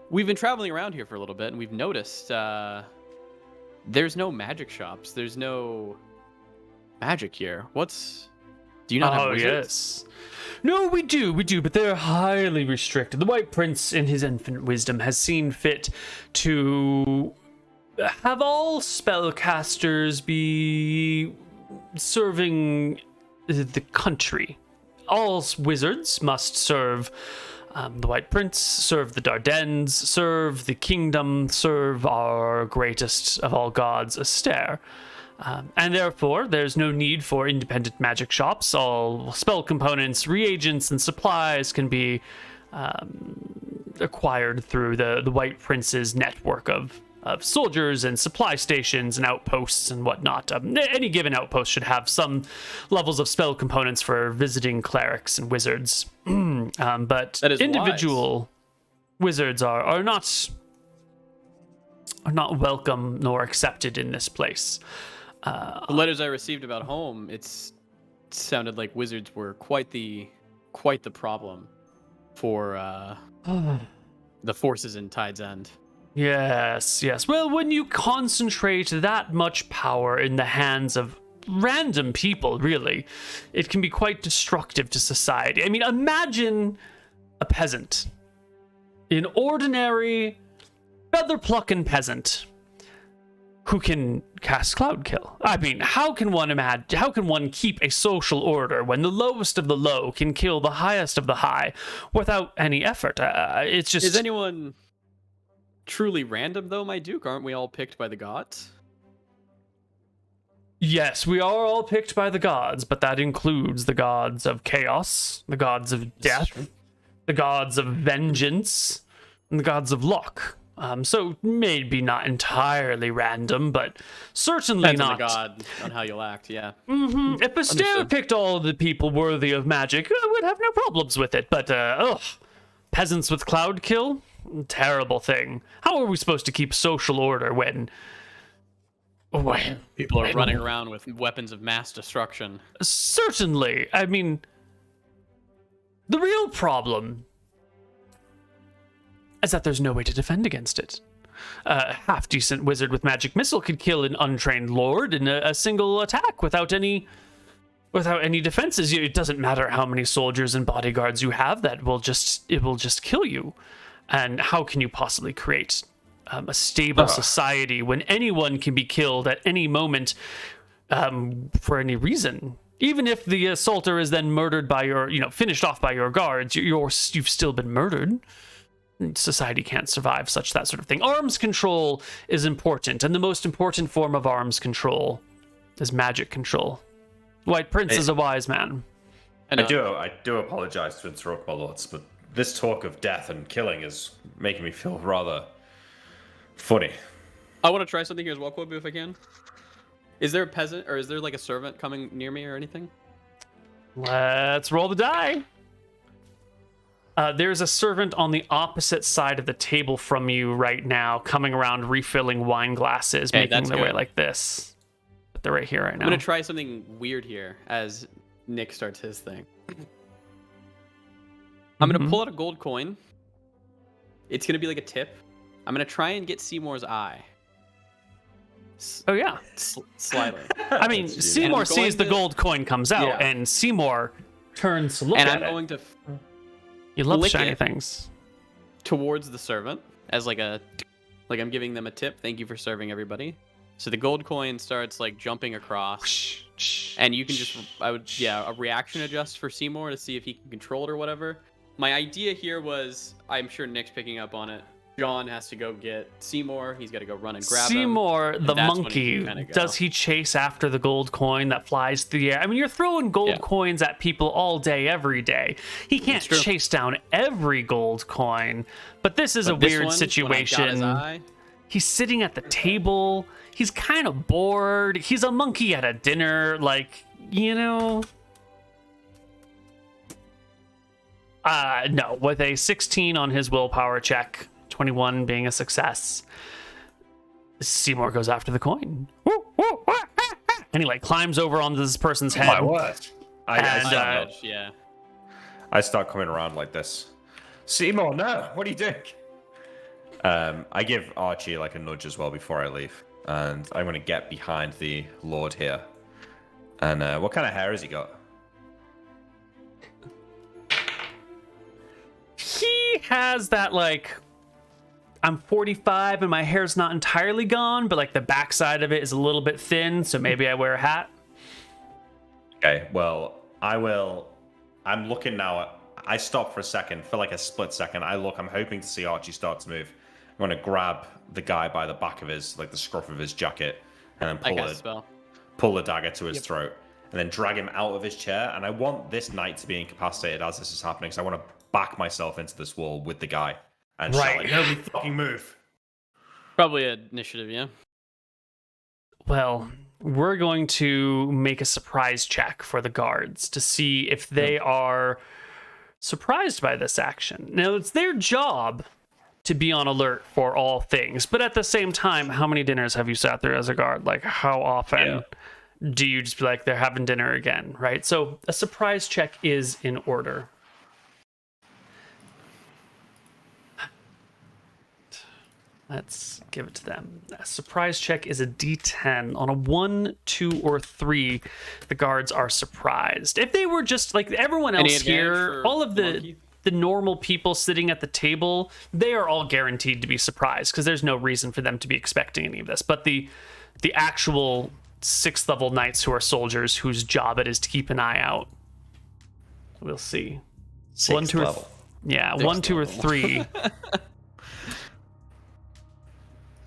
We've been traveling around here for a little bit, and we've noticed there's no magic shops. There's no magic here. Do you not have wizards? Yes. No, we do, but they're highly restricted. The White Prince, in his infinite wisdom, has seen fit to have all spellcasters be serving the country. All wizards must serve the White Prince, serve the Dardennes, serve the kingdom, serve our greatest of all gods, Astaire. And therefore, there's no need for independent magic shops. All spell components, reagents, and supplies can be acquired through the White Prince's network of soldiers and supply stations and outposts and whatnot. Any given outpost should have some levels of spell components for visiting clerics and wizards. But That is individual wizards are not welcome nor accepted in this place. The letters I received about home, it sounded like wizards were quite the problem for the forces in Tide's End. Yes. Well, when you concentrate that much power in the hands of random people, really, it can be quite destructive to society. I mean, imagine a peasant, an ordinary feather-plucking peasant who can cast Cloud Kill. I mean, how can one keep a social order when the lowest of the low can kill the highest of the high without any effort? It's just... Is anyone truly random, though, my Duke? Aren't we all picked by the gods? Yes, we are all picked by the gods, but that includes the gods of chaos, the gods of death, the gods of vengeance, and the gods of luck. So maybe not entirely random, but certainly Depends not. on the god, on how you'll act, yeah. If Astaire picked all the people worthy of magic, I would have no problems with it. But peasants with Cloud Kill, terrible thing. How are we supposed to keep social order when People are running around with weapons of mass destruction? Certainly. I mean, the real problem is that there's no way to defend against it. A half-decent wizard with magic missile could kill an untrained lord in a single attack without any defenses. It doesn't matter how many soldiers and bodyguards you have; it will just kill you. And how can you possibly create a stable society when anyone can be killed at any moment for any reason? Even if the assaulter is then murdered by finished off by your guards, you've still been murdered. Society can't survive that sort of thing. Arms control is important, and the most important form of arms control is magic control. White Prince is a wise man. I do apologize to interrupt, my lords, but this talk of death and killing is making me feel rather funny. I want to try something here as well, Koibu, if I can. Is there a peasant, or is there like a servant coming near me or anything? Let's roll the die. There's a servant on the opposite side of the table from you right now, coming around refilling wine glasses, making their way like this. But they're right here right now. I'm going to try something weird here as Nick starts his thing. I'm going to pull out a gold coin. It's going to be like a tip. I'm going to try and get Seymour's eye. Oh, yeah. Slyly. I mean, Seymour sees the gold coin comes out, and Seymour turns to look at it. And I'm going to... You love shiny things. Towards the servant, as like I'm giving them a tip. Thank you for serving everybody. So the gold coin starts like jumping across, and you can just a reaction adjust for Seymour to see if he can control it or whatever. My idea here was, I'm sure Nick's picking up on it. John has to go get Seymour. He's got to go run and grab Seymour, him. the monkey, does he chase after the gold coin that flies through the air? I mean, you're throwing gold coins at people all day, every day. He can't chase down every gold coin. But this is a weird situation. He's sitting at the table. He's kind of bored. He's a monkey at a dinner. No. With a 16 on his willpower check, 21 being a success, Seymour goes after the coin. And he climbs over onto this person's head. My word. I start coming around like this. Seymour, no, what are you doing? I give Archie a nudge as well before I leave. And I'm going to get behind the Lord here. And what kind of hair has he got? He has that I'm 45 and my hair's not entirely gone, but the backside of it is a little bit thin, so maybe I wear a hat. Okay, well, I'm looking now. I stop for a second, for a split second. I'm hoping to see Archie start to move. I'm going to grab the guy by the back of his, the scruff of his jacket, and then pull the dagger to his throat, and then drag him out of his chair. And I want this knight to be incapacitated as this is happening, so I want to back myself into this wall with the guy and shout, nobody fucking move. Probably initiative, yeah. Well, we're going to make a surprise check for the guards to see if they are surprised by this action. Now, it's their job to be on alert for all things, but at the same time, how many dinners have you sat through as a guard? Like, how often do you just be like, they're having dinner again, right? So a surprise check is in order. Let's give it to them. A surprise check is a D10. On a 1, 2, or 3, the guards are surprised. If they were just like everyone Any else advantage here, for all of the Monkey? normal people sitting at the table, they are all guaranteed to be surprised because there's no reason for them to be expecting any of this. But the actual 6th level knights who are soldiers whose job it is to keep an eye out, we'll see. 6th 1, 2, or level. yeah, 6th 1, 2, or level. 3.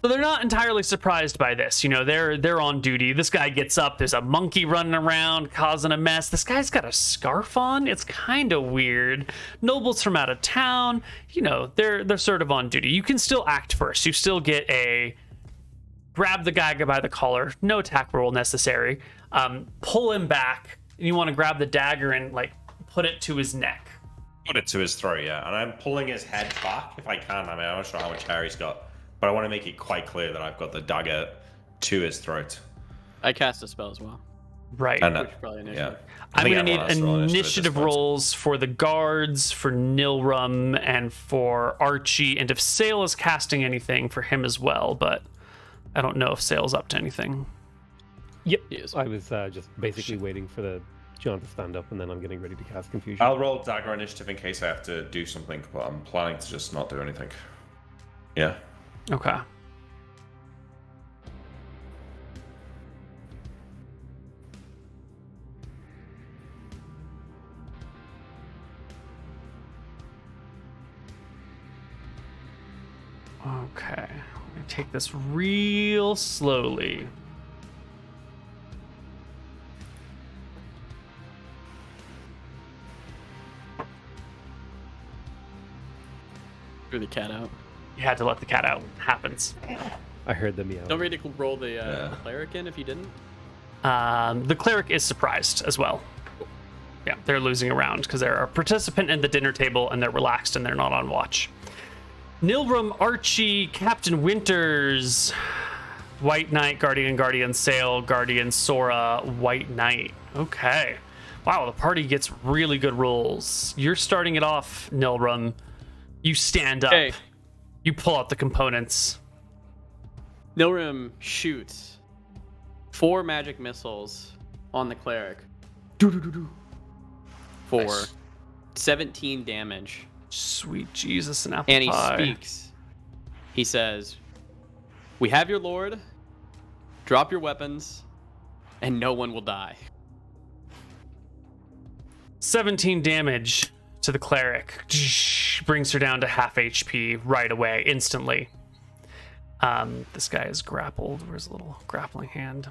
So they're not entirely surprised by this. You know, they're on duty. This guy gets up. There's a monkey running around causing a mess. This guy's got a scarf on. It's kind of weird. Nobles from out of town. You know, they're sort of on duty. You can still act first. You still get a grab the guy by the collar. No attack roll necessary. Pull him back. And you want to grab the dagger and like put it to his neck. Put it to his throat, yeah. And I'm pulling his head back if I can. I mean, I'm not sure how much hair he's got. But I want to make it quite clear that I've got the dagger to his throat. I cast a spell as well. Right. And, Which probably initiative. I I'm think going to need everyone has to roll initiative at this initiative point. rolls for the guards, for Nilrum, and for Archie. And if Sale is casting anything, for him as well. But I don't know if Sale's up to anything. Yep. Yes. I was just basically waiting for the John to stand up, and then I'm getting ready to cast Confusion. I'll roll dagger initiative in case I have to do something, but I'm planning to just not do anything. Yeah. Okay. Okay. I'm gonna take this real slowly. Threw the cat out. You had to let the cat out. Happens. I heard the meow. Don't ready to roll the cleric in if you didn't. The cleric is surprised as well. Yeah, they're losing a round because they're a participant in the dinner table and they're relaxed and they're not on watch. Nilrum, Archie, Captain Winters, White Knight, Guardian, Sail, Guardian, Sora, White Knight. Okay. Wow, the party gets really good rolls. You're starting it off, Nilrum. You stand up. Okay. You pull out the components. Nilrim shoots 4 magic missiles on the cleric for Nice. 17 damage. Sweet Jesus and apple And he pie. speaks. He says, "We have your lord. Drop your weapons, and no one will die." 17 damage to the cleric. Brings her down to half HP right away, instantly. This guy is grappled. Where's a little grappling hand?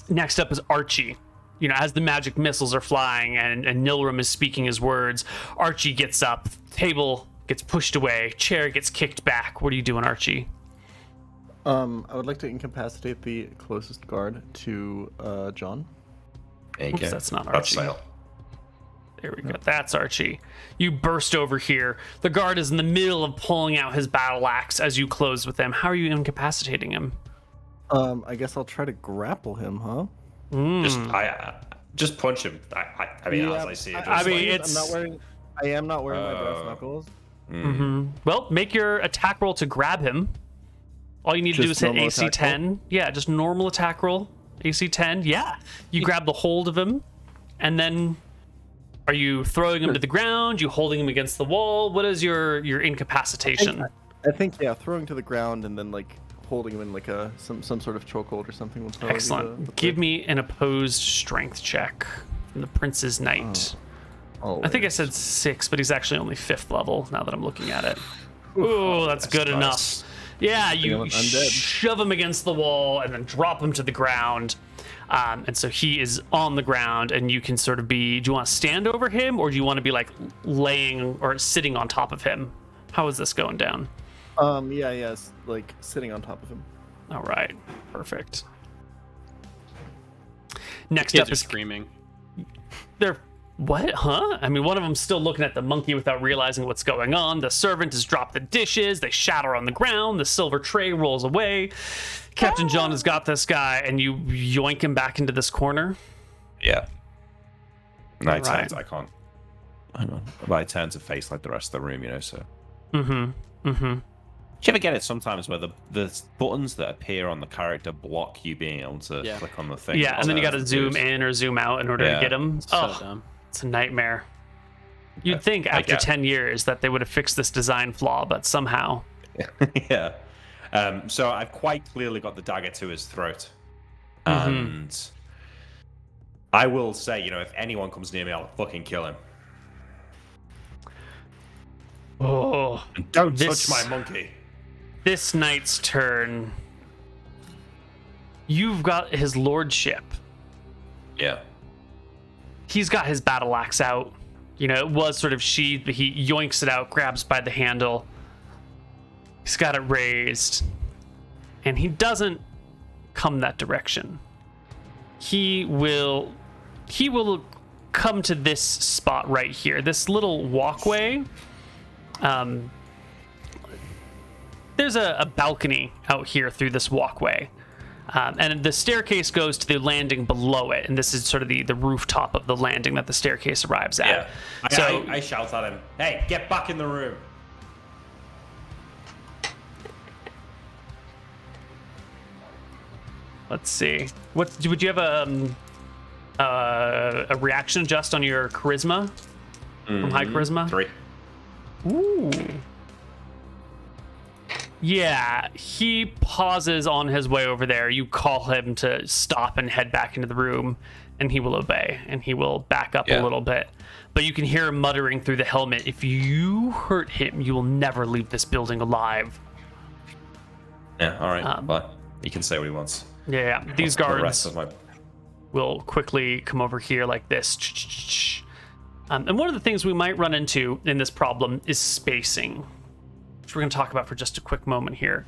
Next up is Archie. You know, as the magic missiles are flying and Nilrum is speaking his words, Archie gets up, table gets pushed away, chair gets kicked back. What are you doing, Archie? I would like to incapacitate the closest guard to John. Oops, that's not That's Archie. Sale. There we go. That's Archie. You burst over here. The guard is in the middle of pulling out his battle axe as you close with him. How are you incapacitating him? I guess I'll try to grapple him, huh? Just punch him. I mean, as I see it. I just mean, like- I am not wearing my brass knuckles. Well, make your attack roll to grab him. All you need to do is Just hit normal AC attack roll? 10. Yeah, just normal attack roll. AC 10. Yeah. You grab the hold of him, and then are you throwing him to the ground? You holding him against the wall? What is your incapacitation? I think throwing to the ground and then like holding him in like some sort of chokehold or something. Would probably be Excellent. the Give play. me an opposed strength check from the Prince's Knight. Oh, I think I said 6, but he's actually only 5th level now that I'm looking at it. Ooh, that's good nice. enough. Yeah, you I'm dead. shove him against the wall and then drop him to the ground. And so he is on the ground, and you can sort of be, do you want to stand over him, or do you want to be like laying or sitting on top of him? How is this going down? Yeah, yes, like sitting on top of him. All right, perfect. Next Kids up are is screaming. they're what? Huh? I mean, one of them's still looking at the monkey without realizing what's going on. The servant has dropped the dishes. They shatter on the ground. The silver tray rolls away. Captain John has got this guy, and you yoink him back into this corner. Yeah. And I Right. I can't. Hang on. But I turn to face like the rest of the room, you know, so. Mm-hmm. Mm-hmm. Do you ever get it sometimes where the buttons that appear on the character block you being able to click on the thing? Yeah, and then you got to zoom in or zoom out in order to get him. So dumb. It's a nightmare. You'd think after 10 years that they would have fixed this design flaw, but somehow. Yeah. So I've quite clearly got the dagger to his throat. And I will say, you know, if anyone comes near me, I'll fucking kill him. Oh. And don't touch my monkey. This knight's turn. You've got his lordship. Yeah. He's got his battle axe out. You know, it was sort of sheathed, but he yoinks it out, grabs by the handle. He's got it raised. And he doesn't come that direction. He will come to this spot right here. This little walkway. There's a balcony out here through this walkway. And the staircase goes to the landing below it, and this is sort of the rooftop of the landing that the staircase arrives at. Yeah. So I shout at him, hey, get back in the room. let's see. Would you have a reaction just on your charisma from high charisma? 3. Ooh. Yeah, he pauses on his way over there. You call him to stop and head back into the room, and he will obey, and he will back up a little bit. But you can hear him muttering through the helmet, if you hurt him, you will never leave this building alive. Yeah, all right, but he can say what he wants. Yeah, these The guards rest of my... will quickly come over here like this. And one of the things we might run into in this problem is spacing, which we're going to talk about for just a quick moment here.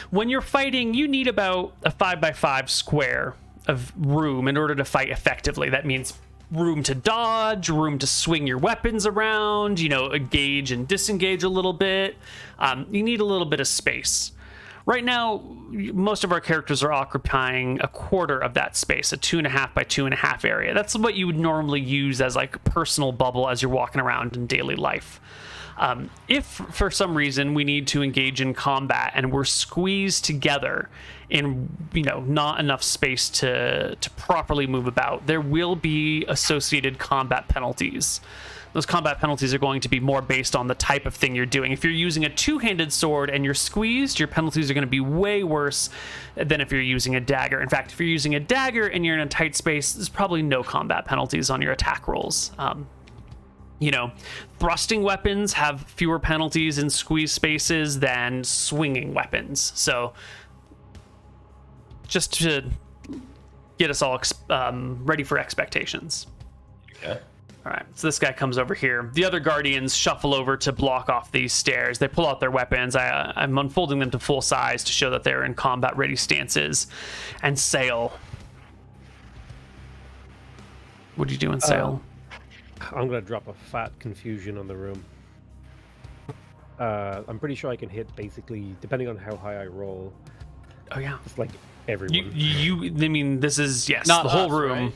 When you're fighting, you need about a 5x5 square of room in order to fight effectively. That means room to dodge, room to swing your weapons around, you know, engage and disengage a little bit. You need a little bit of space. Right now, most of our characters are occupying a quarter of that space, a 2.5 by 2.5 area. That's what you would normally use as like personal bubble as you're walking around in daily life. If for some reason we need to engage in combat and we're squeezed together in, you know, not enough space to properly move about, there will be associated combat penalties. Those combat penalties are going to be more based on the type of thing you're doing. If you're using a two-handed sword and you're squeezed, your penalties are going to be way worse than if you're using a dagger. In fact, if you're using a dagger and you're in a tight space, there's probably no combat penalties on your attack rolls. You know, thrusting weapons have fewer penalties in squeeze spaces than swinging weapons. So just to get us all ready for expectations. Okay. All right, so this guy comes over here. The other guardians shuffle over to block off these stairs. They pull out their weapons. I'm unfolding them to full size to show that they're in combat-ready stances. And Sail. What are you doing, Sail? I'm going to drop a fat confusion on the room. I'm pretty sure I can hit basically, depending on how high I roll. Oh, yeah. It's like everyone. I mean, this is, yes, Not the whole us, room.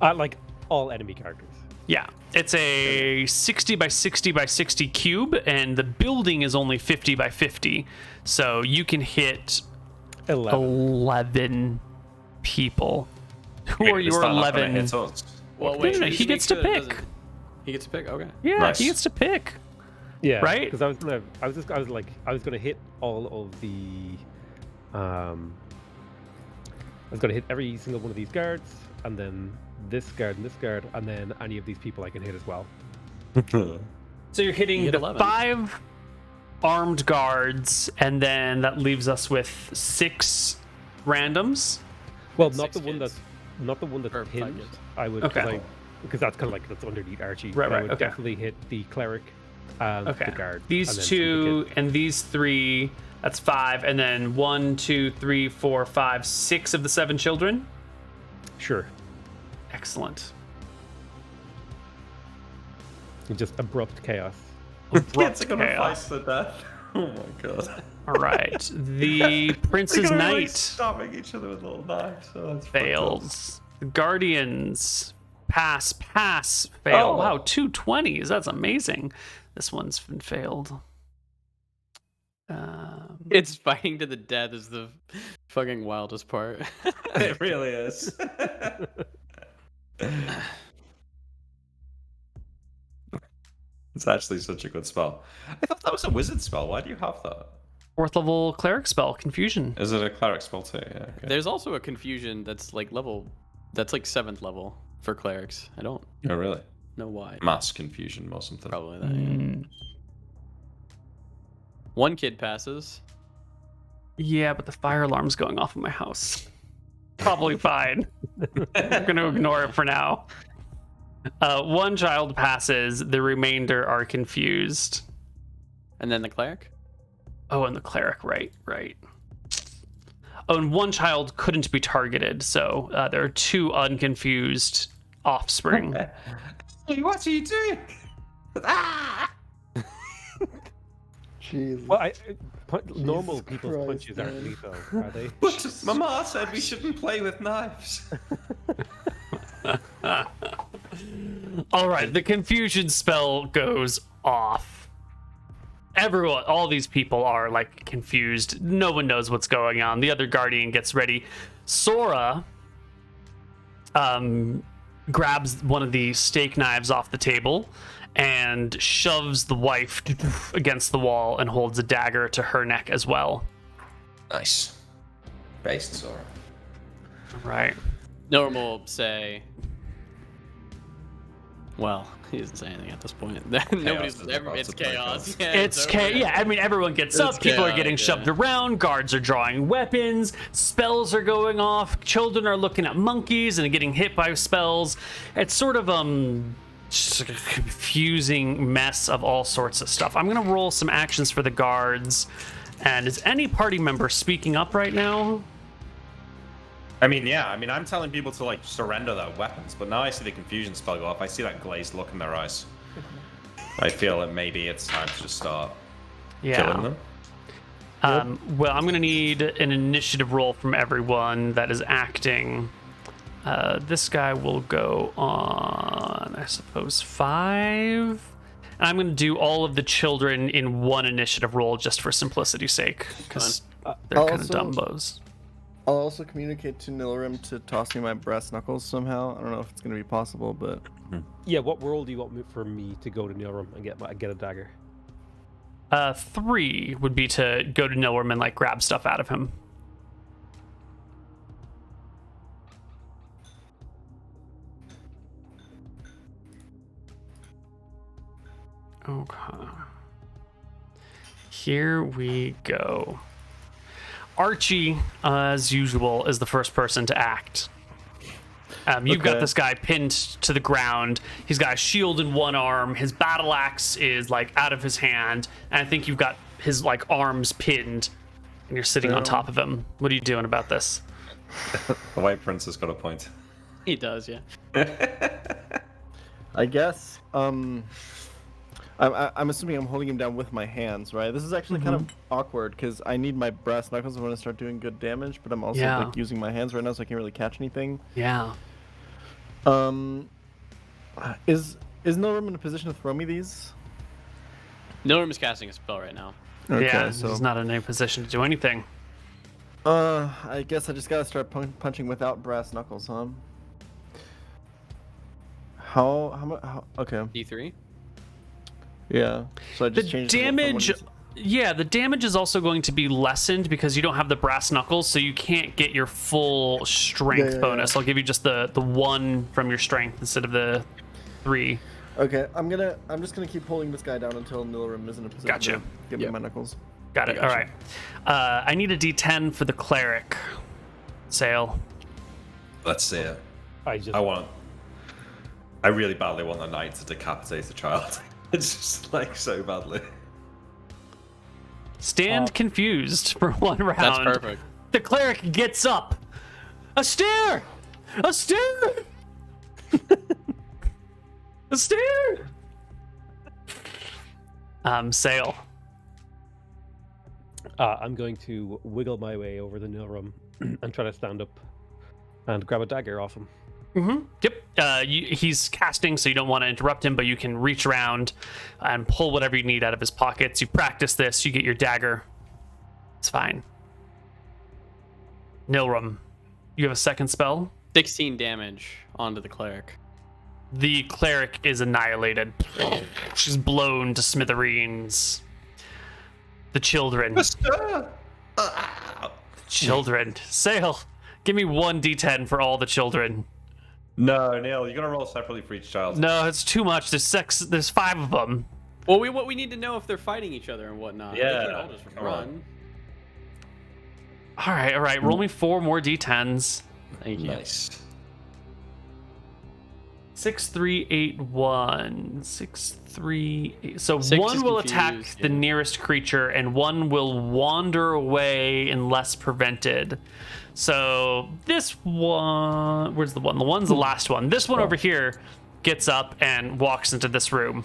right? Like all enemy characters. Yeah, it's a 60 by 60 by 60 cube, and the building is only 50 by 50. So you can hit 11 people. Who are your 11? Well, wait, no, he gets to pick. He gets to pick. Okay. Yeah, Nice. he gets to pick. Yeah, Right? Because I was gonna hit all of the, I was gonna hit every single one of these guards, and then this guard and this guard, and then any of these people I can hit as well. So you're hitting hit the 11. 5 armed guards, and then that leaves us with 6 randoms. Well, Six not the kids. one that's Or 5 pinned. kids. I would, Okay. because that's kind of like that's underneath Archie. Right, but I right, would okay. definitely hit the cleric and Okay. the guard. These and then two the and these three. That's 5, and then 1, 2, 3, 4, 5, 6 of the 7 children. kid. Sure. Excellent. Just abrupt chaos. Kids are gonna chaos. fight to the death. Oh my god. All right. The Prince's They're gonna be, like, Knight stabbing each other with little knives. Oh, that's fails. The Guardians pass, fail. Oh. Wow, 2 20s. That's amazing. This one's been failed. It's fighting to the death is the fucking wildest part. It really is. It's actually such a good spell. I thought that was a wizard spell. Why do you have that? 4th level cleric spell, Confusion. Is it a cleric spell too? Yeah. Okay. There's also a confusion that's like 7th level for clerics. I don't Oh really? know why. Mass confusion or something. Probably that. Yeah. One kid passes. Yeah, but the fire alarm's going off in my house. Probably fine. I'm going to ignore it for now. One child passes. The remainder are confused. And then the cleric? Oh, and the cleric, right. Oh, and one child couldn't be targeted, so there are 2 unconfused offspring. What are you doing? Ah! Jesus. Well, normal Jesus people's Christ, punches aren't man. lethal, are they? But Mama said we shouldn't play with knives. All right, the confusion spell goes off. Everyone, all these people are like confused. No one knows what's going on. The other guardian gets ready. Sora grabs one of the steak knives off the table and shoves the wife against the wall and holds a dagger to her neck as well. Nice. Based Sora. Right. Normal will say. Well, he doesn't say anything at this point. Nobody's. is about It's to break chaos. out. Yeah, It's over. chaos. Yeah, I mean, everyone gets up. It's People are chaos, getting yeah. shoved around. Guards are drawing weapons. Spells are going off. Children are looking at monkeys and getting hit by spells. It's sort of just a confusing mess of all sorts of stuff. I'm gonna roll some actions for the guards. And is any party member speaking up right now? I mean, yeah. I mean, I'm telling people to like surrender their weapons, but now I see the confusion spell go off. I see that glazed look in their eyes. I feel that maybe it's time to just start killing them. Well, I'm gonna need an initiative roll from everyone that is acting. This guy will go on, I suppose, 5. And I'm going to do all of the children in one initiative roll just for simplicity's sake, because they're kind of Also- dumbos. I'll also communicate to Nilrim to toss me my brass knuckles somehow. I don't know if it's going to be possible, but Yeah, what role do you want for me to go to Nealrum and get a dagger? 3 would be to go to Nilrim and like grab stuff out of him. Okay. Here we go. Archie, as usual, is the first person to act. You've got Okay. this guy pinned to the ground. He's got a shield in one arm. His battle axe is like out of his hand, and I think you've got his like arms pinned, and you're sitting on Yeah. top of him. What are you doing about this? The White Prince has got a point. He does, yeah. I guess I'm assuming I'm holding him down with my hands, right? This is actually kind of awkward because I need my brass knuckles when I start doing good damage, but I'm also Yeah. like using my hands right now, so I can't really catch anything. Yeah. Is Nilrim in a position to throw me these? Nilrim is casting a spell right now. Yeah, so he's not in any position to do anything. I guess I just gotta start punching without brass knuckles, huh? How much? Okay, D3. yeah. So I The just changed it from damage, one yeah, the damage is also going to be lessened because you don't have the brass knuckles, so you can't get your full strength Yeah. bonus. I'll give you just the 1 from your strength instead of the 3. Okay, I'm just gonna keep holding this guy down until Nilrim is in a position Gotcha. to give me my knuckles. Got it. I gotcha. All right. I need a D10 for the cleric. Sale. Let's see it. I I really badly want the knight to decapitate a child. It's just like so badly. Stand confused for one round. That's perfect. The cleric gets up. A stair! A stair! A stair! Sail. I'm going to wiggle my way over the Neal room and try to stand up and grab a dagger off him. Yep. He's casting, so you don't want to interrupt him, but you can reach around and pull whatever you need out of his pockets. You practice this, you get your dagger. It's fine. Nilrum, you have a second spell? 16 damage onto the cleric. The cleric is annihilated. She's blown to smithereens. The children. Children. Sail, give me 1d10 for all the children. No, Neal, you're gonna roll separately for each child. No, it's too much. There's 5 of them. Well, we need to know if they're fighting each other and whatnot. They Yeah, can't all just come run. All right. Roll me 4 more d10s. Thank you. Nice. 6, 3, 8, 1. 6, 3, 8. So 6 one is will attack confused, the yeah. nearest creature, and one will wander away unless prevented. So this one, where's the one? The one's the last one. This one over here gets up and walks into this room.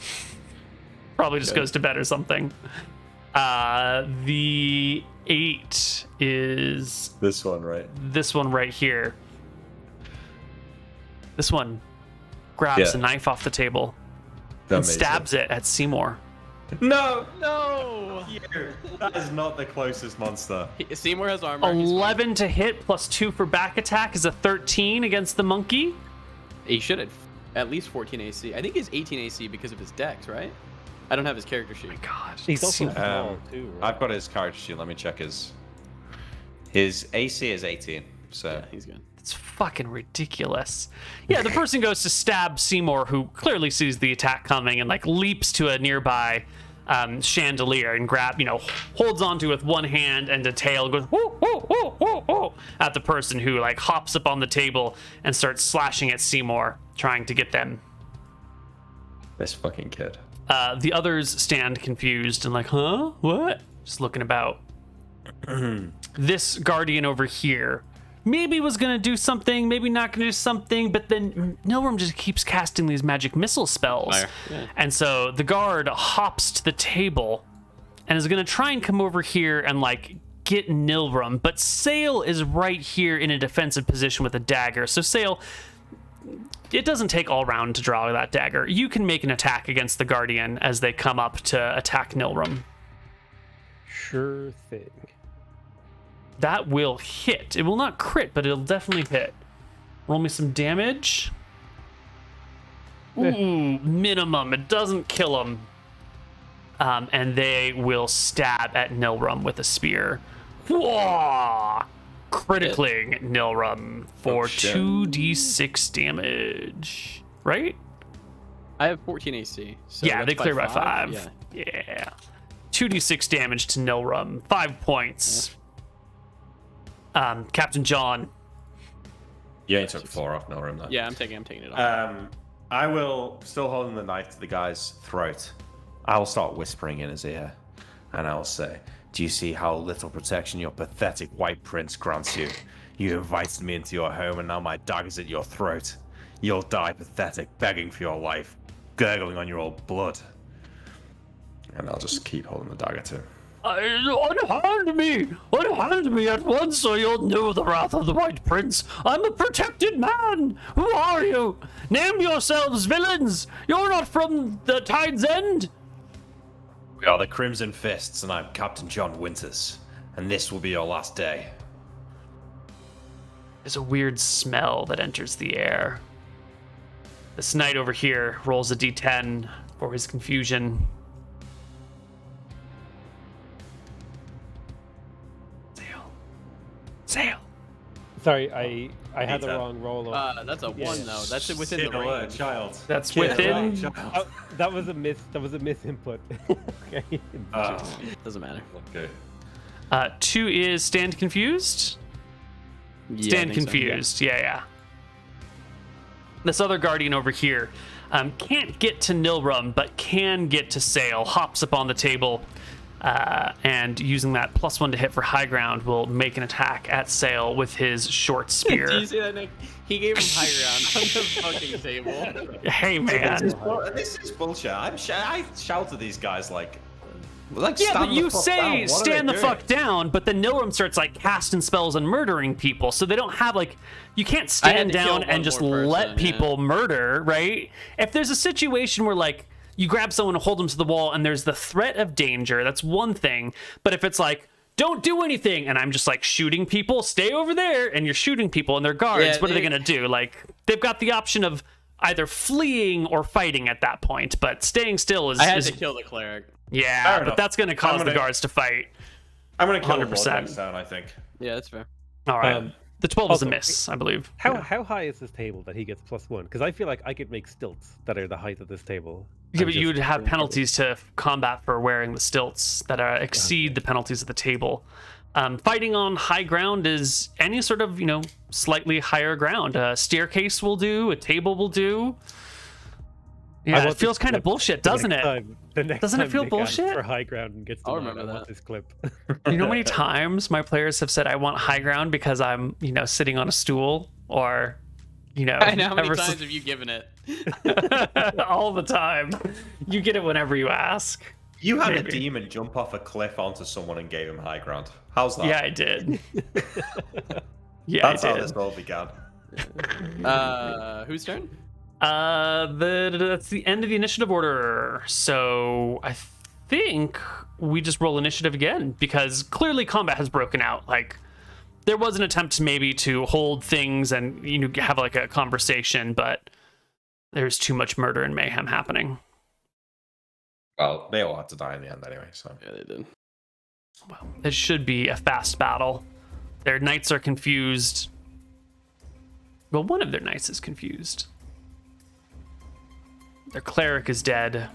Probably just goes to bed or something. The 8 is This one, right? this one right here. This one grabs a knife off the table and Amazing. stabs it at Seymour. No! No! That is not the closest monster. Seymour has armor. He's fine. 11 to hit plus 2 for back attack is a 13 against the monkey. He should have at least 14 AC. I think he's 18 AC because of his dex, right? I don't have his character sheet. God, He's also Seymour- small too, right? I've got his character sheet. Let me check his. His AC is 18. So Yeah, he's good. it's fucking ridiculous. Yeah, the person goes to stab Seymour, who clearly sees the attack coming and like leaps to a nearby chandelier and holds onto it with one hand, and the tail goes whoo, whoo, whoo, whoo, whoo, at the person, who like hops up on the table and starts slashing at Seymour, trying to get them. this fucking kid. The others stand confused and like, huh? What? Just looking about. This guardian over here maybe was gonna do something, maybe not gonna do something, but then Nilrum just keeps casting these magic missile spells. Fire. Yeah. And so the guard hops to the table and is gonna try and come over here and like get Nilrum, but Sail is right here in a defensive position with a dagger. So Sail, it doesn't take all round to draw that dagger. You can make an attack against the guardian as they come up to attack Nilrum. Sure thing. That will hit. It will not crit, but it'll definitely hit. Roll me some damage. Ooh, minimum. It doesn't kill him. And they will stab at Nilrum with a spear. Whoa! Critically Nilrum for shit. 2d6 damage. Right? I have 14 AC. So Yeah, that's they clear by 5. Yeah. Yeah. 2d6 damage to Nilrum. 5 points. Captain John. You ain't took 4 off, no room there. Yeah, I'm taking it off. I will, still holding the knife to the guy's throat, I will start whispering in his ear, and I will say, "Do you see how little protection your pathetic white prince grants you? You invited me into your home, and now my dagger's at your throat. You'll die pathetic, begging for your life, gurgling on your old blood." And I'll just keep holding the dagger to him. Unhand me at once, so you'll know the wrath of the White Prince. I'm a protected man. Who are you? Name yourselves villains. You're not from the Tide's End. We are the Crimson Fists, and I'm Captain John Winters, and this will be your last day. There's a weird smell that enters the air. This knight over here rolls a d10 for his confusion. Sail. Sorry, I had the Pizza. wrong roll. That's a 1 though. That's within the range. child. That's Kid within. alert, child. That was a misinput. Okay. Doesn't matter. Okay. 2 is stand confused. Yeah, I Stand think so, yeah. confused. Yeah. This other guardian over here Can't get to Nilrum, but can get to Sail. Hops up on the table, and using that +1 to hit for high ground will make an attack at Sail with his short spear. Do you see that, Nick? He gave him high ground on the fucking table. Hey, man. This is bullshit. I shout at these guys like Yeah, but you down. say stand the doing? fuck down, but then Nilrum starts like casting spells and murdering people, so they don't have like you can't stand to kill down and one just more let person, people murder, right? If there's a situation where like you grab someone and hold them to the wall and there's the threat of danger, that's one thing. But if it's like don't do anything and I'm just like shooting people, stay over there, and you're shooting people and they're guards, Yeah, what are they gonna do? Like they've got the option of either fleeing or fighting at that point, but staying still is I had to kill the cleric. yeah, Fair but enough. that's going to cause the gonna- guards to fight. I'm gonna kill the 100%. Lord next turn, I think. Yeah, that's fair. All right. The 12 is a also, miss, I believe. How high is this table that he gets +1? Because I feel like I could make stilts that are the height of this table. Yeah, and but you just would have bring- penalties to combat for wearing the stilts that exceed the penalties of the table. Fighting on high ground is any sort of, slightly higher ground. A staircase will do, a table will do. I Yeah, want it this feels kind of clip bullshit, the doesn't next it? time- the next Doesn't it time feel Nick asks bullshit? for high ground and gets I'll denied, remember I want that. this clip. You know how many times my players have said I want high ground because I'm, sitting on a stool or, I know how many ever times have you given it? all the time. You get it whenever you ask. You had Maybe. a demon jump off a cliff onto someone and gave him high ground. How's that? Yeah, I did. Yeah, That's I how did. this all began. Whose turn? That's the end of the initiative order. So I think we just roll initiative again because clearly combat has broken out. Like there was an attempt maybe to hold things and have like a conversation, but there's too much murder and mayhem happening. Well, they all had to die in the end anyway, so. Yeah, they did. Well, it should be a fast battle. Their knights are confused. Well, one of their knights is confused. Their cleric is dead.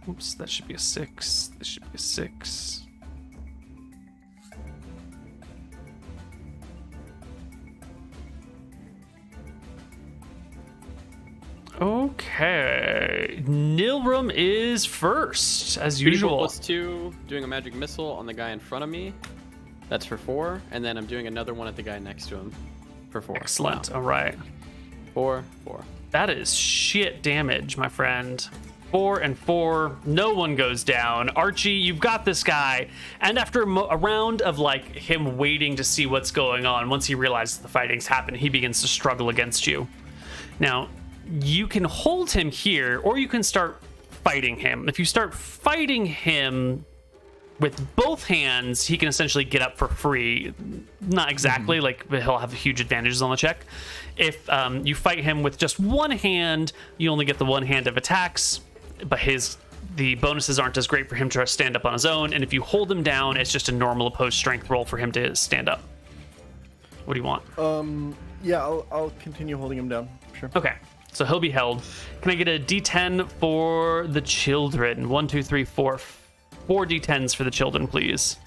Oops, that should be a 6. This should be a 6. Okay. Nilrum is first, as usual. +2, doing a magic missile on the guy in front of me. That's for 4. And then I'm doing another one at the guy next to him for 4. Excellent. All right. 4. That is shit damage, my friend. 4 and 4. No one goes down. Archie, you've got this guy. And after a round of like him waiting to see what's going on, once he realizes the fighting's happened, he begins to struggle against you. Now, you can hold him here, or you can start fighting him. If you start fighting him with both hands, he can essentially get up for free. Not exactly, but he'll have huge advantages on the check. If you fight him with just one hand, you only get the one hand of attacks, but the bonuses aren't as great for him to stand up on his own. And if you hold him down, it's just a normal opposed strength roll for him to stand up. What do you want? Yeah, I'll continue holding him down. Sure. Okay, so he'll be held. Can I get a D10 for the children? 1, 2, 3, 4. 4 D10s for the children, please.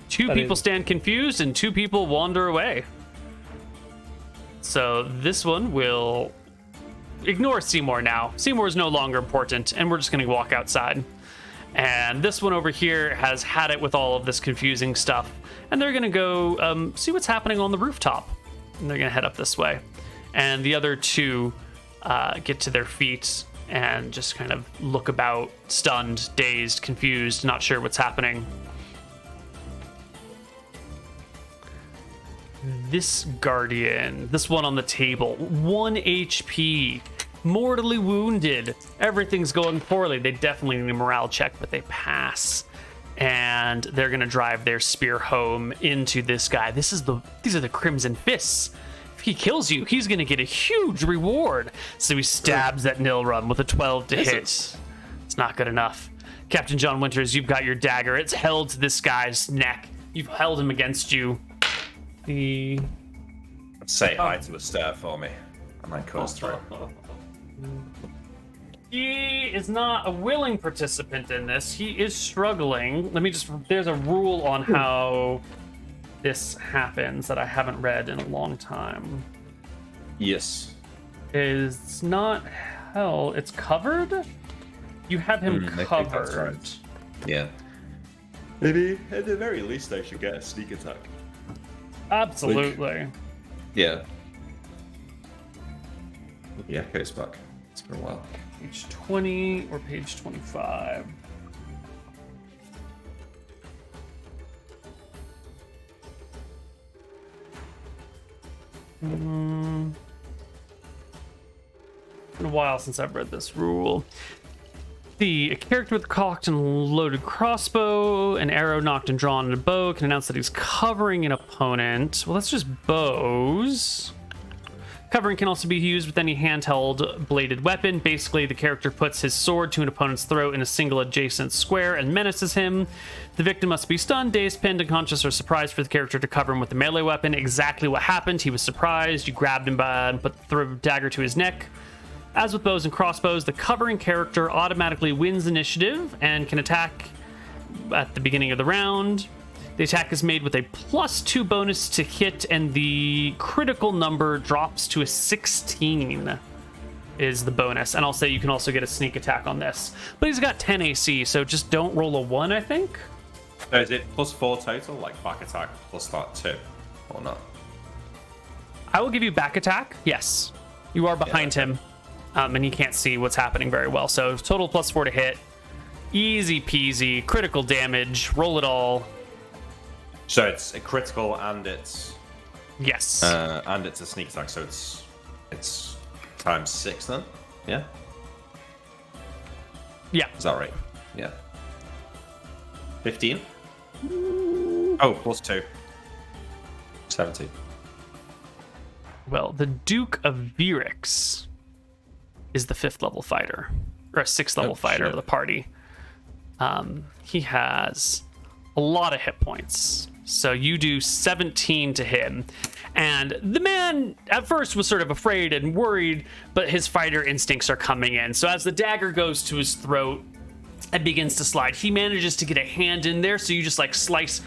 Two That people is- stand confused and 2 people wander away. So this one will ignore Seymour now. Seymour is no longer important, and we're just going to walk outside. And this one over here has had it with all of this confusing stuff, and they're going to go see what's happening on the rooftop. And they're going to head up this way. And the other 2 get to their feet and just kind of look about, stunned, dazed, confused, not sure what's happening. This guardian, this one on the table, 1 HP, mortally wounded. Everything's going poorly. They definitely need a morale check, but they pass. And they're gonna drive their spear home into this guy. These are the Crimson Fists. If he kills you, he's gonna get a huge reward. So he stabs at Nilrum with a 12 to hit. It's not good enough. Captain John Winters, you've got your dagger. It's held to this guy's neck. You've held him against you. Say hi to a stair for me. I might coast through. He is not a willing participant in this. He is struggling. There's a rule on how this happens that I haven't read in a long time. Yes. It's not hell. It's covered? You have him I think covered. that's right. Yeah. Maybe at the very least I should get a sneak attack. Absolutely. Yeah. Yeah, Echo's back. It's been a while. Page 20 or page 25? Been a while since I've read this rule. A character with a cocked and loaded crossbow, an arrow knocked and drawn in a bow, can announce that he's covering an opponent. Well, that's just bows. Covering can also be used with any handheld bladed weapon. Basically, the character puts his sword to an opponent's throat in a single adjacent square and menaces him. The victim must be stunned, dazed, pinned, unconscious, or surprised for the character to cover him with a melee weapon. Exactly what happened. He was surprised. You grabbed him and put the dagger to his neck. As with bows and crossbows, the covering character automatically wins initiative and can attack at the beginning of the round. The attack is made with a +2 bonus to hit, and the critical number drops to a 16 is the bonus. And I'll say you can also get a sneak attack on this. But he's got 10 AC, so just don't roll a 1, I think. So is it +4 total, like back attack plus that 2, or not? I will give you back attack. Yes. You are behind him, and he can't see what's happening very well. So total +4 to hit. Easy peasy. Critical damage. Roll it all. So it's a critical and it's Yes. and it's a sneak attack, so it's times 6 then? Yeah? Yeah. Is that right? Yeah. 15? Oh, +2. 17. Well, the Duke of Virex is the 5th level fighter, or a 6th level fighter shit. of the party. He has a lot of hit points. So you do 17 to him. And the man at first was sort of afraid and worried, but his fighter instincts are coming in. So as the dagger goes to his throat and begins to slide, he manages to get a hand in there. So you just like slice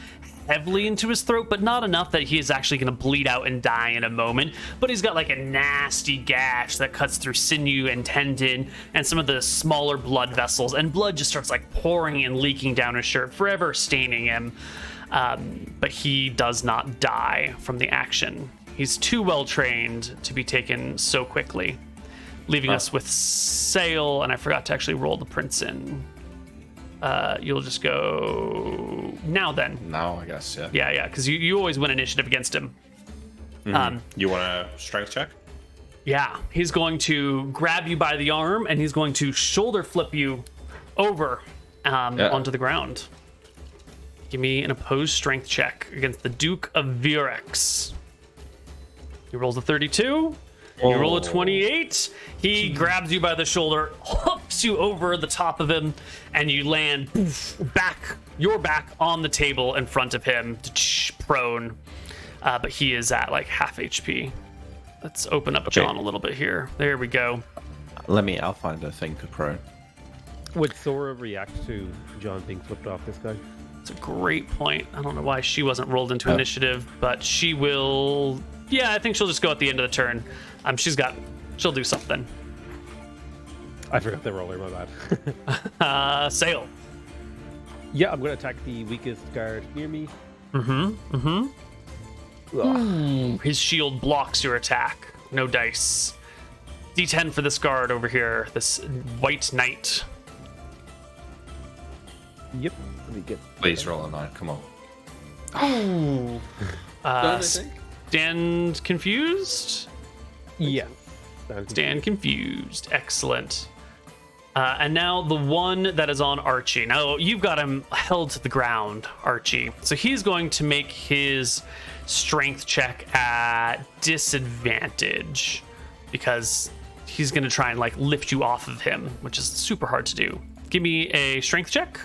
heavily into his throat, but not enough that he is actually going to bleed out and die in a moment. But he's got like a nasty gash that cuts through sinew and tendon and some of the smaller blood vessels, and blood just starts like pouring and leaking down his shirt, forever staining him. But he does not die from the action. He's too well trained to be taken so quickly, leaving us with Sail, and I forgot to actually roll the prince in. You'll just go now then. Now, I guess, yeah. Yeah, because you always win initiative against him. You want a strength check? Yeah, he's going to grab you by the arm, and he's going to shoulder flip you over onto the ground. Give me an opposed strength check against the Duke of Virex. He rolls a 32. You roll a 28. He grabs you by the shoulder, hooks you over the top of him, and you land your back on the table in front of him, prone. But he is at like half HP. Let's open up John a little bit here. There we go. I'll find a thing for prone. Would Sora react to John being flipped off this guy? It's a great point. I don't know why she wasn't rolled into initiative, but she will. Yeah, I think she'll just go at the end of the turn. She'll do something. I forgot the roller, my bad. Sail. Yeah, I'm going to attack the weakest guard near me. His shield blocks your attack. No dice. D10 for this guard over here, this white knight. Yep. Let me get. Please roll a 9, come on. Done, I think. Stand confused? Yeah. Stand confused. Excellent. And now the one that is on Archie. Now you've got him held to the ground, Archie. So he's going to make his strength check at disadvantage because he's going to try and like lift you off of him, which is super hard to do. Give me a strength check,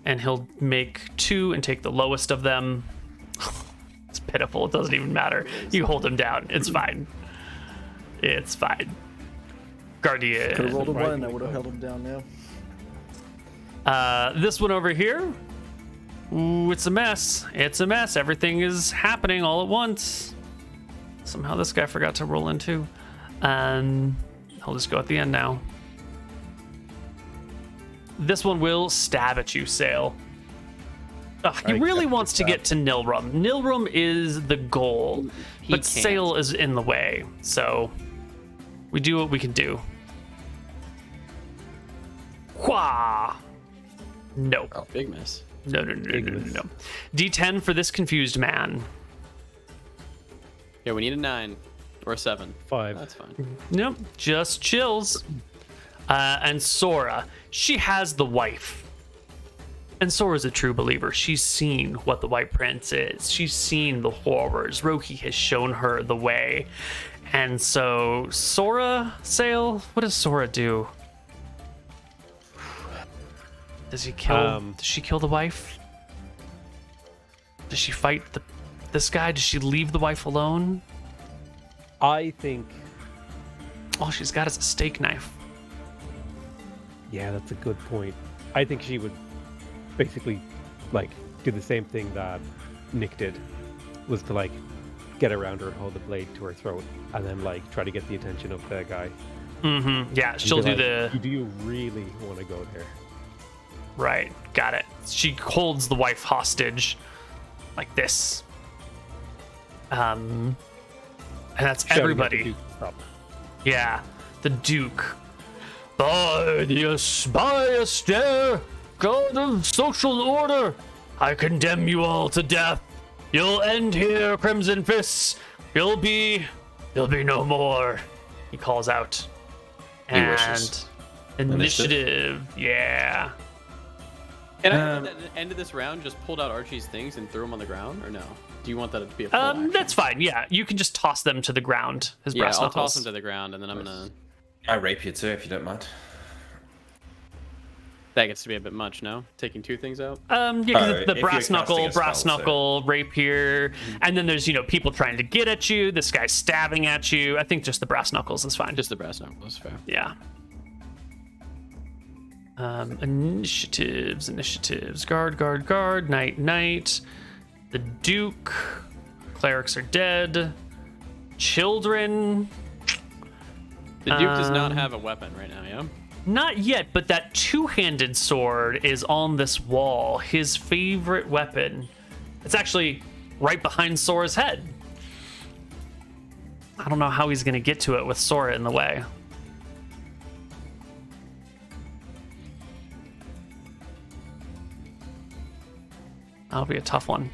and he'll make 2 and take the lowest of them. It's pitiful. It doesn't even matter. You hold him down. It's fine. It's fine. Guardian. Could have rolled a 1, I Surprisingly would have close. held him down now. This one over here. Ooh, it's a mess. It's a mess. Everything is happening all at once. Somehow this guy forgot to roll in too. I'll just go at the end now. This one will stab at you, Sail. Ugh, he I really accept wants to that. get to Nilrum. Nilrum is the goal, but can't. Sail is in the way. So we do what we can do. Wah! No. Big miss. No. D10 for this confused man. Yeah, we need a 9 or a 7. 5. That's fine. Nope, just chills. And Sora, she has the wife. And Sora's a true believer. She's seen what the White Prince is. She's seen the horrors. Roki has shown her the way. And so, Sora, Sail, what does Sora do? Does he kill? Does she kill the wife? Does she fight this guy? Does she leave the wife alone? I think, All she's got is a steak knife. yeah, that's a good point. I think she would basically, like, do the same thing that Nick did, was to, like, get around her and hold the blade to her throat, and then, like, try to get the attention of the guy. Yeah, she'll Be do like, the... Do you really want to go there? Right, got it. She holds the wife hostage like this. And that's Shouting at the everybody. Duke to stop. Yeah, the Duke. By the austere god of social order, I condemn you all to death. You'll end here, Crimson Fists. You'll be no more. He calls out. He wishes. Initiative, yeah. Can I, at the end of this round, just pulled out Archie's things and threw them on the ground, or no? Do you want that to be a full action? That's fine. Yeah, you can just toss them to the ground. His Yeah, brass I'll knuckles. toss them to the ground, and then I'm gonna... I rape you too, if you don't mind. That gets to be a bit much, no? Taking 2 things out? Yeah, because it's the if you're brass casting knuckle, a spell, too. rapier, and then there's people trying to get at you. This guy's stabbing at you. I think just the brass knuckles is fine. Just the brass knuckles, fair. Yeah. Initiatives. Guard. Knight. The Duke. Clerics are dead. Children. The Duke does not have a weapon right now, yeah? Not yet, but that two-handed sword is on this wall. His favorite weapon. It's actually right behind Sora's head. I don't know how he's going to get to it with Sora in the way. That'll be a tough one.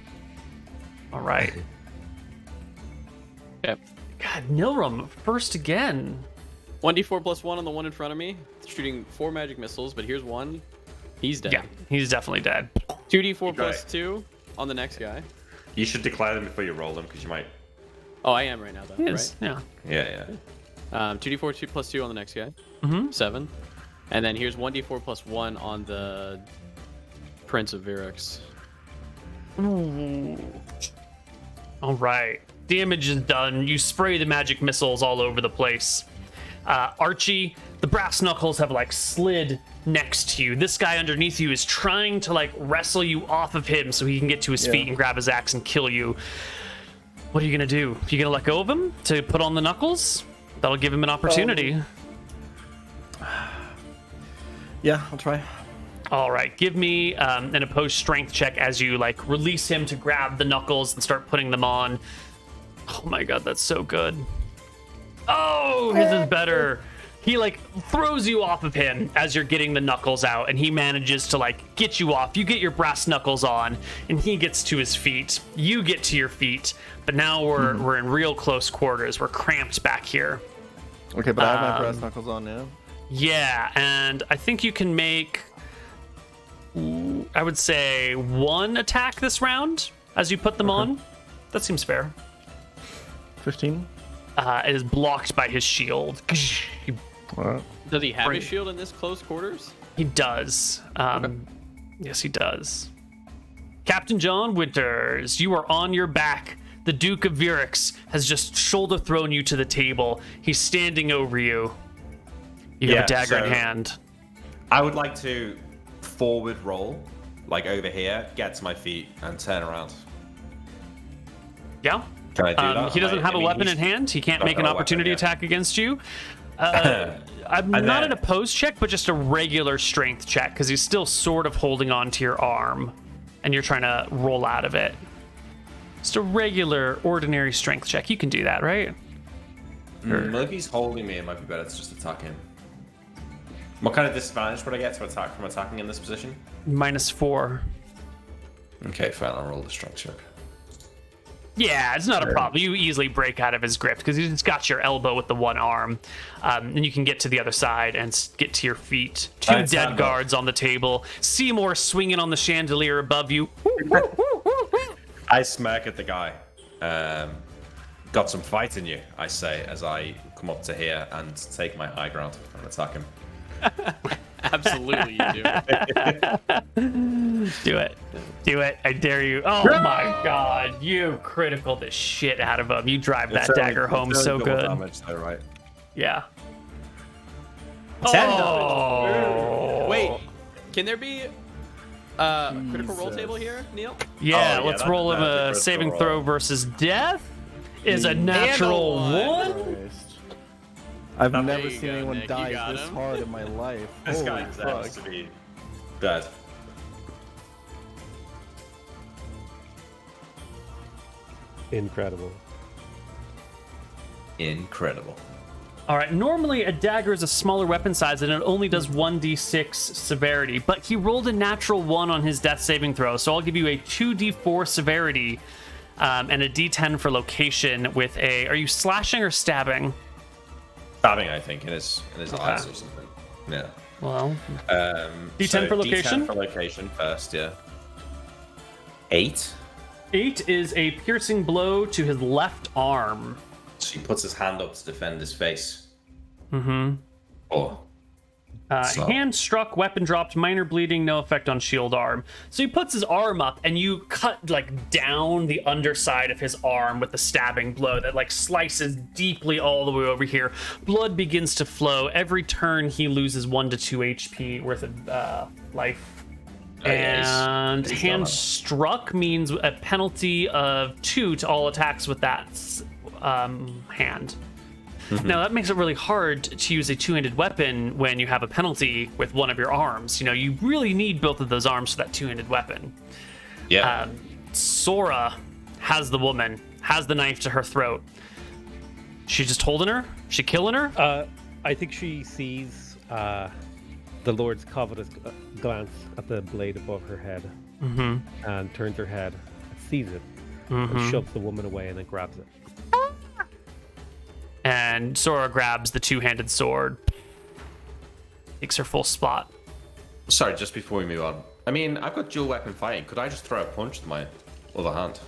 All right. Yep. God, Nilrum, first again. 1d4 plus 1 on the one in front of me. Shooting 4 magic missiles, but here's one. He's dead. Yeah, he's definitely dead. 2d4 plus Right. 2 on the next guy. You should declare them before you roll them, because you might... Oh, I am right now, though, He is, yeah. Yeah. 2d4 plus 2 on the next guy. 7. And then here's 1d4 plus 1 on the Prince of Virex. All right. Damage is done. You spray the magic missiles all over the place. Archie, the brass knuckles have slid next to you. This guy underneath you is trying to wrestle you off of him so he can get to his feet and grab his axe and kill you. What are you gonna do? You gonna let go of him to put on the knuckles? That'll give him an opportunity. Yeah, I'll try. All right, give me an opposed strength check as you release him to grab the knuckles and start putting them on. Oh my god, that's so good. Oh, his is better. He throws you off of him as you're getting the knuckles out, and he manages to get you off. You get your brass knuckles on, and he gets to his feet. You get to your feet, but now we're in real close quarters. We're cramped back here. Okay, but I have my brass knuckles on now. Yeah, and I think you can make, I would say, 1 attack this round as you put them on. That seems fair. 15. It is blocked by his shield. Alright. Does he have Great. a shield in this close quarters? He does. Yes, he does. Captain John Winters, you are on your back. The Duke of Virex has just shoulder thrown you to the table. He's standing over you. You have a Yeah, dagger in so- hand. I would like to forward roll, like over here, get to my feet, and turn around. Yeah. Can I do that? He doesn't have a weapon he's in hand. He can't not make an got a weapon, opportunity yeah. attack against you. I'm And not then- an opposed check, but just a regular strength check because he's still sort of holding on to your arm, and you're trying to roll out of it. Just a regular, ordinary strength check. You can do that, right? Well, if he's holding me, it might be better to just attack him. What kind of disadvantage would I get to attack from attacking in this position? -4. Okay, fine. I'll roll the strength check. Yeah, it's not a problem. You easily break out of his grip because he's got your elbow with the one arm, and you can get to the other side and get to your feet. Two Alright, dead stand up. guards on the table. Seymour swinging on the chandelier above you. I smirk at the guy. Got some fight in you, I say, as I come up to here and take my high ground and attack him. Absolutely, you do. Do it. Do it. I dare you. Oh my god. You critical the shit out of him. You drive that It's dagger only- home it's so only double good. Damage, though, right? Yeah. 10 Oh. Wait, can there be a critical roll table here, Neal? Yeah, Oh, yeah, let's that- roll him that'd be a critical saving roll. throw versus death. Is a natural one. one. Christ. I've There never you seen go, anyone Nick, you die got this him. hard in my life. This Holy guy deserves fuck. to be dead. Incredible. Incredible. All right, normally a dagger is a smaller weapon size and it only does 1d6 severity, but he rolled a natural 1 on his death saving throw, so I'll give you a 2d4 severity and a d10 for location with a... Are you slashing or stabbing? Stabbing, I think, in his eyes or something. Yeah. Well, D10 D10 for location? D10 for location first, yeah. 8. 8 is a piercing blow to his left arm. So he puts his hand up to defend his face. Mm-hmm. Oh. So- Hand struck, weapon dropped, minor bleeding, no effect on shield arm. So he puts his arm up and you cut like down the underside of his arm with the stabbing blow that like slices deeply all the way over here. Blood begins to flow. Every turn he loses 1 to 2 HP worth of life. Oh, yeah, And he's hand gone. struck means a penalty of 2 to all attacks with that hand. Now that makes it really hard to use a two-handed weapon when you have a penalty with one of your arms. You know, you really need both of those arms for that two-handed weapon. Yeah. Sora has the woman, has the knife to her throat. She just holding her? She killing her? I think she sees the Lord's covetous glance at the blade above her head and turns her head, sees it, and shoves the woman away and then grabs it. And Sora grabs the two-handed sword, takes her full spot. Sorry, just before we move on. I mean, I've got dual weapon fighting. Could I just throw a punch with my other hand?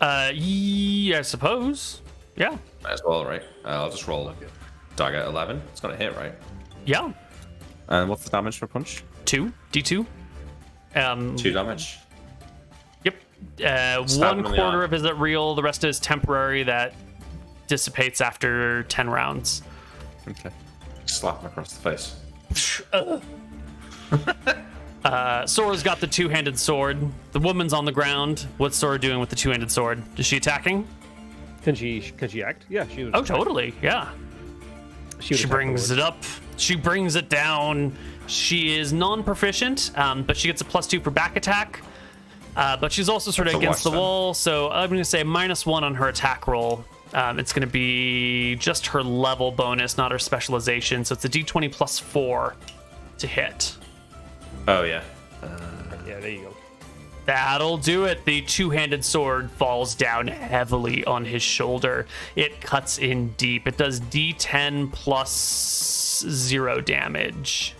Yeah, I suppose. Yeah. Might as well, right? I'll just roll dagger 11. It's gonna hit, right? Yeah. And what's the damage for punch? 2, D2. 2 damage. Yep. Stab him 1 in the quarter arm. of it is real, the rest is temporary that dissipates after 10 rounds. Okay. Slap him across the face. Sora's got the two-handed sword. The woman's on the ground. What's Sora doing with the two-handed sword? Is she attacking? Can she act? Yeah, she would. Oh, totally. Yeah. She brings it up. She brings it down. She is non-proficient, but she gets a +2 for back attack. But she's also sort of That's a against the watch, then. wall, so I'm going to say -1 on her attack roll. It's going to be just her level bonus, not her specialization. So it's a D20 +4 to hit. Oh, yeah. Yeah, there you go. That'll do it. The two-handed sword falls down heavily on his shoulder. It cuts in deep. It does D10 +0 damage.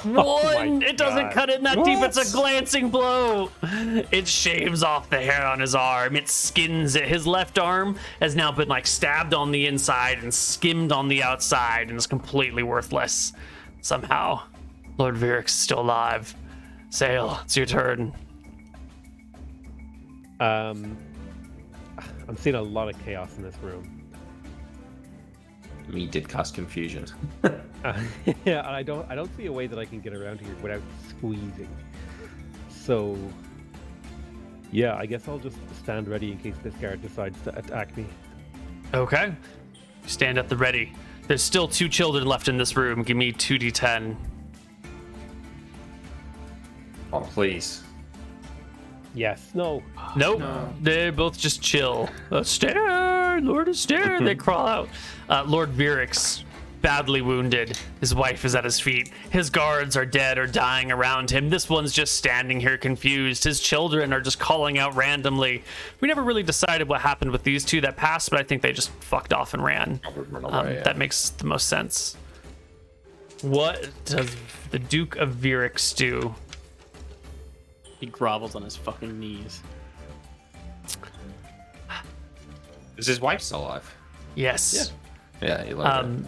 One! It doesn't God. cut in that deep. It's a glancing blow. It shaves off the hair on his arm. It skins it. His left arm has now been like stabbed on the inside and skimmed on the outside and is completely worthless. Somehow, Lord Virex is still alive. Sail, it's your turn. I'm seeing a lot of chaos in this room. Me did cast confusion. Yeah, and I don't see a way that I can get around here without squeezing. So, yeah, I guess I'll just stand ready in case this guard decides to attack me. Okay. Stand at the ready. There's still 2 children left in this room. Give me 2d10. Oh, please. Yes. No. Nope. They're both just chill. Stare, Lord Stare. They crawl out. Lord Virex, badly wounded. His wife is at his feet. His guards are dead or dying around him. This one's just standing here confused. His children are just calling out randomly. We never really decided what happened with these 2 that passed, but I think they just fucked off and ran. That makes the most sense. What does the Duke of Virex do? He grovels on his fucking knees. Is his wife still alive? Yes. Yeah, he loved it.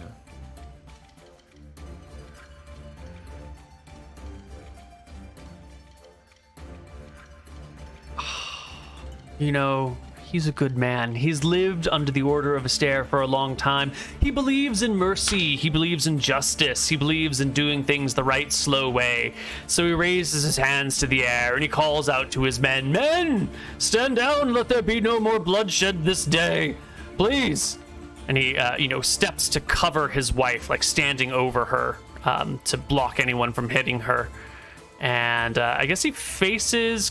You know, he's a good man. He's lived under the order of Astaire for a long time. He believes in mercy. He believes in justice. He believes in doing things the right, slow way. So he raises his hands to the air and he calls out to his men, "Men, stand down. Let there be no more bloodshed this day. Please." And he, steps to cover his wife, like standing over her to block anyone from hitting her. And I guess he faces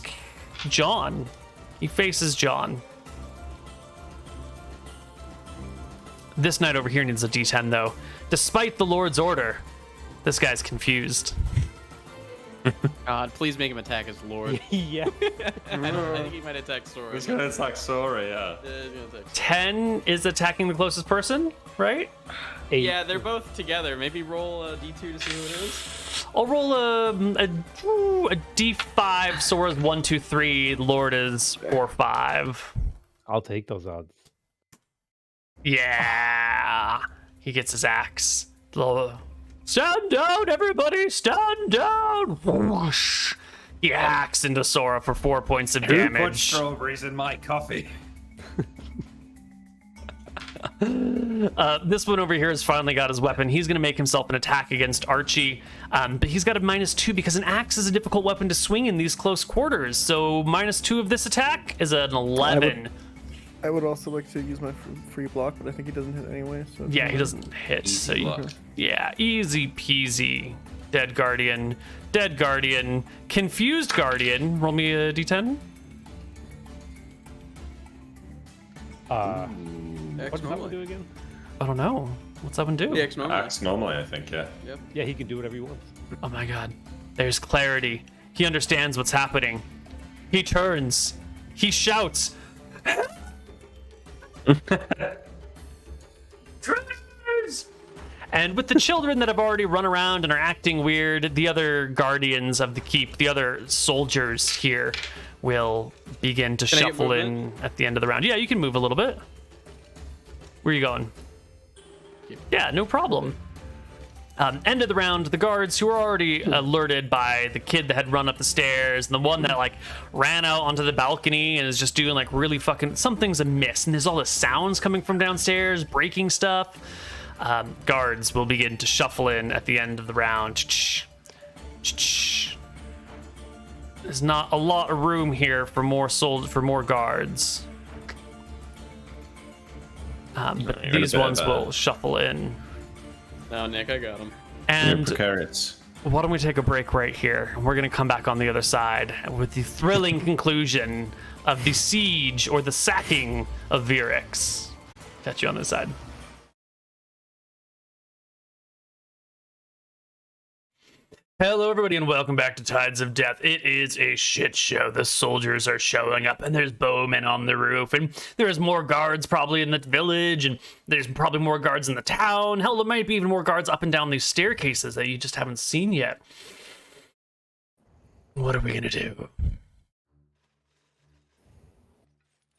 John. He faces John. This knight over here needs a D10, though. Despite the Lord's order, this guy's confused. God, please make him attack his lord. Yeah. I think he might attack Sora. He's gonna attack Sora, yeah. He's gonna attack Sora. 10 is attacking the closest person, right? 8. Yeah, they're both together. Maybe roll a d2 to see who it is. I'll roll a D5. Sora's 1, 2, 3. Lord is 4, 5. I'll take those odds. Yeah. He gets his axe. Stand down, everybody! Stand down! Whoosh. He hacks into Sora for 4 points of Who put damage. strawberries in my coffee? This one over here has finally got his weapon. He's going to make himself an attack against Archie, but he's got a -2 because an axe is a difficult weapon to swing in these close quarters. So -2 of this attack is an 11. I would also like to use my free block, but I think he doesn't hit anyway. So Yeah, he doesn't hit. So yeah, easy peasy. Dead Guardian. Dead Guardian. Confused Guardian. Roll me a D10. What X does that one normally. do again? I don't know. What's that one do? The X normally. Axe normally, I think, yeah. Yeah, he can do whatever he wants. Oh my god. There's clarity. He understands what's happening. He turns. He shouts. Traitors! And with the children that have already run around and are acting weird, the other guardians of the keep, the other soldiers here, will begin to Can I get shuffle in movement? at the end of the round. Yeah, you can move a little bit. Where are you going? Yeah, no problem. End of the round, the guards who were already alerted by the kid that had run up the stairs and the one that like ran out onto the balcony and is just doing like really fucking something's amiss, and there's all the sounds coming from downstairs, breaking stuff. Guards will begin to shuffle in at the end of the round. There's not a lot of room here for more guards. But you're in a these bit of ones a- will shuffle in. No, Nick, I got him. You're And precarious. why don't we take a break right here? We're going to come back on the other side with the thrilling conclusion of the siege or the sacking of Virex. Catch you on this side. Hello, everybody, and welcome back to Tides of Death. It is a shit show. The soldiers are showing up, and there's bowmen on the roof, and there's more guards probably in the village, and there's probably more guards in the town. Hell, there might be even more guards up and down these staircases that you just haven't seen yet. What are we gonna do?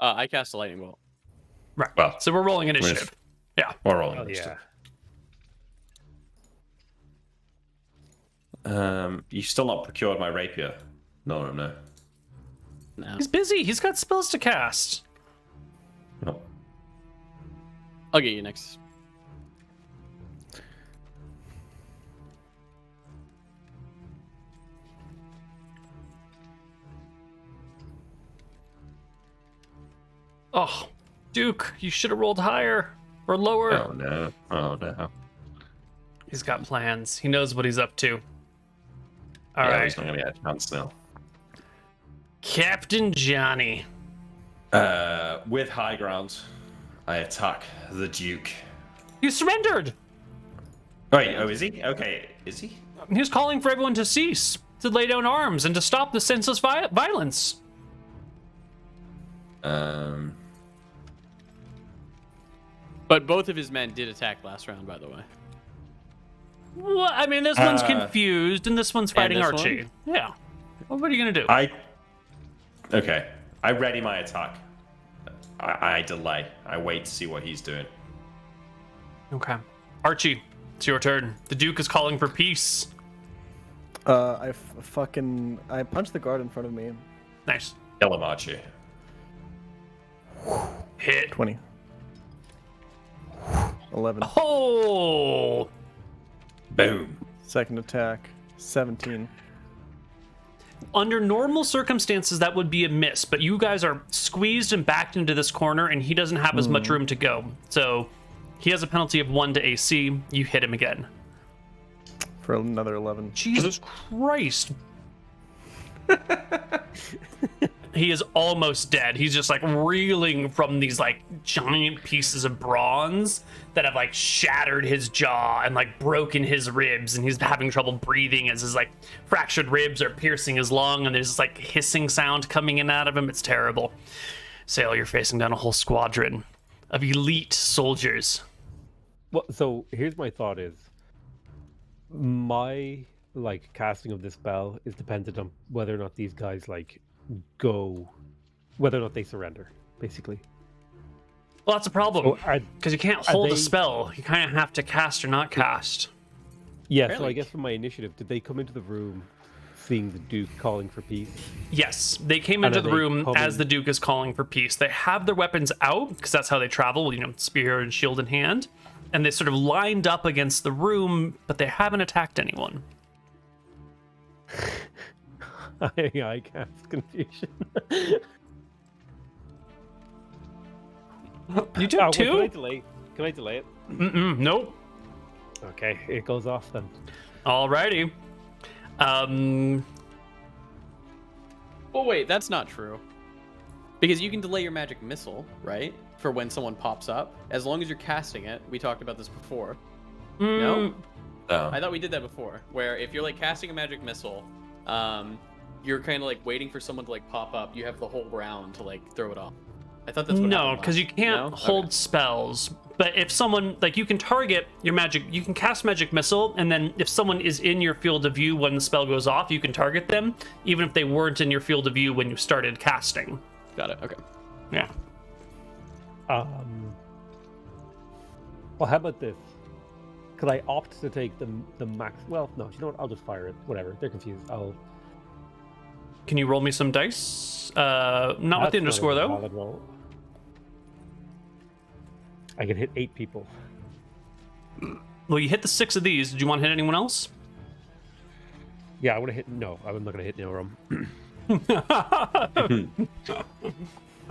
I cast a lightning bolt. Right. Well, So we're rolling initiative. Yeah. We're rolling. Oh, yeah. You still not procured my rapier? No. No. He's busy. He's got spells to cast. No. I'll get you next. Oh, Duke, you should have rolled higher or lower. Oh no. Oh no. He's got plans. He knows what he's up to. All Yeah, right, he's not gonna get a chance now. Captain Johnny. With high ground, I attack the Duke. You surrendered. Wait, oh, is he? Okay, is he? He was calling for everyone to cease, to lay down arms, and to stop the senseless violence. But both of his men did attack last round, by the way. Well, I mean, this one's confused, and this one's fighting this Archie. one? Yeah. Well, what are you gonna do? Okay. I ready my attack. I delay. I wait to see what he's doing. Okay. Archie, it's your turn. The Duke is calling for peace. I punched the guard in front of me. Nice. Kill him, Archie. Hit. 20. 11. Oh! Boom. Second attack, 17. Under normal circumstances, that would be a miss, but you guys are squeezed and backed into this corner, and he doesn't have as much room to go. So he has a penalty of 1 to AC. You hit him again. For another 11. Jesus Christ. He is almost dead. He's just like reeling from these like giant pieces of bronze that have like shattered his jaw and like broken his ribs, and he's having trouble breathing as his like fractured ribs are piercing his lung, and there's this like hissing sound coming in out of him. It's terrible. Sail, you're facing down a whole squadron of elite soldiers. Well, so here's my thought: is my like casting of this spell is dependent on whether or not these guys like go, whether or not they surrender, basically. Well, that's a problem So because you can't hold they- a spell. You kind of have to cast or not cast. Yeah, so I Apparently- guess from my initiative, did they come into the room seeing the Duke calling for peace? Yes, they came And into are the they room coming- as the Duke is calling for peace. They have their weapons out because that's how they travel, you know, spear and shield in hand. And they sort of lined up against the room, but they haven't attacked anyone. I cast confusion. You took Wait, two? Can I delay it? Nope. Okay, it goes off then. Alrighty. Well, wait, that's not true. Because you can delay your magic missile, right? For when someone pops up. As long as you're casting it. We talked about this before. No? No. I thought we did that before. Where if you're like casting a magic missile, you're kind of like waiting for someone to like pop up. You have the whole round to like throw it off. I thought that's what No, happened because you last- can't No? hold Okay. spells. But if someone, like, you can target your magic, you can cast magic missile, and then if someone is in your field of view when the spell goes off, you can target them, even if they weren't in your field of view when you started casting. Got it. Okay. Yeah. Well, how about this? Could I opt to take the max? Well, no. You know what? I'll just fire it. Whatever. They're confused. Can you roll me some dice? Not with That's the underscore, not a though. valid roll. I can hit 8 people. Well, you hit the 6 of these. Did you want to hit anyone else? Yeah, I would have hit. No, I'm not gonna hit Neal.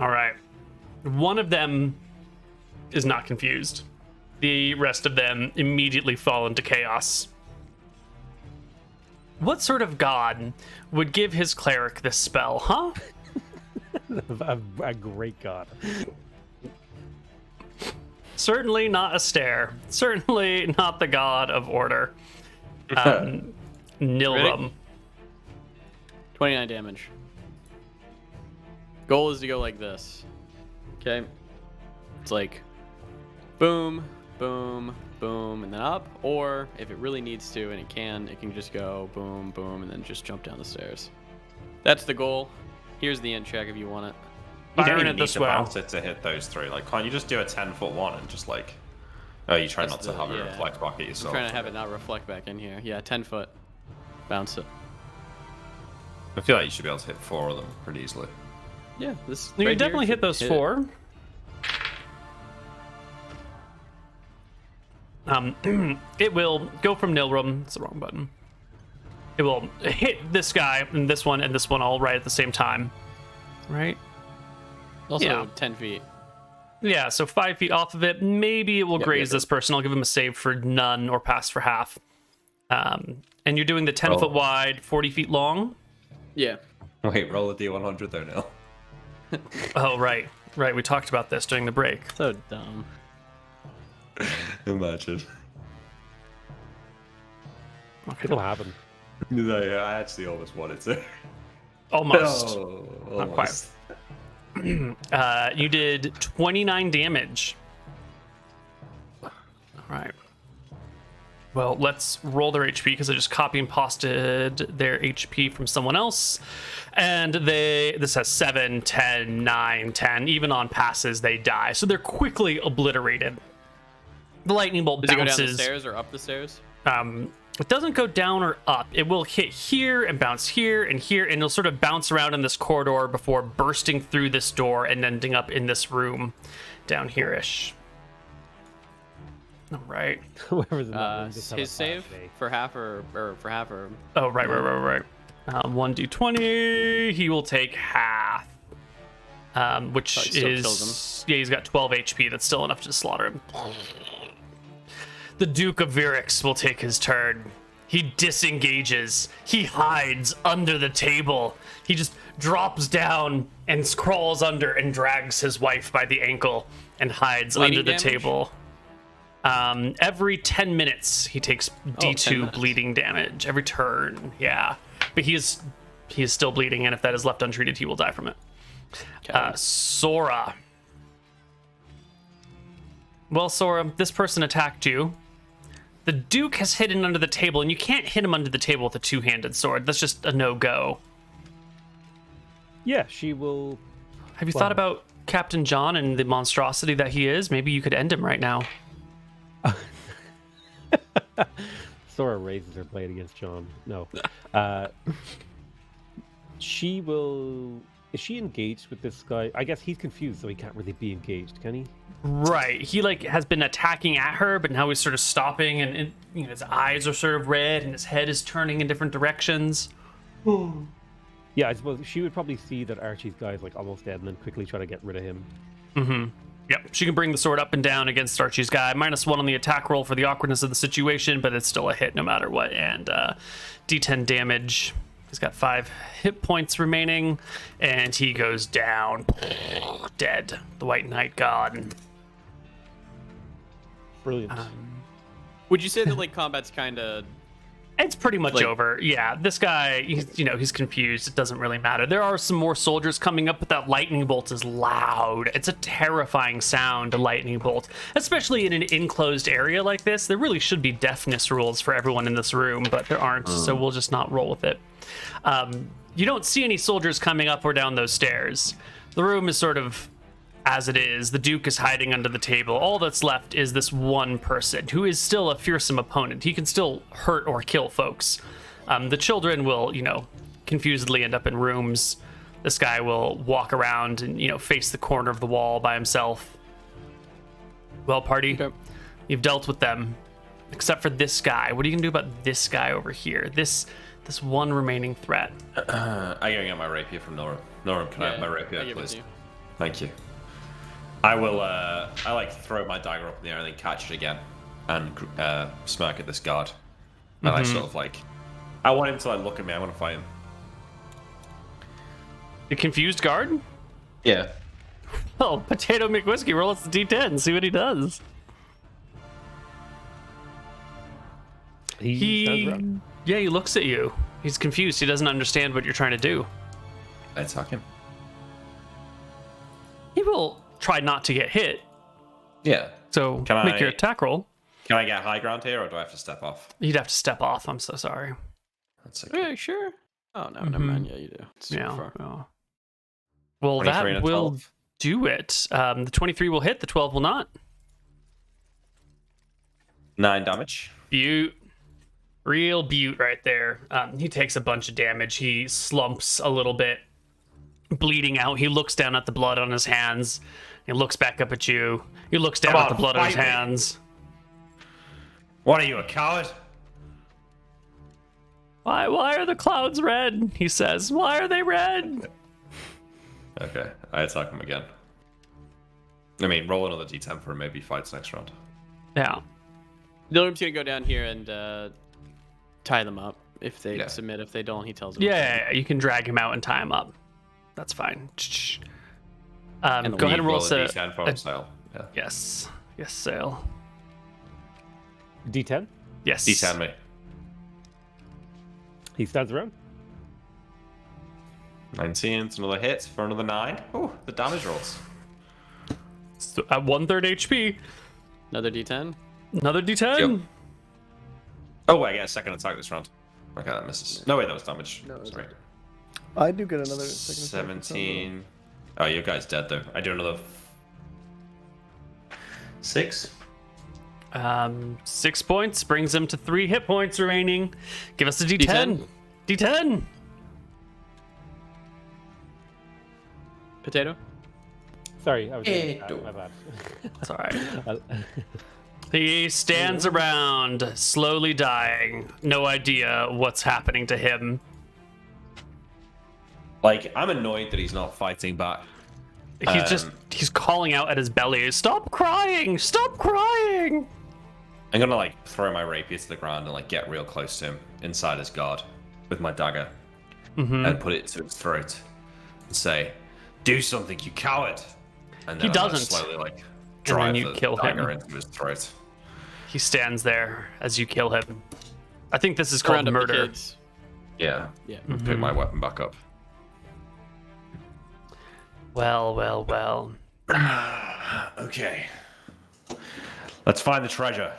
All right. One of them is not confused. The rest of them immediately fall into chaos. What sort of god would give his cleric this spell, huh? a great god. Certainly not a stare. Certainly not the god of order. Nilrum. 29 damage. Goal is to go like this. Okay. It's like boom, boom, boom, and then up. Or if it really needs to, and it can just go boom, boom, and then just jump down the stairs. That's the goal. Here's the end check if you want it. You don't Firing even it need this to way. bounce it to hit those three. Like, can't you just do a 10-foot one and just like... Oh, you try That's not to have the- it yeah. reflect back at I'm yourself. trying to have it not reflect back in here. Yeah, 10 foot. Bounce it. I feel like you should be able to hit 4 of them pretty easily. Yeah, this. You right can definitely here hit those should it. 4. It will go from Nilrum. It's the wrong button. It will hit this guy and this one all right at the same time. Right? Also, Yeah. 10 feet. Yeah, so 5 feet off of it. Maybe it will Yep, graze yep, this person. I'll give him a save for none or pass for half. And you're doing the 10 foot wide, 40 feet long. Yeah. Wait, roll a D100 though, Neal. Oh, right. Right, we talked about this during the break. So dumb. Imagine. It'll happen. No, yeah, I actually almost wanted to. Almost. Oh, Not quite. You did 29 damage. All right. Well, let's roll their HP because I just copy and pasted their HP from someone else. And this has 7, 10, 9, 10. Even on passes, they die. So they're quickly obliterated. The lightning bolt Does it go bounces. down the stairs or up the stairs? It doesn't go down or up. It will hit here and bounce here, and it'll sort of bounce around in this corridor before bursting through this door and ending up in this room down here-ish. All right. Whoever's in that room just had a His bad save day. for half or for half or Oh, right. 1d20. He will take half. Which Oh, he still kills is... Yeah, he's got 12 HP. That's still enough to slaughter him. The Duke of Virex will take his turn. He disengages. He hides under the table. He just drops down and crawls under and drags his wife by the ankle and hides Bleeding under the damage? table. Every 10 minutes, he takes 10 D2 minutes. bleeding damage. Every turn, yeah. But he is still bleeding, and if that is left untreated, he will die from it. Sora. Well, Sora, this person attacked you. The Duke has hidden under the table, and you can't hit him under the table with a two-handed sword. That's just a no-go. Yeah, she will. Have you thought about Captain John and the monstrosity that he is? Maybe you could end him right now. Sora raises her blade against John. No. She will. Is she engaged with this guy? I guess he's confused, so he can't really be engaged, can he? Right. He has been attacking at her, but now he's sort of stopping, and his eyes are sort of red, and his head is turning in different directions. Yeah, I suppose she would probably see that Archie's guy is like almost dead, and then quickly try to get rid of him. Mm-hmm. Yep. She can bring the sword up and down against Archie's guy. -1 on the attack roll for the awkwardness of the situation, but it's still a hit no matter what. And D10 damage. He's got 5 hit points remaining, and he goes down. Dead. The White Knight God. Brilliant. Would you say that like combat's kind of It's pretty much Like- over. Yeah, this guy, he's confused. It doesn't really matter. There are some more soldiers coming up, but that lightning bolt is loud. It's a terrifying sound, a lightning bolt. Especially in an enclosed area like this. There really should be deafness rules for everyone in this room, but there aren't, so we'll just not roll with it. You don't see any soldiers coming up or down those stairs. The room is sort of as it is. The Duke is hiding under the table. All that's left is this one person who is still a fearsome opponent. He can still hurt or kill folks. The children will, confusedly end up in rooms. This guy will walk around and, face the corner of the wall by himself. Well, party, Okay. you've dealt with them. Except for this guy. What are you going to do about this guy over here? This one remaining threat. I gotta get my rapier from Norum. Norum, can I have my I rapier, give it please? to you. Thank you. I will, throw my dagger up in the air and then catch it again and smirk at this guard. And I sort of I want him to look at me. I want to fight him. The confused guard? Yeah. Oh, PotatoMcWhiskey, roll us the D10 and see what he does. He stands around. Yeah, he looks at you. He's confused. He doesn't understand what you're trying to do. I attack him. He will try not to get hit. Yeah. So Can make I- your attack roll. Can I get high ground here, or do I have to step off? You'd have to step off. I'm so sorry. That's okay. Yeah, sure. Oh no, never mind. Yeah, you do. It's too Yeah. far. yeah. Well, 23 that and a will 12. do it. The 23 will hit. The 12 will not. 9 damage. Butte. Real butte right there. He takes a bunch of damage. He slumps a little bit, bleeding out. He looks down at the blood on his hands. He looks back up at you. He looks down Come at the on, blood on his fight me. hands. What are you, a coward? Why are the clouds red? He says. Why are they red? Okay, I attack him again. I mean, roll another d10 for him, maybe fights next round. Yeah. Nilrum's gonna go down here and tie them up if they submit. If they don't, he tells them. Yeah, you can drag him out and tie him up. That's fine. Go ahead and roll a d10 for Sale. Yeah. Yes. Yes, Sale. D10. Yes. D10 me. He stands around. 19, it's another hit for another 9. Oh, the damage rolls. So at 1/3 HP. Another D10. Another D10. Yep. Oh, wait, I get a second attack this round. Okay, that misses. No, wait, that was damage. No, Sorry. I do get another second attack. 17. Oh, your guy's dead, though. I do another 6. 6 points brings him to 3 hit points remaining. Give us a D10. D10. Potato. Sorry, I was my bad. That's all right. He stands around, slowly dying. No idea what's happening to him. Like, I'm annoyed that he's not fighting back. He's calling out at his belly. Stop crying! Stop crying! I'm gonna, like, throw my rapier to the ground and, like, get real close to him inside his guard with my dagger and put it to his throat and say, "Do something, you coward!" And then He doesn't. Slowly, like, And drive then you the kill dagger him. into his throat. He stands there as you kill him. I think this is called Round up the murder. kids. Yeah. Yeah. Pick my weapon back up. Well, well, well. Okay. Let's find the treasure.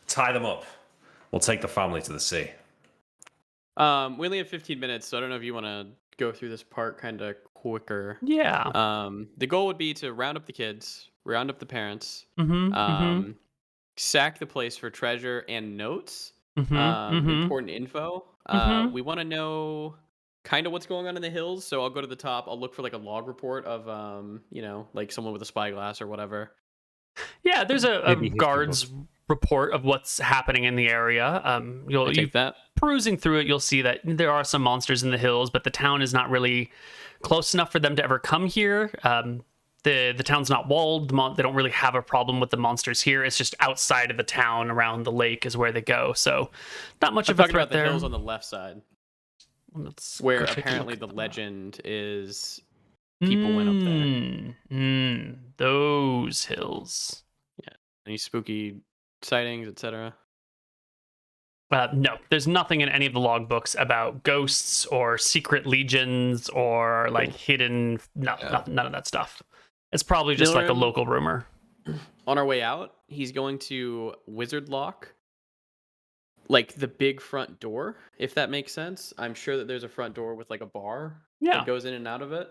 Tie them up. We'll take the family to the sea. We only have 15 minutes, so I don't know if you want to go through this part kind of quicker. Yeah. The goal would be to round up the kids, round up the parents, Mm-hmm. sack the place for treasure and notes, Mm-hmm. important info. Mhm. We want to know kind of what's going on in the hills, so I'll go to the top. I'll look for like a log report of, like someone with a spyglass or whatever. Yeah, there's a Maybe history guard's report of what's happening in the area. I take that. Perusing through it, you'll see that there are some monsters in the hills, but the town is not really close enough for them to ever come here. The town's not walled. They don't really have a problem with the monsters here. It's just outside of the town, around the lake, is where they go. So, not much I'm of a talking threat about the there. hills on the left side, Let's where go take a apparently look the at them. legend is people went up there. Those hills. Any spooky sightings, etc. No, there's nothing in any of the logbooks about ghosts or secret legions or like hidden. None of that stuff. It's probably just like a Nilrim- local rumor. On our way out, he's going to wizard lock, like the big front door, if that makes sense. I'm sure that there's a front door with like a bar Yeah. that goes in and out of it.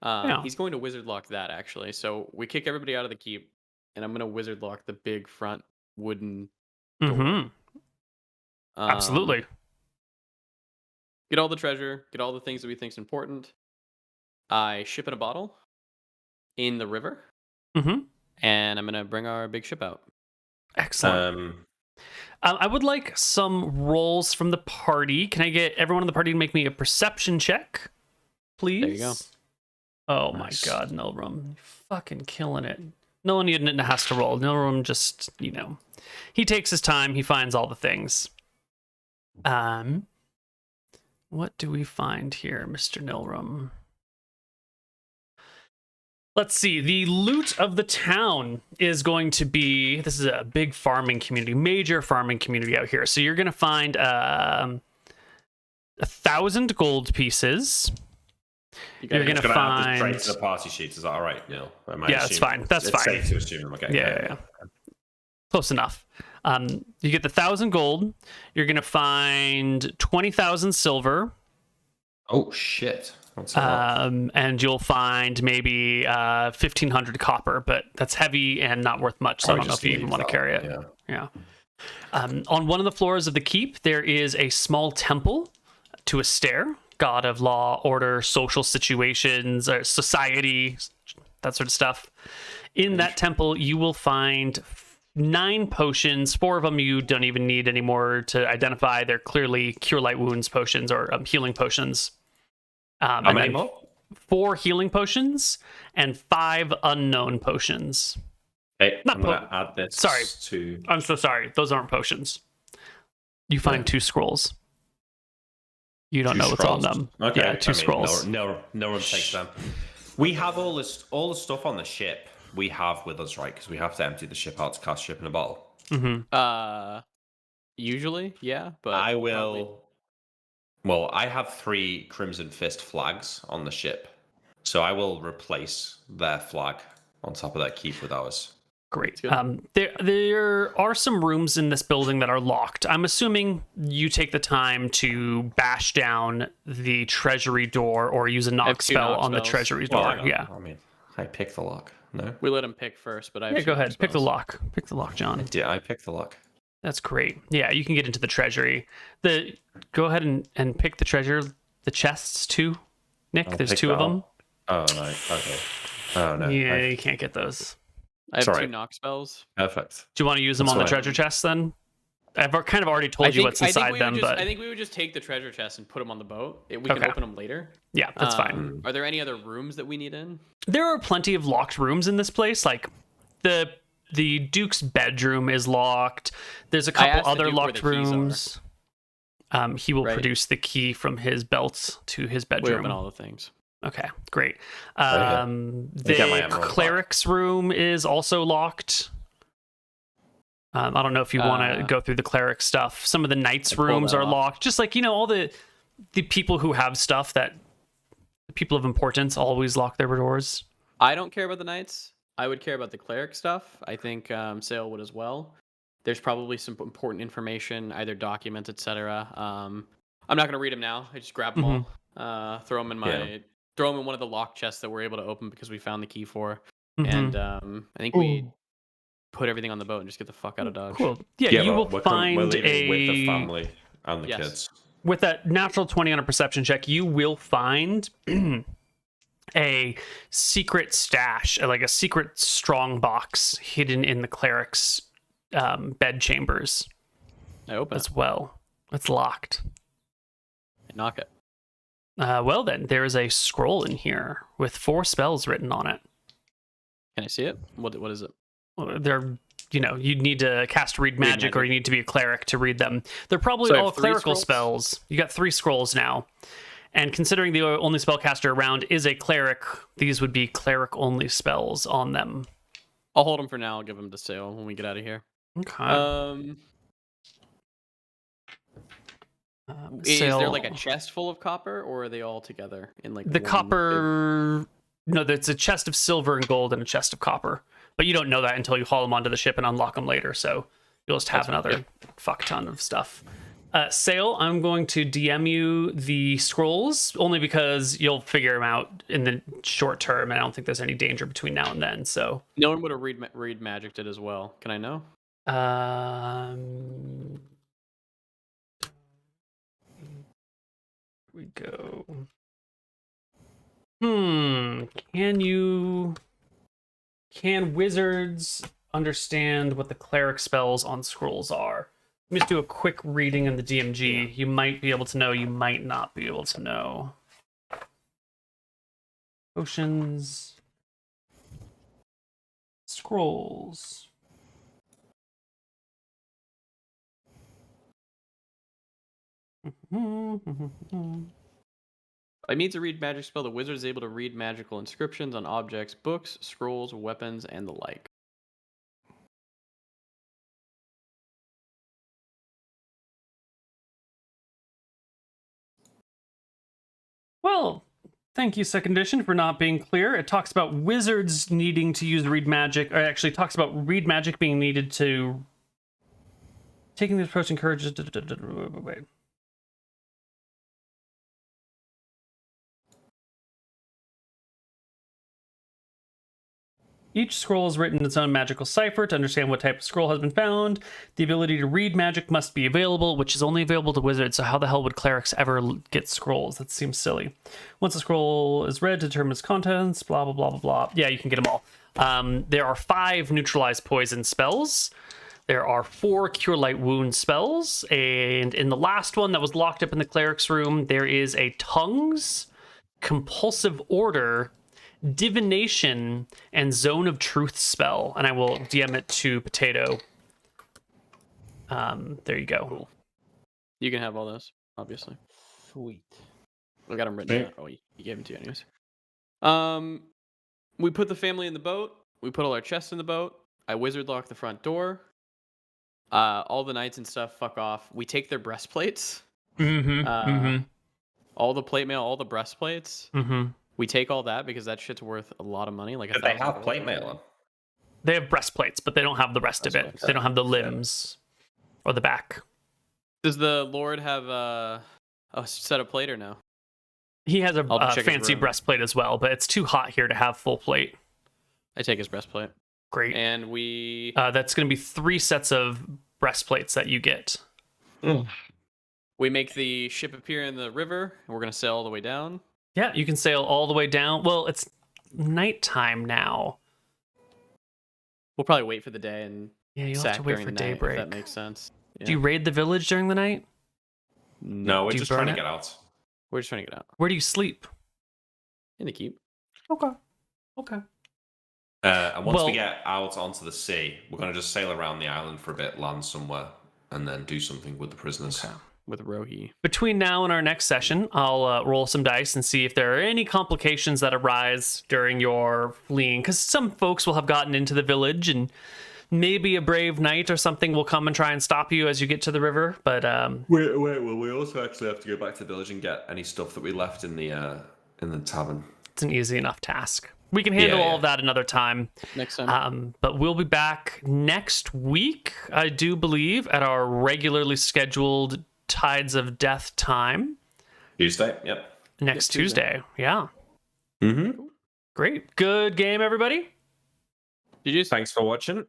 Yeah. He's going to wizard lock that actually. So we kick everybody out of the keep, and I'm going to wizard lock the big front wooden door. Mm-hmm. Absolutely. Get all the treasure, get all the things that we think's important. I ship in a bottle in the river, Mm-hmm. and I'm going to bring our big ship out. Excellent. I would like some rolls from the party. Can I get everyone in the party to make me a perception check, please? There you go. Oh Nice. my god, Nilrum. You're fucking killing it. No one even has to roll. Nilrum just, he takes his time. He finds all the things. What do we find here, Mr. Nilrum? Let's see. The loot of the town is going to be, this is a big farming community, major farming community out here. So you're going to find 1,000 gold pieces. You're going to add this straight find... to the party sheet. Is that all right, Neal? Yeah, that's fine. That's it's fine. safe to assume. Okay. Yeah. Close enough. You get the 1,000 gold. You're going to find 20,000 silver. Oh, shit. That's a lot. And you'll find maybe 1,500 copper, but that's heavy and not worth much, so I don't know if you even want to carry it. Yeah. On one of the floors of the keep, there is a small temple to a stair, god of law, order, social situations, society, that sort of stuff. In that temple, you will find 9 potions. 4 of them you don't even need anymore to identify. They're clearly Cure Light Wounds potions or healing potions. How many more? 4 healing potions and 5 unknown potions. Hey, Not I'm gonna add this Sorry. to. I'm so sorry. Those aren't potions. You find 2 scrolls. You don't know what's on them. Okay. Yeah, 2 scrolls. No one takes them. We have all the stuff on the ship. We have with us, right? Because we have to empty the ship out to cast ship in a bottle. Mm-hmm. Usually, yeah, but I will. probably... Well, I have 3 Crimson Fist flags on the ship, so I will replace their flag on top of their keep with ours. Great. There are some rooms in this building that are locked. I'm assuming you take the time to bash down the treasury door or use a knock spell on the treasury door. Yeah. I mean, I pick the lock. No. We let him pick first, but I have go ahead. Pick the lock. Pick the lock, John. Yeah, I picked the lock. That's great. Yeah, you can get into the treasury. Go ahead and pick the treasure, the chests too, Nick. There's 2 of them. Oh no. Okay. Oh no. Yeah, you can't get those. I have 2 knock spells. Perfect. Do you want to use them on the treasure chests then? I've kind of already told you what's inside them, but I think we would just take the treasure chest and put them on the boat. We can open them later. Yeah, that's fine. Are there any other rooms that we need in? There are plenty of locked rooms in this place. Like the Duke's bedroom is locked. There's a couple other locked rooms. He will produce the key from his belt to his bedroom. We open all the things. Okay, great. The cleric's room is also locked. I don't know if you want to go through the cleric stuff. Some of the knights' rooms are locked. Just like, all the people who have stuff that people of importance always lock their doors. I don't care about the knights. I would care about the cleric stuff. I think Sale would as well. There's probably some important information, either documents, etc. I'm not going to read them now. I just grab them all, throw them in one of the lock chests that we're able to open because we found the key for. And I think we put everything on the boat and just get the fuck out of Dodge. Cool. Yeah, you will find we're leaving with the family and the kids. With that natural 20 on a perception check, you will find a secret stash, like a secret strong box hidden in the cleric's bed chambers. I open as well. It's locked. I knock it. Well then, there is a scroll in here with 4 spells written on it. Can I see it? What is it? They're, you'd need to cast read magic or you need to be a cleric to read them. They're probably all clerical spells. You got 3 scrolls now. And considering the only spellcaster around is a cleric, these would be cleric-only spells on them. I'll hold them for now. I'll give them to Sale when we get out of here. Okay. Is there like a chest full of copper, or are they all together in like the copper? No, that's a chest of silver and gold and a chest of copper. But you don't know that until you haul them onto the ship and unlock them later. So you'll just have another fuck ton of stuff. Sale, I'm going to DM you the scrolls only because you'll figure them out in the short term, and I don't think there's any danger between now and then. So no one would have read magicked it as well. Can I know? We go. Can wizards understand what the cleric spells on scrolls are? Let me just do a quick reading in the DMG. You might be able to know, you might not be able to know. Potions. Scrolls. By means of read magic spell, the wizard is able to read magical inscriptions on objects, books, scrolls, weapons, and the like. Well, thank you, Second Edition, for not being clear. It talks about wizards needing to use read magic, or actually talks about read magic being needed to... Taking this approach encourages... Wait. Each scroll is written in its own magical cipher. To understand what type of scroll has been found, the ability to read magic must be available, which is only available to wizards, so how the hell would clerics ever get scrolls? That seems silly. Once a scroll is read to determine its contents, blah, blah, blah, blah, blah. Yeah, you can get them all. There are 5 neutralize poison spells. There are 4 cure light wound spells. And in the last one that was locked up in the cleric's room, there is a tongues Compulsive Order, Divination, and Zone of Truth spell, and I will DM it to Potato. There you go. Cool. You can have all those, obviously. Sweet. I got them written down. Oh, he gave them to you anyways. We put the family in the boat. We put all our chests in the boat. I wizard lock the front door. All the knights and stuff fuck off. We take their breastplates. All the plate mail, all the breastplates. We take all that because that shit's worth a lot of money. Like, But they have plate mail on. They have breastplates, but they don't have the rest of it. They don't have the limbs or the back. Does the Lord have a set of plate or no? He has a check his fancy room. breastplate as well, but it's too hot here to have full plate. I take his breastplate. Great. And we... that's going to be 3 sets of breastplates that you get. We make the ship appear in the river, and we're going to sail all the way down. Yeah, you can sail all the way down. Well, it's nighttime now. We'll probably wait for the day and Yeah, you'll have sack to wait during for the night, daybreak. if that makes sense. Yeah. Do you raid the village during the night? No, we're Do you just trying burn to it? get out. We're just trying to get out. Where do you sleep? In the keep. Okay. And once Well- we get out onto the sea, we're going to just sail around the island for a bit, land somewhere, and then do something with the prisoners. Okay. With Rohi. Between now and our next session, I'll roll some dice and see if there are any complications that arise during your fleeing. Because some folks will have gotten into the village, and maybe a brave knight or something will come and try and stop you as you get to the river. But Wait, well, we also actually have to go back to the village and get any stuff that we left in the tavern. it's an easy enough task. We can handle all of that another time. Next time. But we'll be back next week, I do believe, at our regularly scheduled Tides of Death time. Tuesday, yep. Next Tuesday. Yeah. Mm-hmm. Great. Good game, everybody. Did you just... Thanks for watching.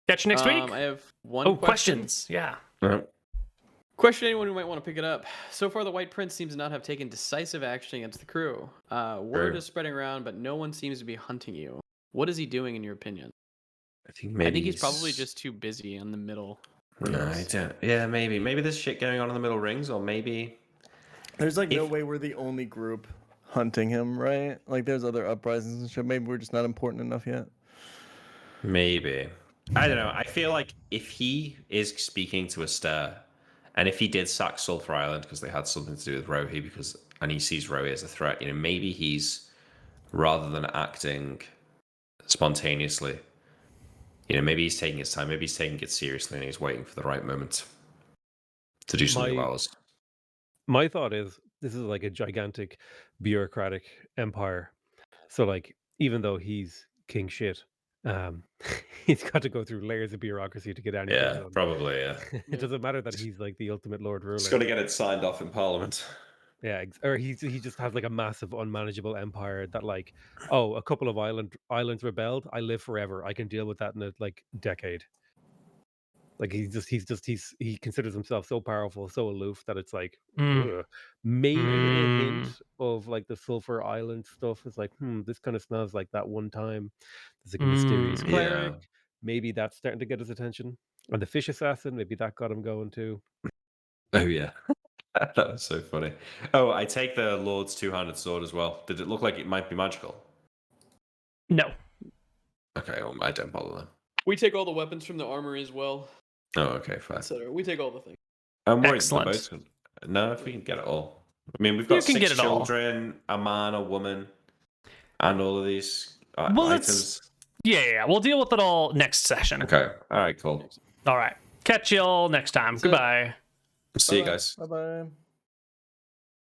Catch you next week. I have one question. questions. Yeah. Question anyone who might want to pick it up. So far, the White Prince seems to not have taken decisive action against the crew. Word is spreading around, but no one seems to be hunting you. What is he doing, in your opinion? I think he's probably just too busy in the middle. No, I don't. Yeah, maybe. Maybe there's shit going on in the middle rings, or maybe... There's like no way we're the only group hunting him, right? Like there's other uprisings and shit. Maybe we're just not important enough yet. Maybe. I don't know. I feel like if he is speaking to Aster, and if he did sack Sulphur Island because they had something to do with Rohi, and he sees Rohi as a threat, maybe he's, rather than acting spontaneously, maybe he's taking his time, maybe he's taking it seriously, and he's waiting for the right moment to do something about us. My thought is this is like a gigantic bureaucratic empire. So like even though he's king shit, he's got to go through layers of bureaucracy to get anything Yeah, done. probably, yeah. It doesn't matter that he's like the ultimate lord ruler. Just got to get it signed off in Parliament. Yeah, or he just has like a massive unmanageable empire that like, oh, a couple of islands rebelled, I live forever. I can deal with that in a decade. Like he considers himself so powerful, so aloof that it's like ugh. Maybe a hint of like the Sulphur Island stuff is like, this kind of smells like that one time. There's like a mysterious cleric. Yeah. Maybe that's starting to get his attention. And the fish assassin, maybe that got him going too. Oh yeah. That was so funny. Oh, I take the Lord's two-handed sword as well. Did it look like it might be magical? No. Okay, well, I don't bother then. We take all the weapons from the armory as well, Oh, okay, fine. etc. We take all the things. I'm worried Excellent. the boats can... No, if we can get it all. I mean, we've got You can 6 get it all. children, a man, a woman, and all of these Well, items. Yeah. We'll deal with it all next session. Okay, all right, cool. All right. Catch you all next time. Goodbye. See you guys. Bye bye.